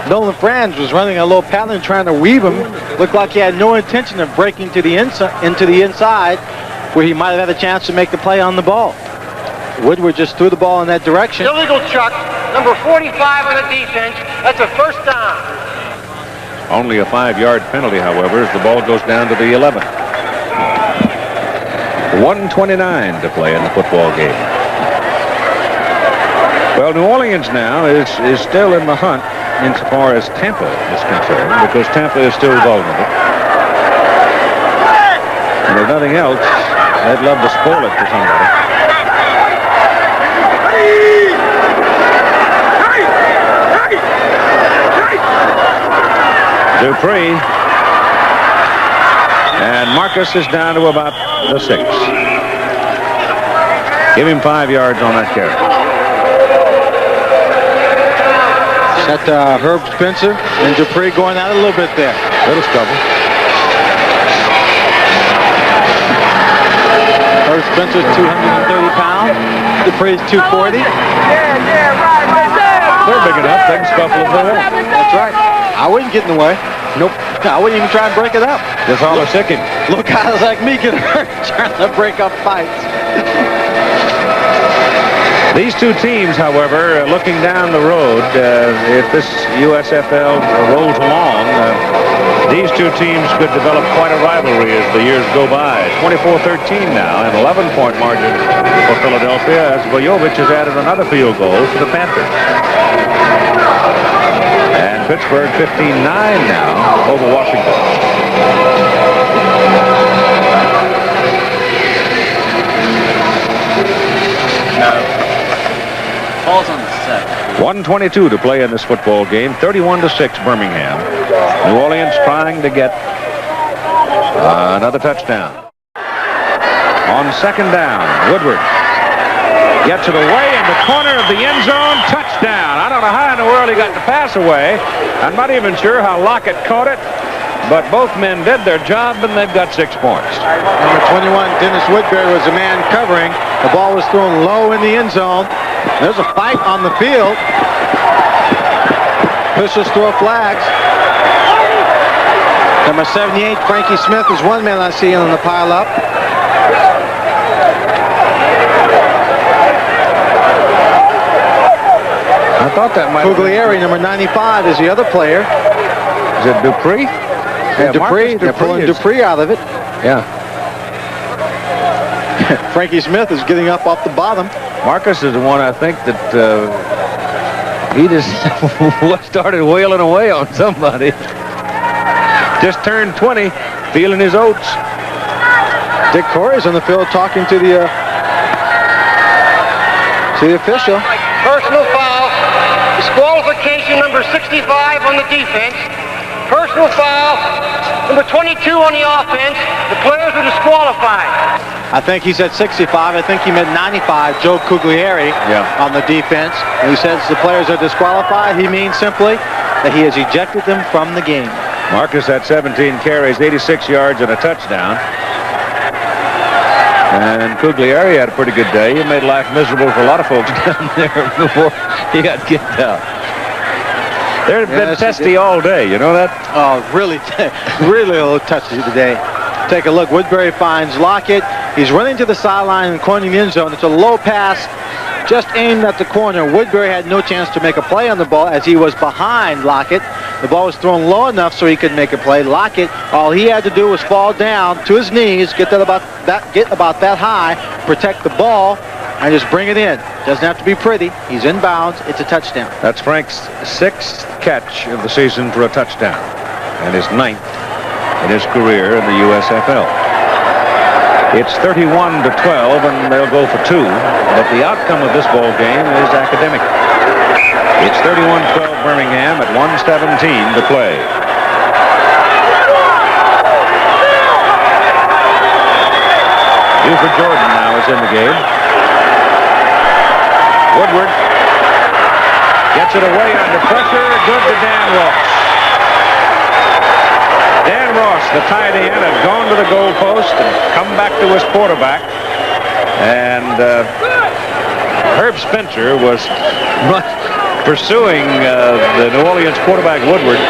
Nolan Franz was running a little pattern trying to weave him. Looked like he had no intention of breaking to the into the inside where he might have had a chance to make the play on the ball. Woodward just threw the ball in that direction. Illegal chuck, number 45 on the defense. That's a first down. Only a 5-yard penalty, however, as the ball goes down to the 11. 1:29 to play in the football game. Well, New Orleans now is still in the hunt insofar as Tampa is concerned, because Tampa is still vulnerable. And if nothing else, they'd love to spoil it for somebody. Dupree. And Marcus is down to about the 6. Give him 5 yards on that carry. Set Herb Spencer and Dupree going out a little bit there. Little scuffle. Herb Spencer's 230 pounds. Dupree's 240. They're big enough. They can scuffle if they want. That's right. I wouldn't get in the way. Nope. I wouldn't even try and break it up. Just holler second. Look, guys like me get hurt trying to break up fights. These two teams, however, looking down the road, if this USFL rolls along, these two teams could develop quite a rivalry as the years go by. 24-13 now, an 11-point margin for Philadelphia, as Vojovich has added another field goal for the Panthers. And Pittsburgh 15-9 now over Washington. Ball's on the set. 1:22 to play in this football game. 31-6 Birmingham. New Orleans trying to get another touchdown. On second down, Woodward gets it away in the corner of the end zone. Touchdown. I don't know how in the world he got the pass away. I'm not even sure how Lockett caught it. But both men did their job, and they've got 6 points. Number 21, Dennis Woodbury, was the man covering. The ball was thrown low in the end zone. There's a fight on the field. Officials throw flags. Number 78, Frankie Smith, is one man I see on the pile-up. I thought that might Cuglieri, number 95, is the other player. Is it Dupree? And Dupree, they're pulling Dupree out of it. Yeah. Frankie Smith is getting up off the bottom. Marcus is the one, I think, that he just started wailing away on somebody. Just turned 20, feeling his oats. Dick Corey's on the field talking to the official. Personal foul. Disqualification number 65 on the defense. Personal foul. Number 22 on the offense. The players are disqualified. I think he said 65. I think he meant 95, Joe Cuglieri, on the defense. When he says the players are disqualified, he means simply that he has ejected them from the game. Marcus had 17 carries, 86 yards, and a touchdown. And Cuglieri had a pretty good day. He made life miserable for a lot of folks down there before he got kicked out. They've been testy all day, you know that? Oh, really, really a little touchy today. Take a look. Woodbury finds Lockett. He's running to the sideline and cornering the end zone. It's a low pass, just aimed at the corner. Woodbury had no chance to make a play on the ball as he was behind Lockett. The ball was thrown low enough so he could make a play. Lockett, all he had to do was fall down to his knees, get about that high, protect the ball, and just bring it in. Doesn't have to be pretty. He's in bounds. It's a touchdown. That's Frank's 6th catch of the season for a touchdown, and his 9th in his career in the USFL. It's 31-12, and they'll go for 2. But the outcome of this ball game is academic. It's 31-12 Birmingham at 1:17 to play. Buford Jordan now is in the game. Woodward gets it away under pressure. Good to Dan Ross. Dan Ross, the tight end, had gone to the goalpost and come back to his quarterback. And Herb Spencer was pursuing the New Orleans quarterback Woodward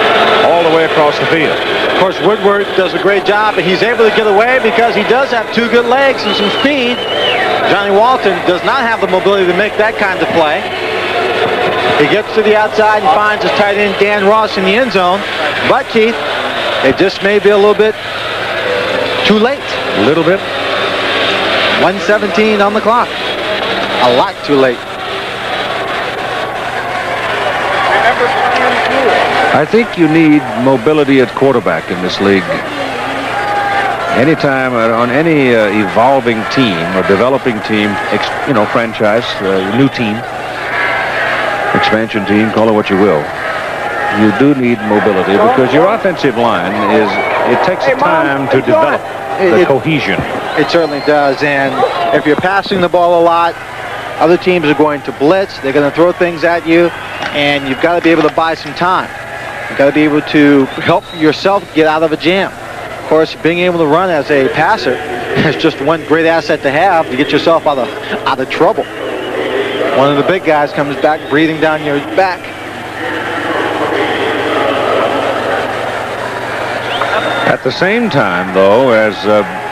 all the way across the field. Of course, Woodward does a great job, and he's able to get away because he does have 2 good legs and some speed. Johnny Walton does not have the mobility to make that kind of play. He gets to the outside and finds his tight end Dan Ross in the end zone. But, Keith, it just may be a little bit too late. A little bit. 1:17 on the clock. A lot too late. I think you need mobility at quarterback in this league. Anytime on any evolving team or developing team, franchise, new team, expansion team, call it what you will, you do need mobility because your offensive line it takes time to develop the cohesion. It certainly does, and if you're passing the ball a lot, other teams are going to blitz. They're going to throw things at you, and you've got to be able to buy some time. You've got to be able to help yourself get out of a jam. Of course, being able to run as a passer is just one great asset to have to get yourself out of trouble. One of the big guys comes back breathing down your back. At the same time, though, as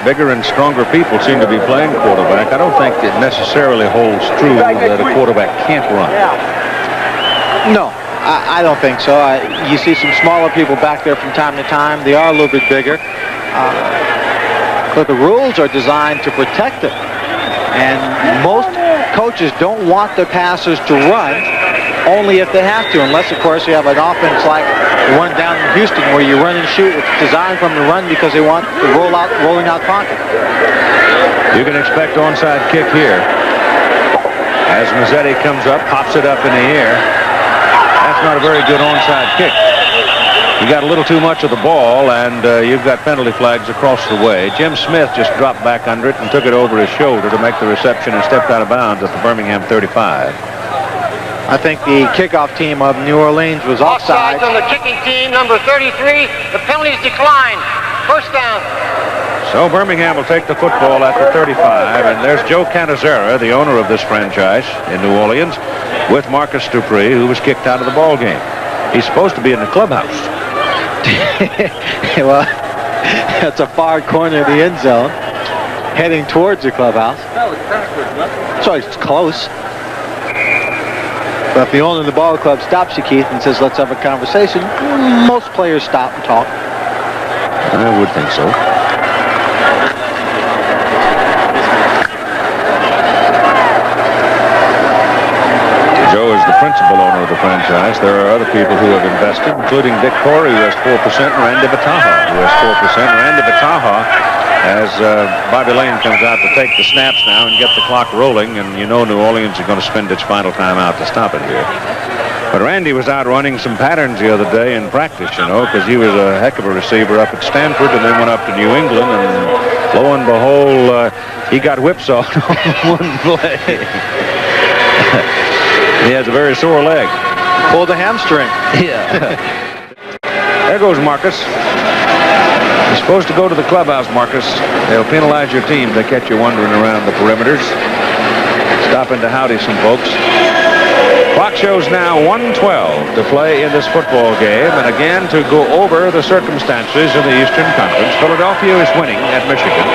bigger and stronger people seem to be playing quarterback. I don't think it necessarily holds true that a quarterback can't run. No, I don't think so. You see some smaller people back there from time to time. They are a little bit bigger. But the rules are designed to protect them. And most coaches don't want their passers to run only if they have to, unless, of course, you have an offense like the one down in Houston where you run and shoot. It's designed for them to run because they want the rolling out pocket. You can expect onside kick here. As Mazzetti comes up, pops it up in the air. That's not a very good onside kick. You got a little too much of the ball, and you've got penalty flags across the way. Jim Smith just dropped back under it and took it over his shoulder to make the reception and stepped out of bounds at the Birmingham 35. I think the kickoff team of New Orleans was offside. Offsides on the kicking team, number 33. The penalties decline. First down. So Birmingham will take the football at the 35, and there's Joe Canizera, the owner of this franchise in New Orleans, with Marcus Dupree, who was kicked out of the ball game. He's supposed to be in the clubhouse. Well, that's a far corner of the end zone, heading towards the clubhouse. So it's close. But if the owner of the ball club stops you, Keith, and says, let's have a conversation, most players stop and talk. I would think so. Joe is the principal owner of the franchise. There are other people who have invested, including Dick Corey, who has 4%, and Randy Vataha, who has 4%. Randy Vataha, as Bobby Lane comes out to take the snaps now and get the clock rolling, and you know New Orleans is going to spend its final time out to stop it here. But Randy was out running some patterns the other day in practice, you know, because he was a heck of a receiver up at Stanford and then went up to New England, and lo and behold, he got whipsawed on one play. He has a very sore leg. Pulled a hamstring. Yeah. There goes Marcus. You're supposed to go to the clubhouse, Marcus. They'll penalize your team if they catch you wandering around the perimeters. Stopping to howdy some folks. Clock shows now 1:12 to play in this football game. And again, to go over the circumstances of the Eastern Conference, Philadelphia is winning at Michigan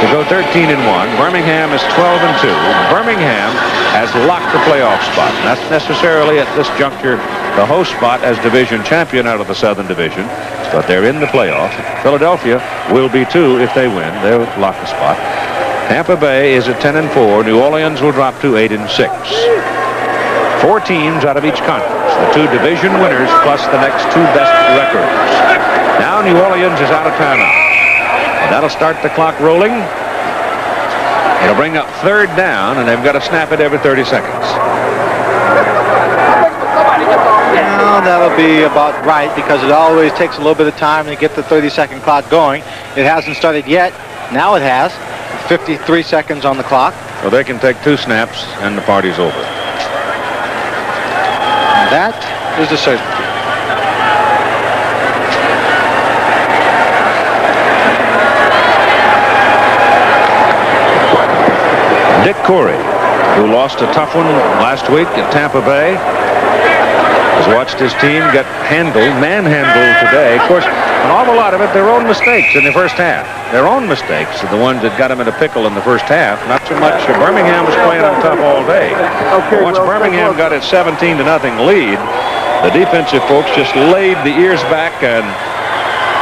to go 13-1. Birmingham is 12-2. Birmingham has locked the playoff spot. Not necessarily at this juncture the host spot as division champion out of the Southern Division, but they're in the playoff. Philadelphia will be too if they win. They'll lock the spot. Tampa Bay is at 10-4. New Orleans will drop to 8-6. 4 teams out of each conference. The 2 division winners plus the next 2 best records. Now New Orleans is out of timeout. And that'll start the clock rolling. It'll bring up 3rd down, and they've got to snap it every 30 seconds. Well, that'll be about right, because it always takes a little bit of time to get the 30-second clock going. It hasn't started yet. Now it has. 53 seconds on the clock. So they can take 2 snaps, and the party's over. That is the certainty. Dick Corey, who lost a tough one last week at Tampa Bay, has watched his team get manhandled today. Of course, an awful lot of it, their own mistakes in the first half. Their own mistakes are the ones that got them in a pickle in the first half. Not so much. Birmingham was playing them tough all day. Once Birmingham got its 17-0 lead, the defensive folks just laid the ears back and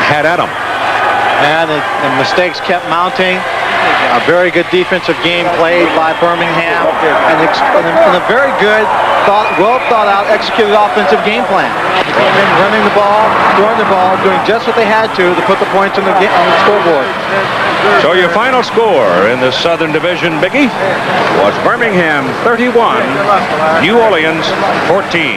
had at them. And the mistakes kept mounting. A very good defensive game played by Birmingham, and a very good, well thought out, executed offensive game plan. Running the ball, throwing the ball, doing just what they had to put the points on the scoreboard. So your final score in the Southern Division, Biggie, was Birmingham 31, New Orleans 14.